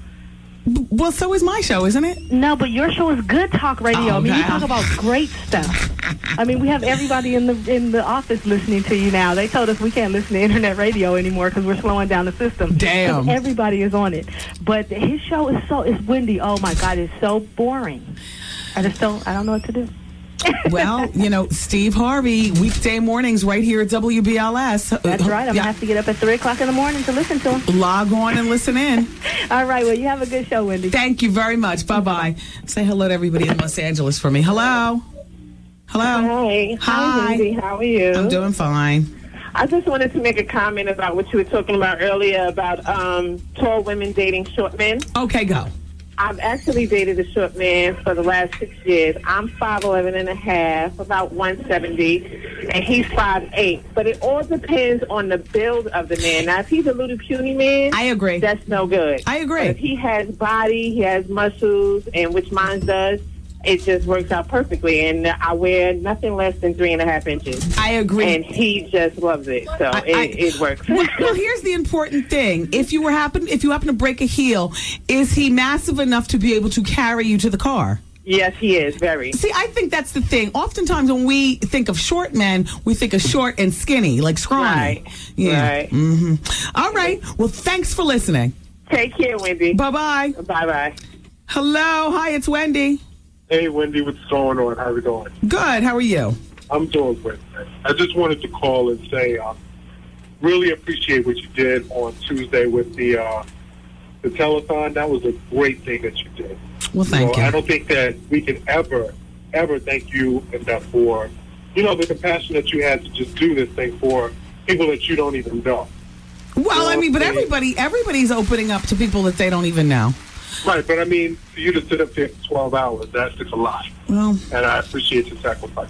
Well, so is my show, isn't it?
No, but your show is good talk radio. I mean, you talk about great stuff. I mean, we have everybody in the office listening to you now. They told us we can't listen to internet radio anymore because we're slowing down the system.
Damn.
Everybody is on it. But his show is Wendy. Oh, my God, it's so boring. I don't know what to do.
Well, Steve Harvey, weekday mornings right here at WBLS.
That's right. I'm going to have to get up at 3 o'clock in the morning to listen to him.
Log on and listen in.
All right. Well, you have a good show, Wendy.
Thank you very much. Bye-bye. Say hello to everybody in Los Angeles for me. Hello. Hello.
Hi. Hi, Wendy. How are you?
I'm doing fine.
I just wanted to make a comment about what you were talking about earlier about tall women dating short men.
Okay, go.
I've actually dated a short man for the last 6 years. I'm 5'11 and a half, about 170, and he's 5'8. But it all depends on the build of the man. Now, if he's a little puny man,
I agree.
That's no good.
I agree.
But if he has body, he has muscles, and which mine does, it just works out perfectly. And I wear nothing less than 3.5 inches.
I agree.
And he just loves it. So it works.
Well, here's the important thing. If you happen to break a heel, is he massive enough to be able to carry you to the car?
Yes, he is, very.
See, I think that's the thing. Oftentimes when we think of short men, we think of short and skinny, like scrawny.
Right.
Yeah.
Right.
Mm-hmm. All right. Well, thanks for listening.
Take care, Wendy.
Bye-bye.
Bye-bye.
Hello. Hi, it's Wendy.
Hey, Wendy, what's going on? How are you doing?
Good. How are you?
I'm doing great. I just wanted to call and say really appreciate what you did on Tuesday with the telethon. That was a great thing that you did.
Well, thank you.
I don't think that we can ever thank you enough for, the compassion that you had to just do this thing for people that you don't even know.
Well, I mean, but everybody's opening up to people that they don't even know.
Right, but I mean, for you to sit up there for 12 hours, that's just a lot.
Well,
and I appreciate your sacrifice.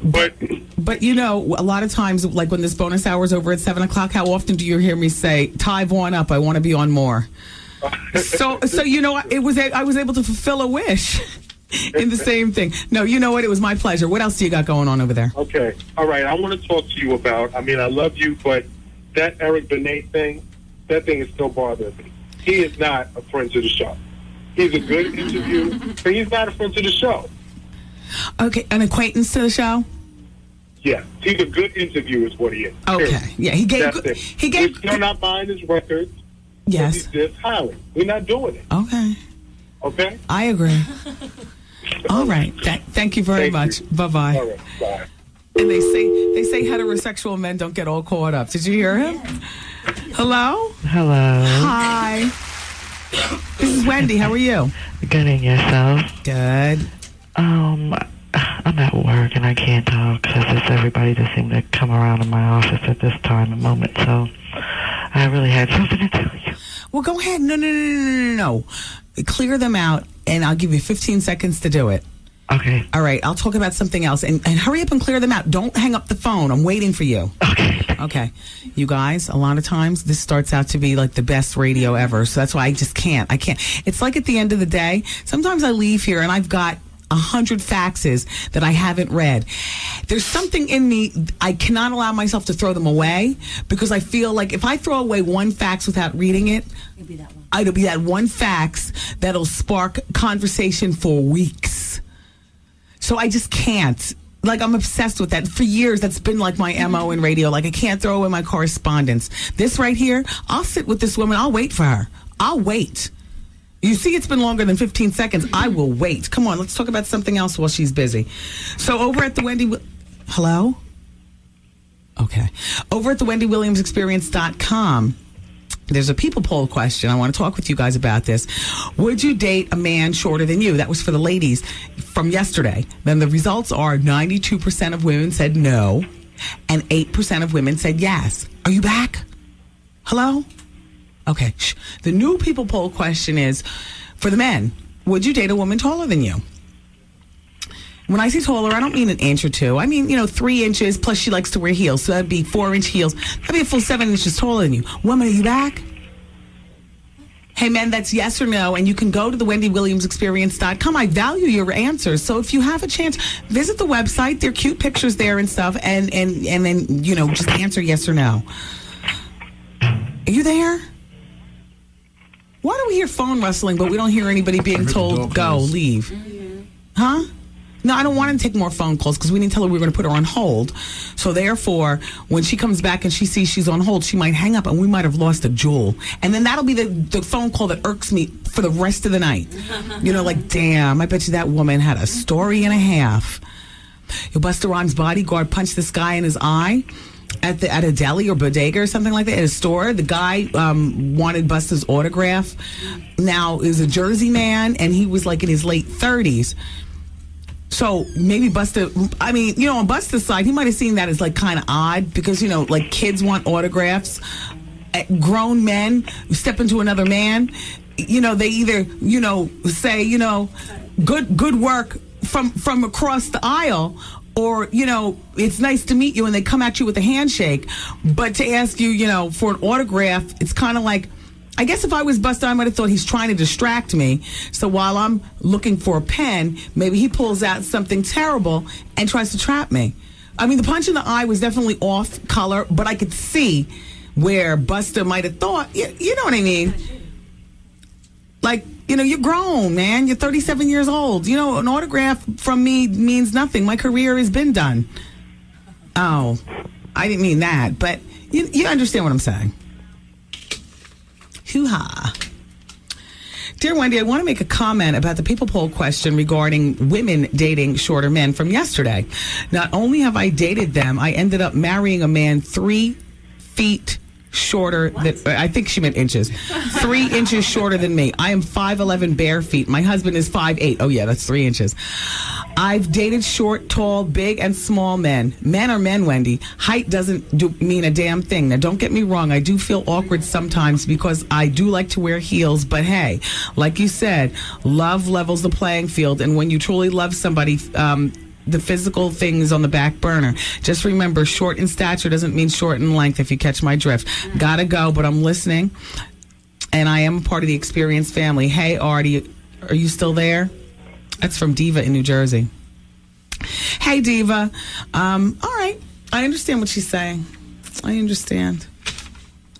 But a lot of times, like when this bonus hour is over at 7 o'clock, how often do you hear me say, "Tive on up, I want to be on more"? So I was able to fulfill a wish in the same thing. No, you know what? It was my pleasure. What else do you got going on over there?
Okay, all right. I want to talk to you about. I mean, I love you, but that Eric Benet thing, that thing is still bothering me. He is not a friend to the show. He's a good interview, but he's not a friend to the show.
Okay, an acquaintance to the show?
Yeah, he's a good interview is what he is.
Okay,
period.
Yeah, he gave...
We're still not buying his records.
Yes.
He's just highly. We're not doing it.
Okay.
Okay?
I agree. All right. Thank you very much. Bye-bye.
All right, bye.
And they say heterosexual men don't get all caught up. Did you hear him? Hello?
Hello.
Hi. This is Wendy. How are you?
Good, and yourself?
Good.
I'm at work and I can't talk because it's everybody that seemed to come around in my office at this time and moment. So I really had something to tell you.
Well, go ahead. No. Clear them out, and I'll give you 15 seconds to do it.
Okay.
All right. I'll talk about something else, and hurry up and clear them out. Don't hang up the phone. I'm waiting for you. Okay. You guys, a lot of times this starts out to be like the best radio ever, so that's why I just can't. I can't. It's like at the end of the day, sometimes I leave here and I've got 100 faxes that I haven't read. there's something in me, I cannot allow myself to throw them away because I feel like if I throw away one fax without reading it, it'll be that one fax that'll spark conversation for weeks. So I just can't. Like, I'm obsessed with that. For years, that's been like my MO in radio. Like, I can't throw away my correspondence. This right here, I'll sit with this woman. I'll wait for her. I'll wait. You see, it's been longer than 15 seconds. I will wait. Come on, let's talk about something else while she's busy. So over at the Wendy... Hello? Okay. Over at the WendyWilliamsExperience.com, there's a people poll question. I want to talk with you guys about this. Would you date a man shorter than you? That was for the ladies from yesterday. Then the results are 92% of women said no, and 8% of women said yes. Are you back? Hello? Okay. The new people poll question is, for the men, would you date a woman taller than you? When I say taller, I don't mean an inch or two. I mean, 3 inches, plus she likes to wear heels. So that'd be 4-inch heels. That'd be a full 7 inches taller than you. Woman, are you back? Hey, men, that's yes or no. And you can go to the WendyWilliamsExperience.com. I value your answers. So if you have a chance, visit the website. There are cute pictures there and stuff. And then, just answer yes or no. Are you there? Why do we hear phone rustling, but we don't hear anybody being told, go, leave? Mm-hmm. Huh? No, I don't want to take more phone calls because we didn't tell her we were going to put her on hold. So therefore, when she comes back and she sees she's on hold, she might hang up and we might have lost a jewel. And then that'll be the phone call that irks me for the rest of the night. Like, damn, I bet you that woman had a story and a half. Your Busta Rhymes bodyguard punched this guy in his eye at a deli or bodega or something like that at a store. The guy wanted Busta's autograph. Now, it was a Jersey man, and he was like in his late 30s. So maybe Busta, on Busta's side, he might have seen that as like kind of odd because, like kids want autographs. Grown men step into another man. They either, say, good work from across the aisle, or, it's nice to meet you, and they come at you with a handshake. But to ask you, for an autograph, it's kind of like, I guess if I was Busta, I might have thought he's trying to distract me. So while I'm looking for a pen, maybe he pulls out something terrible and tries to trap me. I mean, the punch in the eye was definitely off color, but I could see where Busta might have thought, you know what I mean? Like, you're grown, man. You're 37 years old. An autograph from me means nothing. My career has been done. Oh, I didn't mean that, but you understand what I'm saying. Hoo-ha. Dear Wendy, I want to make a comment about the people poll question regarding women dating shorter men from yesterday. Not only have I dated them, I ended up marrying a man 3 feet shorter than, I think she meant inches, 3 inches shorter than me. I am 5'11" bare feet. My husband is 5'8". Oh yeah, that's 3 inches. I've dated short, tall, big, and small men. Men are men, Wendy. Height doesn't mean a damn thing. Now, don't get me wrong. I do feel awkward sometimes because I do like to wear heels. But hey, like you said, love levels the playing field. And when you truly love somebody, the physical thing is on the back burner. Just remember, short in stature doesn't mean short in length, if you catch my drift. Gotta go, but I'm listening. And I am a part of the Experience family. Hey, Artie, are you still there? That's from Diva in New Jersey. Hey, Diva. All right. I understand what she's saying. I understand.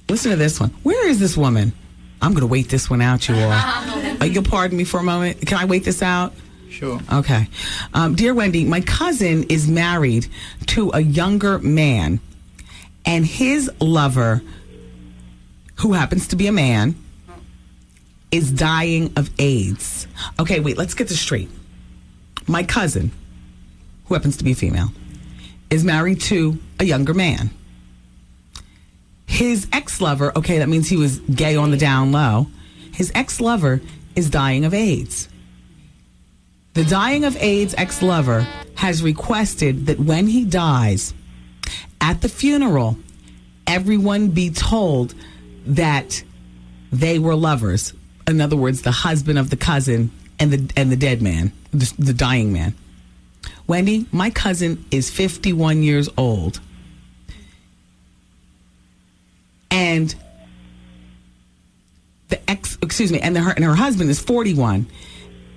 Listen to this one. Where is this woman? I'm going to wait this one out, you all. You'll pardon me for a moment. Can I wait this out?
Sure.
Okay. Dear Wendy, my cousin is married to a younger man, and his lover, who happens to be a man, is dying of AIDS. Okay, wait, let's get this straight. My cousin, who happens to be a female, is married to a younger man. His ex-lover, okay, that means he was gay on the down low. His ex-lover is dying of AIDS. The dying of AIDS ex-lover has requested that when he dies, at the funeral, everyone be told that they were lovers. In other words, the husband of the cousin and the dead man, the dying man. Wendy, my cousin is 51 years old. And her husband is 41.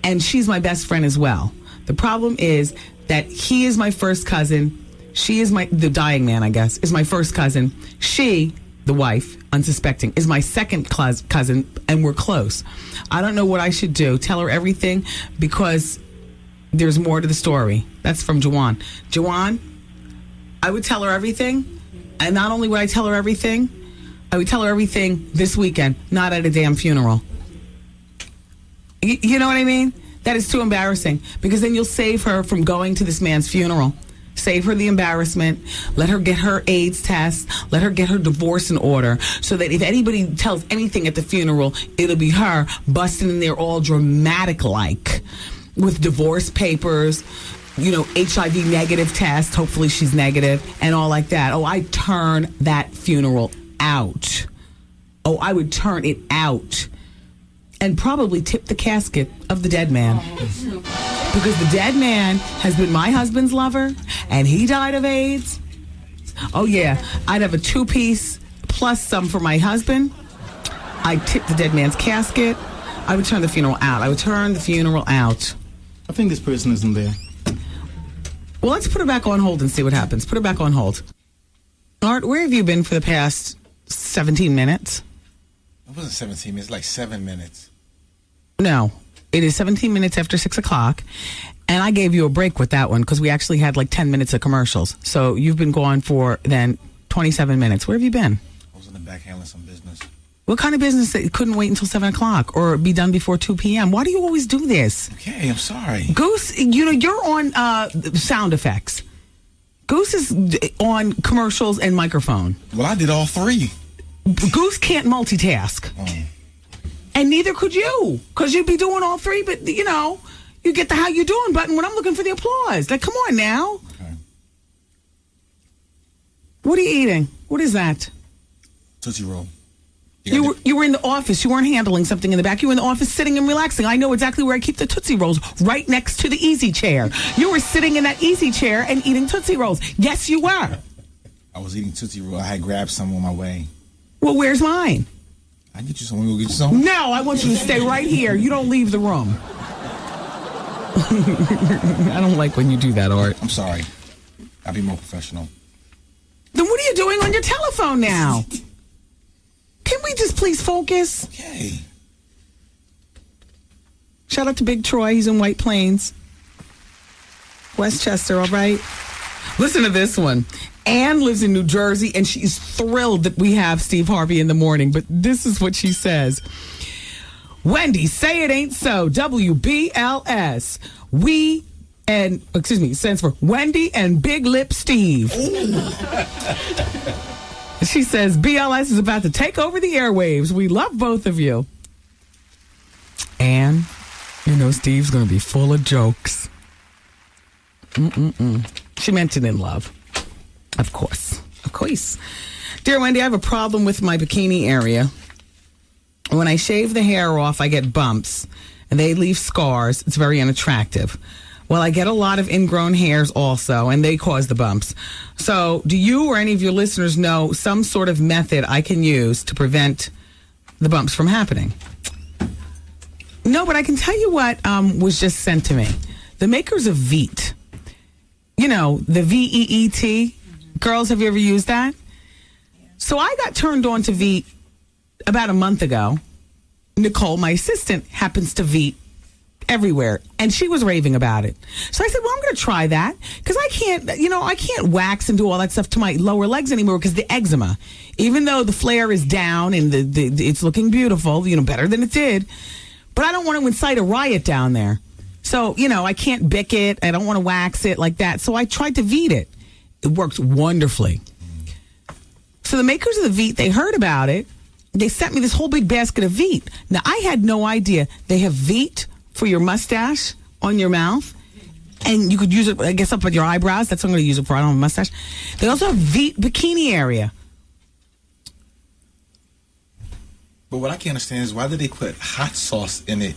And she's my best friend as well. The problem is that he is my first cousin She is the dying man, I guess, is my first cousin. She, the wife, unsuspecting, is my second cousin, and we're close. I don't know what I should do. Tell her everything, because there's more to the story. That's from Jawan. Jawan, I would tell her everything, and not only would I tell her everything, I would tell her everything this weekend, not at a damn funeral. You know what I mean? That is too embarrassing, because then you'll save her from going to this man's funeral. Save her the embarrassment. Let her get her AIDS test. Let her get her divorce in order, so that if anybody tells anything at the funeral, it'll be her busting in there all dramatic-like with divorce papers, HIV negative test. Hopefully she's negative and all like that. Oh, I turn that funeral out. Oh, I would turn it out. And probably tip the casket of the dead man. Because the dead man has been my husband's lover, and he died of AIDS. Oh, yeah. I'd have a 2-piece plus some for my husband. I'd tip the dead man's casket. I would turn the funeral out.
I think this person isn't there.
Well, let's put her back on hold and see what happens. Put her back on hold. Art, where have you been for the past 17 minutes?
It wasn't 17 minutes, like 7 minutes.
No, it is 17 minutes after 6 o'clock, and I gave you a break with that one because we actually had like 10 minutes of commercials. So you've been gone for then 27 minutes. Where have you been?
I was in the back handling some business.
What kind of business that couldn't wait until 7 o'clock or be done before 2 p.m.? Why do you always do this?
Okay, I'm sorry.
Goose, you're on sound effects. Goose is on commercials and microphone.
Well, I did all three.
Goose can't multitask. And neither could you, because you'd be doing all three, but, you get the how you doing button when I'm looking for the applause. Like, come on now. Okay. What are you eating? What is that?
Tootsie Roll.
You were in the office. You weren't handling something in the back. You were in the office sitting and relaxing. I know exactly where I keep the Tootsie Rolls, right next to the easy chair. You were sitting in that easy chair and eating Tootsie Rolls. Yes, you were.
I was eating Tootsie Roll. I had grabbed some on my way.
Well, where's mine?
I get you some. We'll get you some.
No, I want you to stay right here. You don't leave the room. I don't like when you do that, Art.
I'm sorry. I'll be more professional.
Then what are you doing on your telephone now? Can we just please focus?
Okay.
Shout out to Big Troy. He's in White Plains. Westchester, all right? Listen to this one. Ann lives in New Jersey, and she's thrilled that we have Steve Harvey in the morning. But this is what she says. Wendy, say it ain't so. WBLS. Stands for Wendy and Big Lip Steve. She says, BLS is about to take over the airwaves. We love both of you. And, Steve's going to be full of jokes. She meant it in love. Of course. Dear Wendy, I have a problem with my bikini area. When I shave the hair off, I get bumps, and they leave scars. It's very unattractive. Well, I get a lot of ingrown hairs also, and they cause the bumps. So, do you or any of your listeners know some sort of method I can use to prevent the bumps from happening? No, but I can tell you what was just sent to me. The makers of Veet. The VEET. Girls, have you ever used that? So I got turned on to Veet about a month ago. Nicole, my assistant, happens to Veet everywhere, and she was raving about it. So I said, well, I'm going to try that, because I can't wax and do all that stuff to my lower legs anymore because the eczema. Even though the flare is down and it's looking beautiful, better than it did, but I don't want to incite a riot down there. So, I can't bick it. I don't want to wax it like that. So I tried to Veet it. It works wonderfully. So the makers of the Veet, they heard about it. They sent me this whole big basket of Veet. Now, I had no idea. They have Veet for your mustache on your mouth. And you could use it, I guess, up at your eyebrows. That's what I'm going to use it for. I don't have a mustache. They also have Veet bikini area.
But what I can't understand is why did they put hot sauce in it?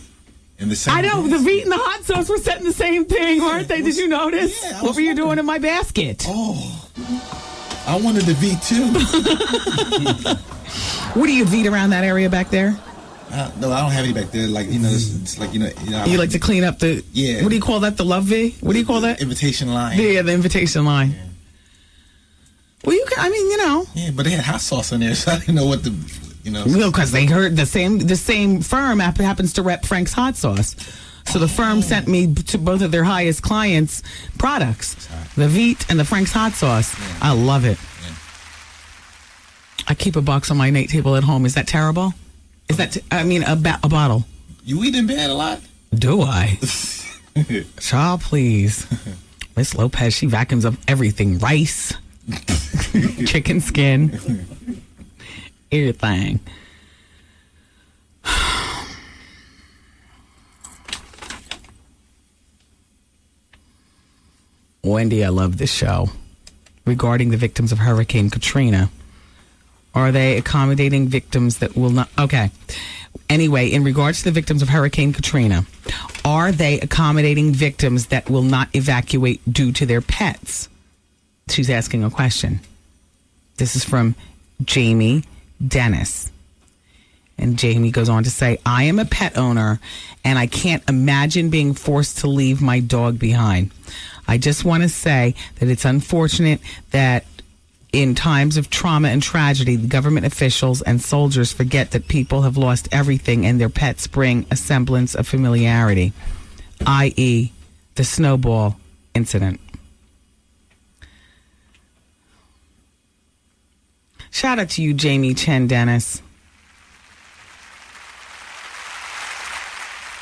In the same
I know,
basket?
the Veet and the hot sauce were setting the same thing, weren't they? Did you notice?
Yeah,
what were you doing in my basket?
Oh, I wanted the Veet too.
What do you Veet around that area back there?
No, I don't have any back there. Like, it's like,
you like to clean up the,
yeah.
What do you call that? The love V? What do you call that?
Invitation line.
Yeah, the invitation line. Yeah. Well, you can. I mean, you know.
Yeah, but they had hot sauce in there, so I didn't know what the, you know.
Well, because they heard the same firm happens to rep Frank's hot sauce. So the firm sent me to both of their highest clients' products, the Veet and the Frank's hot sauce. Yeah. I love it. Yeah. I keep a box on my night table at home. Is that terrible? Is that, a bottle.
You eat in bed a lot?
Do I? Child, please. Miss Lopez, she vacuums up everything. Rice, chicken skin, everything. Wendy, I love this show. Regarding the victims of Hurricane Katrina, are they accommodating victims that will not? Okay. Anyway, in regards to the victims of Hurricane Katrina, are they accommodating victims that will not evacuate due to their pets? She's asking a question. This is from Jamie Dennis. And Jamie goes on to say, I am a pet owner and I can't imagine being forced to leave my dog behind. I just want to say that it's unfortunate that in times of trauma and tragedy, the government officials and soldiers forget that people have lost everything and their pets bring a semblance of familiarity, i.e., the snowball incident. Shout out to you, Jamie Chen Dennis.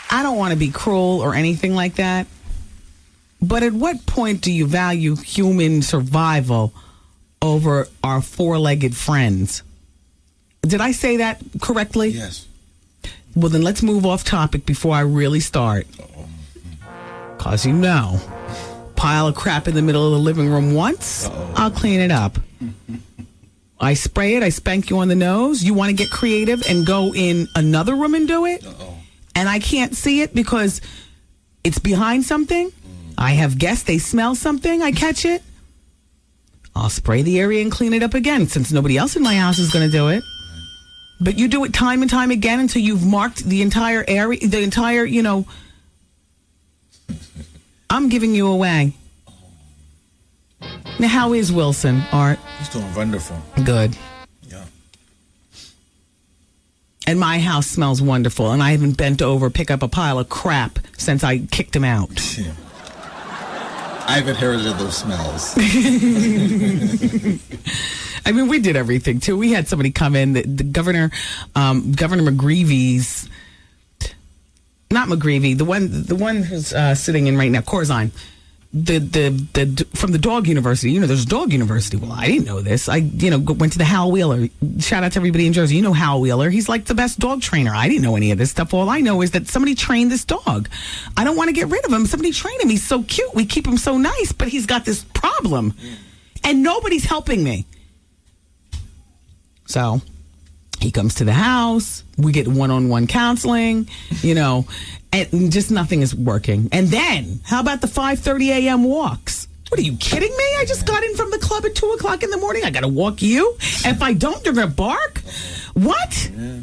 I don't want to be cruel or anything like that, but at what point do you value human survival over our four-legged friends? Did I say that correctly?
Yes.
Well, then let's move off topic before I really start. Because pile of crap in the middle of the living room once, I'll clean it up. I spray it, I spank you on the nose. You want to get creative and go in another room and do it? And I can't see it because it's behind something? I have guests, they smell something, I catch it. I'll spray the area and clean it up again since nobody else in my house is going to do it. But you do it time and time again until you've marked the entire area, I'm giving you away. Now, how is Wilson, Art?
He's doing wonderful.
Good.
Yeah.
And my house smells wonderful, and I haven't bent over pick up a pile of crap since I kicked him out.
Yeah. I've inherited those smells.
I mean, we did everything too. We had somebody come in. The governor, Governor McGreevy's, not McGreevy, the one who's sitting in right now, Corzine. The from the dog university. There's a dog university. Well, I didn't know this. I went to the Hal Wheeler. Shout out to everybody in Jersey. Hal Wheeler. He's like the best dog trainer. I didn't know any of this stuff. All I know is that somebody trained this dog. I don't want to get rid of him. Somebody trained him. He's so cute. We keep him so nice, but he's got this problem, and nobody's helping me. So he comes to the house. We get one-on-one counseling. And just nothing is working. And then, how about the 5:30 a.m. walks? What, are you kidding me? I just got in from the club at 2 o'clock in the morning. I got to walk you? And if I don't, you're going to bark? What?
Yeah.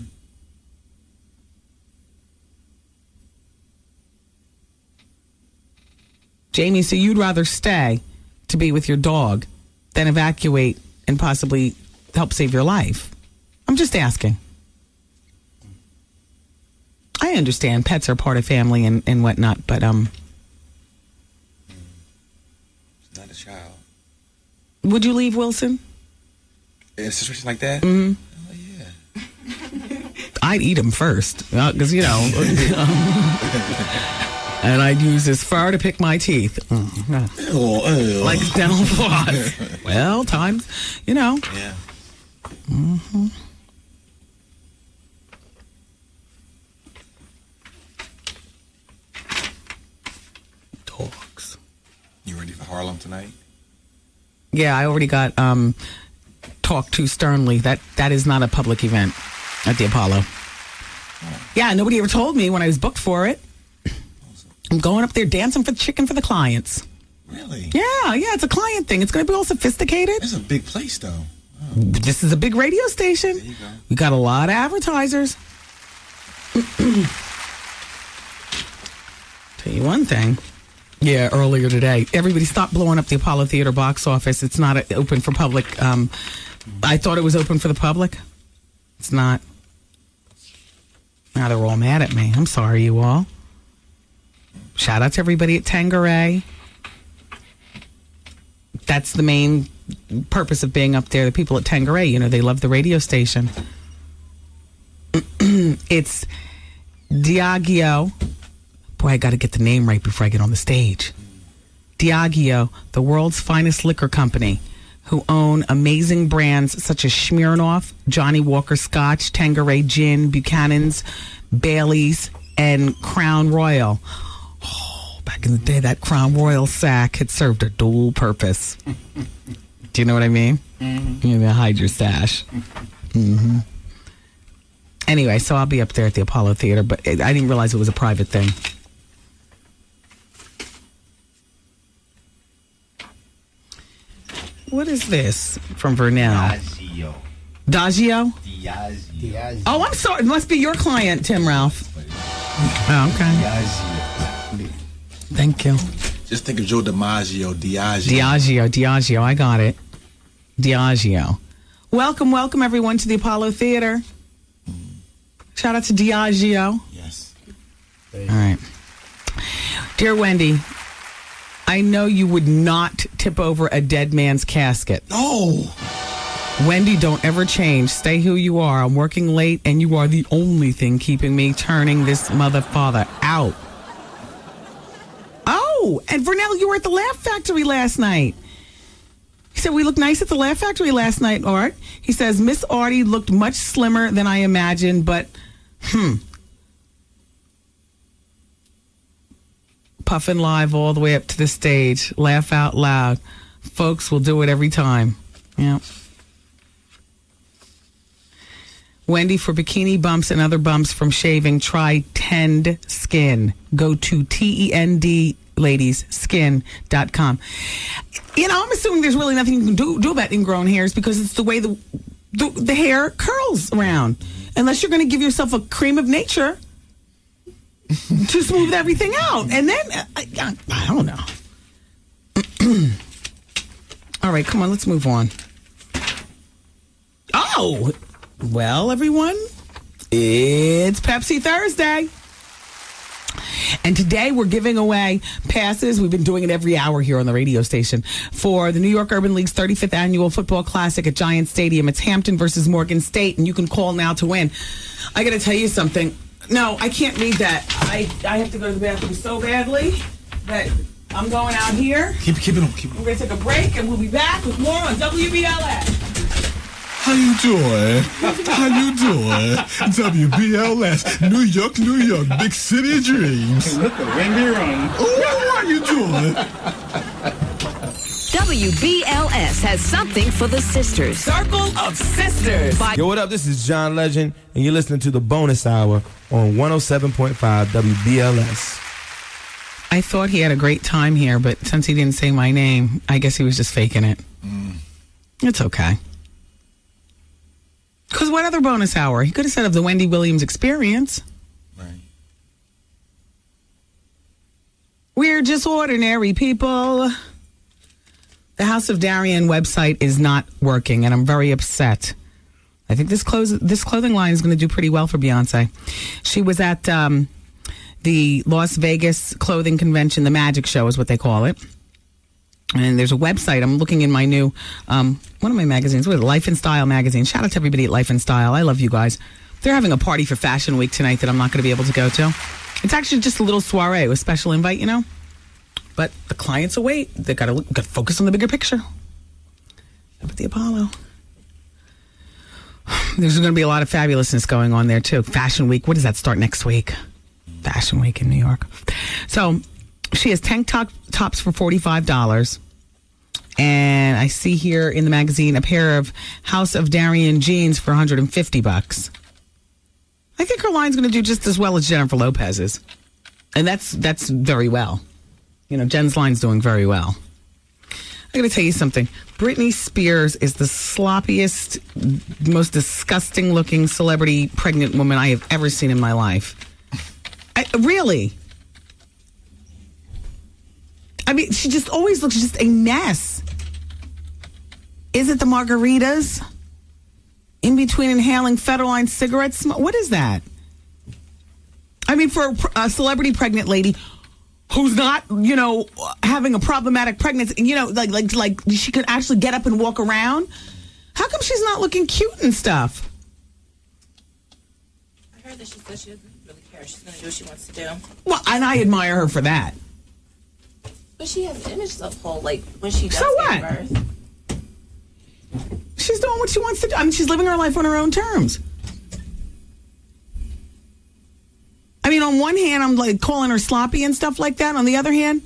Jamie, so you'd rather stay to be with your dog than evacuate and possibly help save your life? I'm just asking. I understand pets are part of family and whatnot, but
It's not a child.
Would you leave Wilson?
In a situation like that?
Mm-hmm.
Oh, yeah.
I'd eat him first, because and I'd use his fur to pick my teeth, like dental floss. Well, times,
Yeah.
Mm-hmm. Dogs.
You ready for Harlem tonight?
Yeah, I already got talked to sternly. That is not a public event at the Apollo. Yeah, nobody ever told me when I was booked for it. I'm going up there dancing for chicken for the clients.
Really?
Yeah, it's a client thing. It's going to be all sophisticated.
It's a big place, though. Oh.
This is a big radio station.
There you go.
We got a lot of advertisers. Tell you one thing. Yeah, earlier today. Everybody stop blowing up the Apollo Theater box office. It's not open for public. I thought it was open for the public. It's not. Now they're all mad at me. I'm sorry, you all. Shout out to everybody at Tanqueray. That's the main purpose of being up there. The people at Tanqueray, you know, they love the radio station. It's Diageo. Boy, I got to get the name right before I get on the stage. Diageo, the world's finest liquor company, who own amazing brands such as Smirnoff, Johnny Walker Scotch, Tanqueray Gin, Buchanan's, Bailey's, and Crown Royal. Oh, back in the day, that Crown Royal sack had served a dual purpose. Do you know what I mean? Mm-hmm. You know, hide your stash. Mm-hmm. Anyway, so I'll be up there at the Apollo Theater, but I didn't realize it was a private thing. What is this from Vernell? Diageo? Diageo? Oh, I'm sorry. It must be your client, Tim Ralph. Oh, okay. Thank you.
Just think of Joe DiMaggio, Diageo.
Diageo. I got it. Diageo. Welcome, everyone, to the Apollo Theater. Shout out to Diageo.
Yes.
All right. Dear Wendy, I know you would not tip over a dead man's casket.
No.
Wendy, don't ever change. Stay who you are. I'm working late, and you are the only thing keeping me turning this father out. Oh, and Vernell, you were at the Laugh Factory last night. He said, we looked nice at the Laugh Factory last night, Art. He says, Miss Artie looked much slimmer than I imagined, but, Puffin live all the way up to the stage. Laugh out loud. Folks will do it every time. Yeah. Wendy, for bikini bumps and other bumps from shaving, try Tend Skin. Go to TEND, ladies, skin.com. You know, I'm assuming there's really nothing you can do about ingrown hairs because it's the way the hair curls around. Unless you're going to give yourself a cream of nature to smooth everything out. And then, I don't know. All right, come on, let's move on. Oh, well, everyone, it's Pepsi Thursday. And today we're giving away passes. We've been doing it every hour here on the radio station for the New York Urban League's 35th Annual Football Classic at Giant Stadium. It's Hampton versus Morgan State, and you can call now to win. I got to tell you something. No, I can't read that. I have to go to the bathroom so badly that I'm going out here.
Keep it on.
We're going to take a break, and we'll be back with more on WBLS.
How you doing? WBLS, New York, big city of dreams.
Look at Wendy run.
Oh, how you doing?
WBLS has something for the sisters. Circle of Sisters.
Yo, what up? This is John Legend, and you're listening to the bonus hour on 107.5 WBLS.
I thought he had a great time here, but since he didn't say my name, I guess he was just faking it. It's okay. Because what other bonus hour? He could have said of the Wendy Williams Experience.
Right.
We're just ordinary people. The House of Darien website is not working, and I'm very upset. I think this clothing line is going to do pretty well for Beyonce. She was at the Las Vegas clothing convention, the Magic Show is what they call it. And there's a website. I'm looking in my new, one of my magazines, what is it? Life and Style magazine. Shout out to everybody at Life and Style. I love you guys. They're having a party for Fashion Week tonight that I'm not going to be able to go to. It's actually just a little soiree with special invite, you know. But the clients await. They got to focus on the bigger picture. Up at the Apollo. There's going to be a lot of fabulousness going on there too. Fashion Week. What does that start next week? Fashion Week in New York. So she has tank tops for $45. And I see here in the magazine a pair of House of Darien jeans for $150. I think her line's going to do just as well as Jennifer Lopez's. And that's very well. You know, Jen's line's doing very well. I got to tell you something. Britney Spears is the sloppiest, most disgusting looking celebrity pregnant woman I have ever seen in my life. Really? I mean, she just always looks just a mess. Is it the margaritas? In between inhaling Federline cigarette smoke? What is that? I mean, for a celebrity pregnant lady who's not, having a problematic pregnancy, like she could actually get up and walk around. How come she's not looking cute and stuff?
I heard that she said she doesn't really care. She's going to do what she wants to do.
Well, and I admire her for that.
But she has images of whole, like, when she does give birth.
She's doing what she wants to do. I mean, she's living her life on her own terms. I mean, on one hand, I'm like calling her sloppy and stuff like that. On the other hand,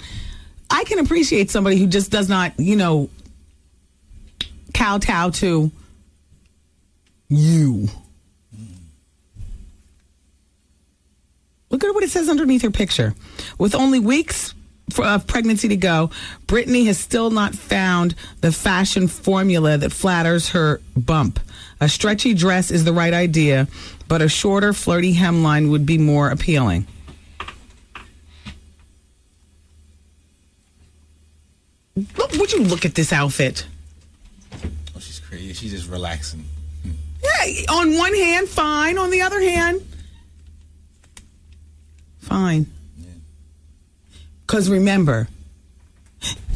I can appreciate somebody who just does not, kowtow to you. Look at what it says underneath her picture. With only weeks of pregnancy to go, Brittany has still not found the fashion formula that flatters her bump. A stretchy dress is the right idea, but a shorter, flirty hemline would be more appealing. Would you look at this outfit?
Oh, she's crazy. She's just relaxing.
Yeah, on one hand, fine. On the other hand, fine. Because remember,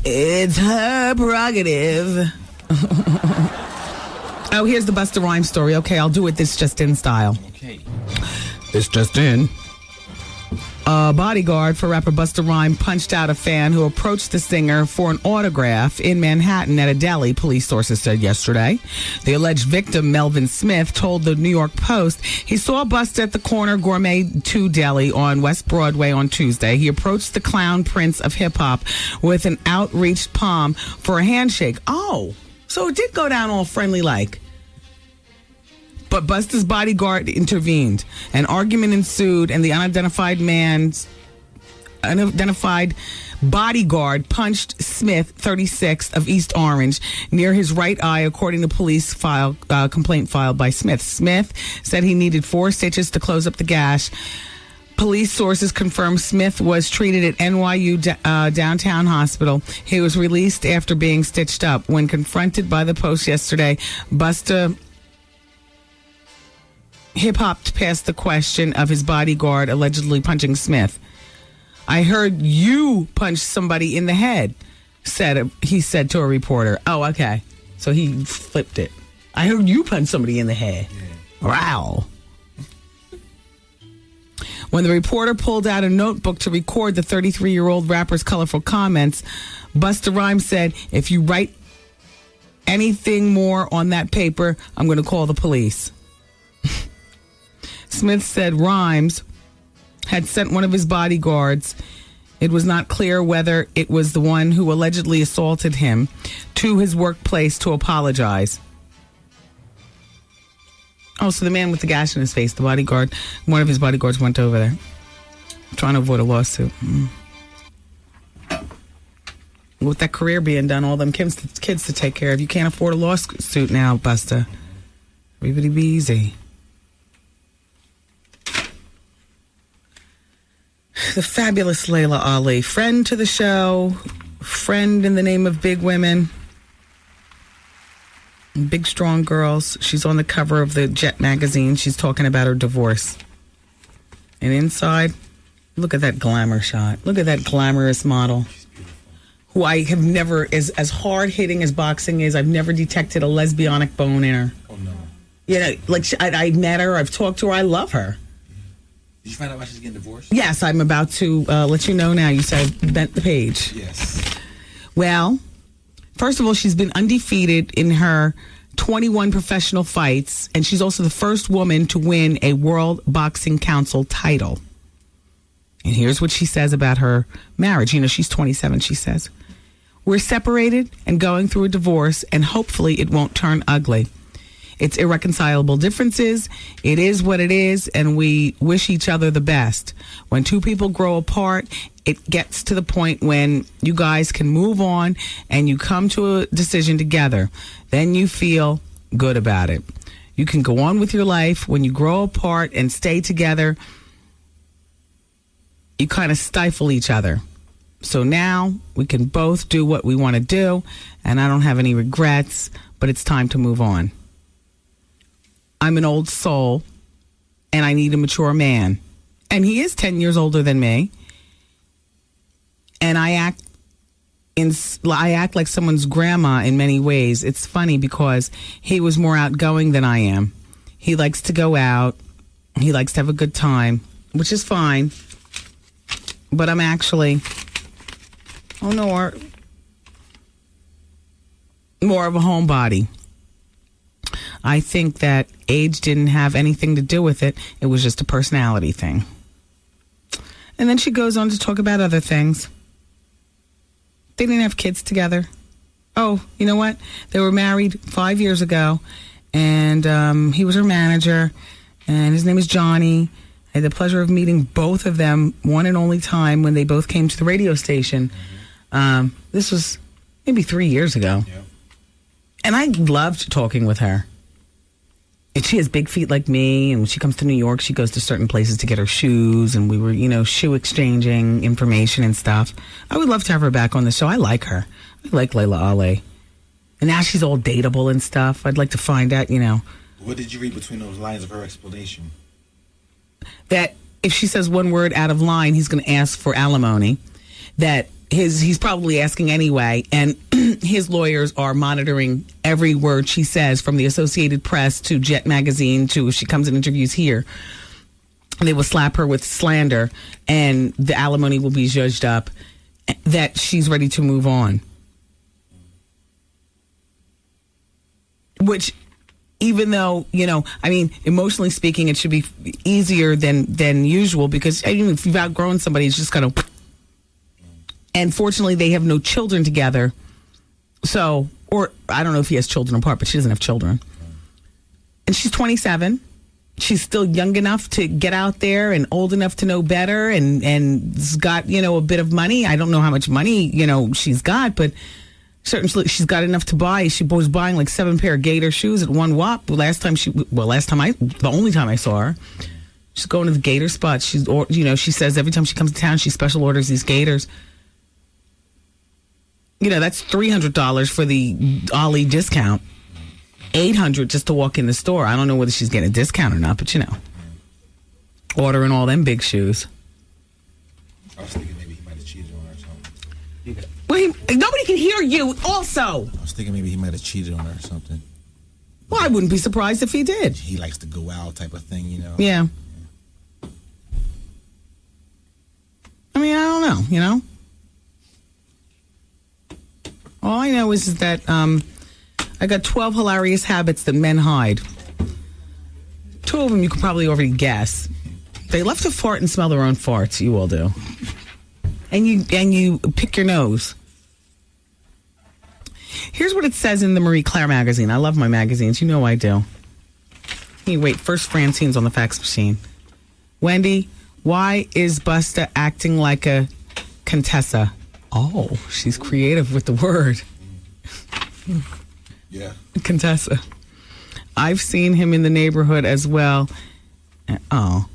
it's her prerogative. Oh, here's the Busta Rhymes story. Okay, I'll do it this just in style.
Okay.
This just in. A bodyguard for rapper Busta Rhymes punched out a fan who approached the singer for an autograph in Manhattan at a deli, police sources said yesterday. The alleged victim, Melvin Smith, told the New York Post he saw Busta at the corner Gourmet 2 Deli on West Broadway on Tuesday. He approached the clown prince of hip-hop with an outreached palm for a handshake. Oh, so it did go down all friendly-like. But Busta's bodyguard intervened. An argument ensued, and the unidentified bodyguard punched Smith, 36, of East Orange, near his right eye, according to police complaint filed by Smith. Smith said he needed 4 stitches to close up the gash. Police sources confirmed Smith was treated at NYU Downtown Hospital. He was released after being stitched up. When confronted by the Post yesterday, Busta hip-hopped past the question of his bodyguard allegedly punching Smith. I heard you punch somebody in the head, he said to a reporter. Oh, okay. So he flipped it. I heard you punch somebody in the head. Yeah. Wow. When the reporter pulled out a notebook to record the 33-year-old rapper's colorful comments, Busta Rhymes said, if you write anything more on that paper, I'm going to call the police. Smith said Rhymes had sent one of his bodyguards. It was not clear whether it was the one who allegedly assaulted him to his workplace to apologize. Oh, so the man with the gash in his face, the bodyguard, one of his bodyguards went over there trying to avoid a lawsuit. With that career being done, all them kids to take care of, you can't afford a lawsuit now, Busta. Everybody be easy. The fabulous Laila Ali, friend to the show, friend in the name of big women, big strong girls. She's on the cover of the Jet magazine. She's talking about her divorce. And inside, look at that glamour shot. Look at that glamorous model. Who I have never, as hard-hitting as boxing is, I've never detected a lesbianic bone in her.
Oh, no.
Yeah, like I met her, I've talked to her, I love her.
Did you find out why she's getting divorced?
Yes, I'm about to let you know now. You said bent the page.
Yes.
Well, first of all, she's been undefeated in her 21 professional fights, and she's also the first woman to win a World Boxing Council title. And here's what she says about her marriage. She's 27, she says. We're separated and going through a divorce, and hopefully it won't turn ugly. It's irreconcilable differences. It is what it is, and we wish each other the best. When two people grow apart, it gets to the point when you guys can move on and you come to a decision together. Then you feel good about it. You can go on with your life. When you grow apart and stay together, you kind of stifle each other. So now we can both do what we want to do, and I don't have any regrets, but it's time to move on. I'm an old soul, and I need a mature man. And he is 10 years older than me. And I act like someone's grandma in many ways. It's funny because he was more outgoing than I am. He likes to go out. He likes to have a good time, which is fine. But I'm actually, more of a homebody. I think that age didn't have anything to do with it. It was just a personality thing. And then she goes on to talk about other things. They didn't have kids together. Oh, you know what? They were married 5 years ago, and he was her manager, and his name is Johnny. I had the pleasure of meeting both of them one and only time when they both came to the radio station. This was maybe 3 years ago. Yeah. And I loved talking with her. And she has big feet like me, and when she comes to New York, she goes to certain places to get her shoes, and we were, shoe exchanging information and stuff. I would love to have her back on the show. I like her. I like Laila Ali. And now she's all dateable and stuff. I'd like to find out,
What did you read between those lines of her explanation?
That if she says one word out of line, he's going to ask for alimony. That he's probably asking anyway, and his lawyers are monitoring every word she says, from the Associated Press to Jet Magazine to if she comes in interviews here. They will slap her with slander, and the alimony will be judged up. That she's ready to move on. Which, even though, emotionally speaking, it should be easier than usual, because if you've outgrown somebody, it's just kind of... And fortunately, they have no children together. So, or I don't know if he has children apart, but she doesn't have children. And she's 27. She's still young enough to get out there and old enough to know better, and has got, a bit of money. I don't know how much money, she's got, but certainly she's got enough to buy. She was buying like 7 pair of Gator shoes at one whop. The only time I saw her. She's going to the Gator spot. She says every time she comes to town, she special orders these Gators. That's $300 for the Ali discount. $800 just to walk in the store. I don't know whether she's getting a discount or not, but ordering all them big shoes.
I was thinking maybe he might have cheated on her or something.
Well, nobody can hear you also.
I was thinking maybe he might have cheated on her or something.
Well, I wouldn't be surprised if he did.
He likes to go out type of thing,
Yeah. I mean, I don't know, All I know is that I got 12 hilarious habits that men hide. 2 of them you could probably already guess. They love to fart and smell their own farts. You all do. And you pick your nose. Here's what it says in the Marie Claire magazine. I love my magazines. You know I do. Hey, wait. First, Francine's on the fax machine. Wendy, why is Busta acting like a Contessa? Oh, she's creative with the word.
Yeah.
Contessa. I've seen him in the neighborhood as well. Oh.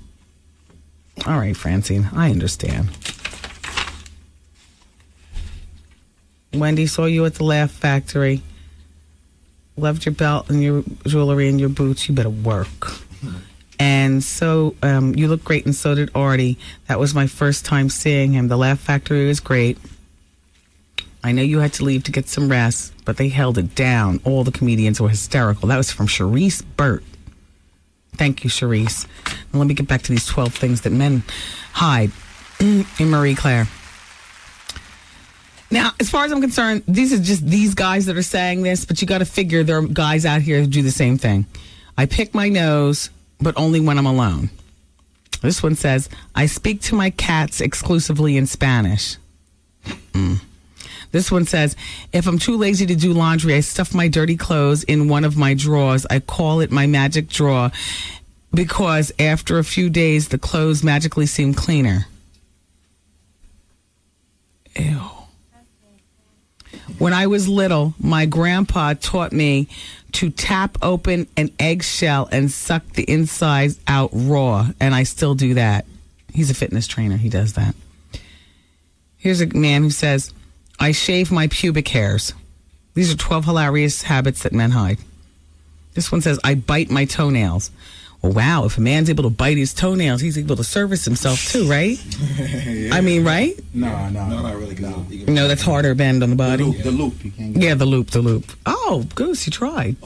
All right, Francine. I understand. Wendy, saw you at the Laugh Factory. Loved your belt and your jewelry and your boots. You better work. And so you look great, and so did Artie. That was my first time seeing him. The Laugh Factory was great. I know you had to leave to get some rest, but they held it down. All the comedians were hysterical. That was from Charisse Burt. Thank you, Charisse. Now let me get back to these 12 things that men hide in Marie Claire. Now, as far as I'm concerned, these are just these guys that are saying this, but you got to figure there are guys out here who do the same thing. I pick my nose, but only when I'm alone. This one says, I speak to my cats exclusively in Spanish. This one says, if I'm too lazy to do laundry, I stuff my dirty clothes in one of my drawers. I call it my magic drawer because after a few days, the clothes magically seem cleaner. Ew. When I was little, my grandpa taught me to tap open an eggshell and suck the inside out raw, and I still do that. He's a fitness trainer. He does that. Here's a man who says, I shave my pubic hairs. These are 12 hilarious habits that men hide. This one says, I bite my toenails. Well, wow, if a man's able to bite his toenails, he's able to service himself too, right?
Yeah.
I mean, right?
No, not really.
No, that's harder bend on the body.
The loop. You can't get
Yeah, the loop. Oh, Goose, you tried.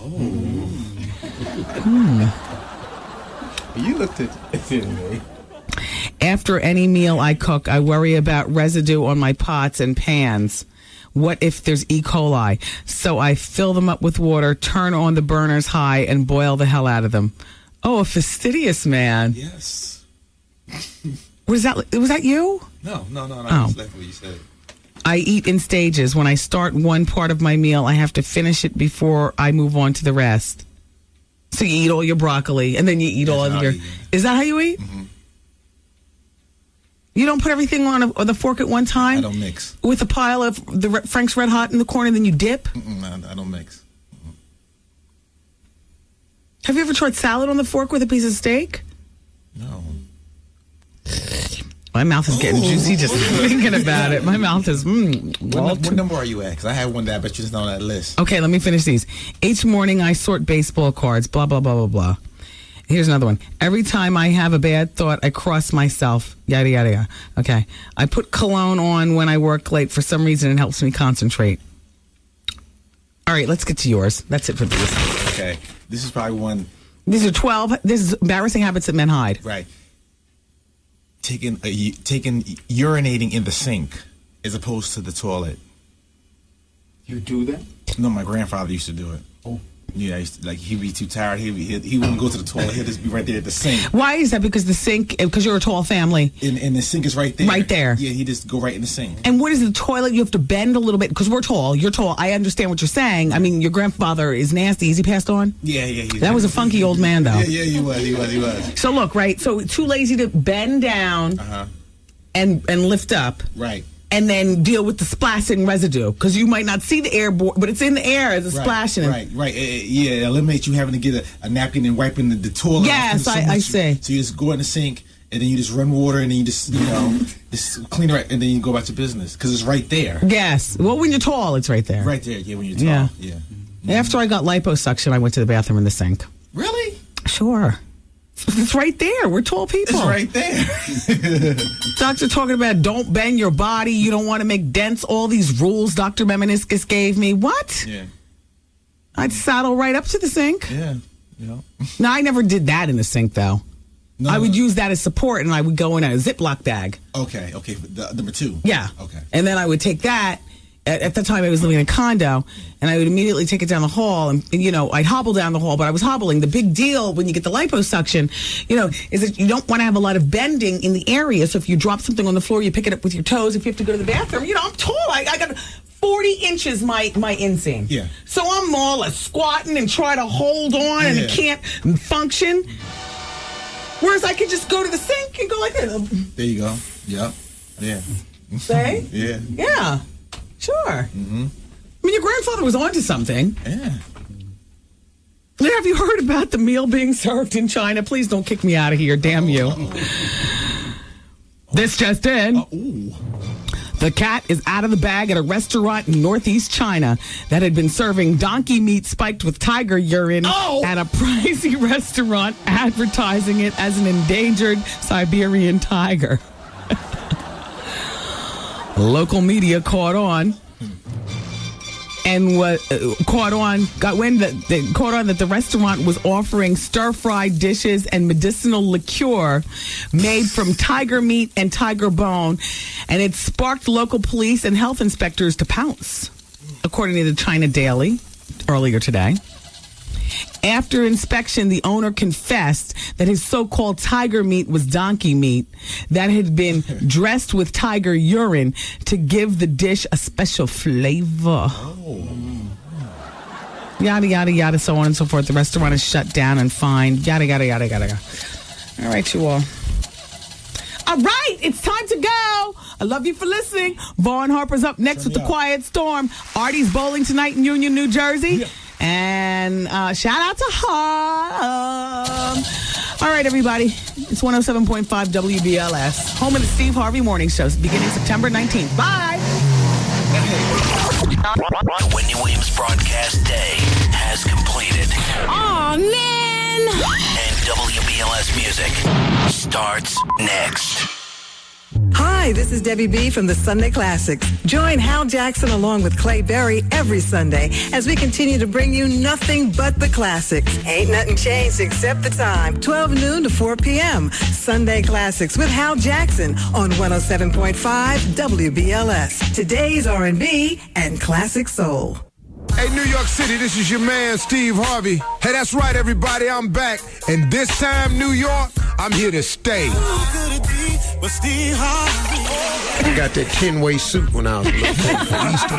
You looked at it anyway.
After any meal I cook, I worry about residue on my pots and pans. What if there's E. coli? So I fill them up with water, turn on the burners high, and boil the hell out of them. Oh, a fastidious man.
Yes.
Was that you?
No.
Oh.
That's like what you said.
I eat in stages. When I start one part of my meal, I have to finish it before I move on to the rest. So you eat all your broccoli, and then you eat all of your... Is that how you eat?
Mm-hmm.
You don't put everything on the fork at one time?
I don't mix.
With a pile of the Frank's Red Hot in the corner, then you dip?
I don't mix.
Have you ever tried salad on the fork with a piece of steak?
No.
My mouth is getting juicy just thinking about it. My mouth is...
What number are you at? Because I have one that I bet you is not on that list.
Okay, let me finish these. Each morning I sort baseball cards, blah, blah, blah, blah, blah. Here's another one. Every time I have a bad thought, I cross myself. Yada, yada, yada. Okay. I put cologne on when I work late. For some reason, it helps me concentrate. All right, let's get to yours. That's it for these.
Okay. This is probably one.
These are 12. This is embarrassing habits that men hide.
Right. Taking urinating in the sink as opposed to the toilet.
You do that?
No, my grandfather used to do it.
Oh.
Yeah, he'd be too tired. He wouldn't go to the toilet. He'd just be right there at the sink.
Why is that? Because the sink, because you're a tall family.
And the sink is right there.
Right there.
Yeah, he just go right in the sink.
And what is the toilet? You have to bend a little bit because we're tall. You're tall. I understand what you're saying. I mean, your grandfather is nasty. Is he passed on?
Yeah.
That was a funky old man, though.
Yeah, he was.
So look, right? So too lazy to bend down and lift up.
Right.
And then deal with the splashing residue because you might not see the air, but it's in the air as a splashing.
Right. Yeah, it eliminates you having to get a napkin and wiping the toilet.
Yes, I see.
So you just go in the sink and then you just run water and then you just just clean it right and then you go back to business because it's right there.
Yes. Well, when you're tall, it's right there.
Right there. Yeah, when you're tall. Yeah.
After I got liposuction, I went to the bathroom in the sink.
Really?
Sure. It's right there. We're tall people.
It's right there.
Doctor talking about don't bend your body. You don't want to make dents. All these rules Dr. Memeniscus gave me. What?
Yeah.
I'd saddle right up to the sink.
Yeah.
No, I never did that in the sink, though. I would use that as support, and I would go in a Ziploc bag.
Okay. Number 2.
Yeah.
Okay.
And then I would take that. At the time, I was living in a condo, and I would immediately take it down the hall, and I'd hobble down the hall, but I was hobbling. The big deal when you get the liposuction, is that you don't want to have a lot of bending in the area. So if you drop something on the floor, you pick it up with your toes. If you have to go to the bathroom, I'm tall. I got 40 inches my inseam.
Yeah.
So I'm all squatting and try to hold on, and it can't function. Whereas I could just go to the sink and go like this.
There you go. Yep. Yeah.
Say?
Yeah.
Yeah. Sure.
Mm-hmm.
I mean, your grandfather was onto something.
Yeah.
Have you heard about the meal being served in China? Please don't kick me out of here. Damn you. This just in. The cat is out of the bag at a restaurant in northeast China that had been serving donkey meat spiked with tiger urine at a pricey restaurant, advertising it as an endangered Siberian tiger. Local media caught on and got wind that the restaurant was offering stir-fried dishes and medicinal liqueur made from tiger meat and tiger bone, and it sparked local police and health inspectors to pounce, according to the China Daily earlier today. After inspection, the owner confessed that his so-called tiger meat was donkey meat that had been dressed with tiger urine to give the dish a special flavor. Yada, yada, yada, so on and so forth. The restaurant is shut down and fined. Yada, yada, yada, yada, yada. All right, you all. All right, it's time to go. I love you for listening. Vaughn Harper's up next with The Quiet Storm. Artie's bowling tonight in Union, New Jersey. Yeah. And shout out to Harm. All right, everybody. It's 107.5 WBLS, home of the Steve Harvey Morning Show, beginning September 19th. Bye.
The Wendy Williams broadcast day has completed.
Aw, man.
And WBLS music starts next.
Hi, this is Debbie B from the Sunday Classics. Join Hal Jackson along with Clay Berry every Sunday as we continue to bring you nothing but the classics. Ain't nothing changed except the time, 12 noon to 4 p.m. Sunday Classics with Hal Jackson on 107.5 WBLS. Today's R&B and classic soul.
Hey, New York City, this is your man, Steve Harvey. Hey, that's right, everybody, I'm back. And this time, New York, I'm here to stay.
I got that 10-way suit when I was little for Easter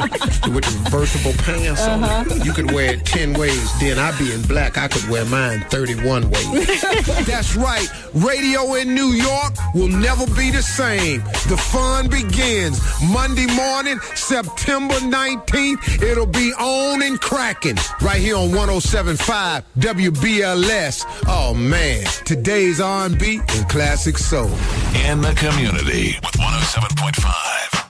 with the reversible pants on it. You could wear it 10 ways. Then I'd be in black. I could wear mine 31 ways.
That's right. Radio in New York will never be the same. The fun begins Monday morning, September 19th. It'll be on and cracking right here on 107.5 WBLS. Oh, man. Today's R&B and classic soul.
In the community with 107.5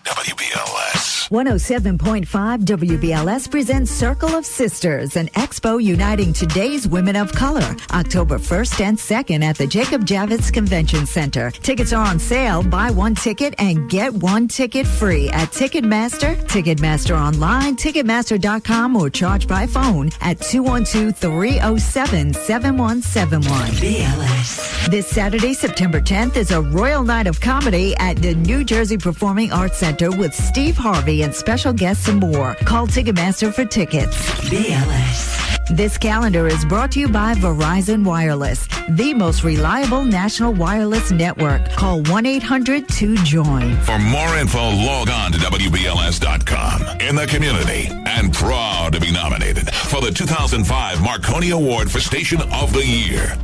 WBLS.
107.5 WBLS presents Circle of Sisters, an expo uniting today's women of color, October 1st and 2nd at the Jacob Javits Convention Center. Tickets are on sale. Buy one ticket and get one ticket free at Ticketmaster, Ticketmaster online, Ticketmaster.com, or charge by phone at 212-307-7171. BLS. This Saturday, September 10th, is a Royal Night of Comedy at the New Jersey Performing Arts Center with Steve Harvey and special guests and more. Call Ticketmaster for tickets. BLS. This calendar is brought to you by Verizon Wireless, the most reliable national wireless network. Call 1-800-2JOIN.
For more info, log on to WBLS.com. In the community and proud to be nominated for the 2005 Marconi Award for Station of the Year.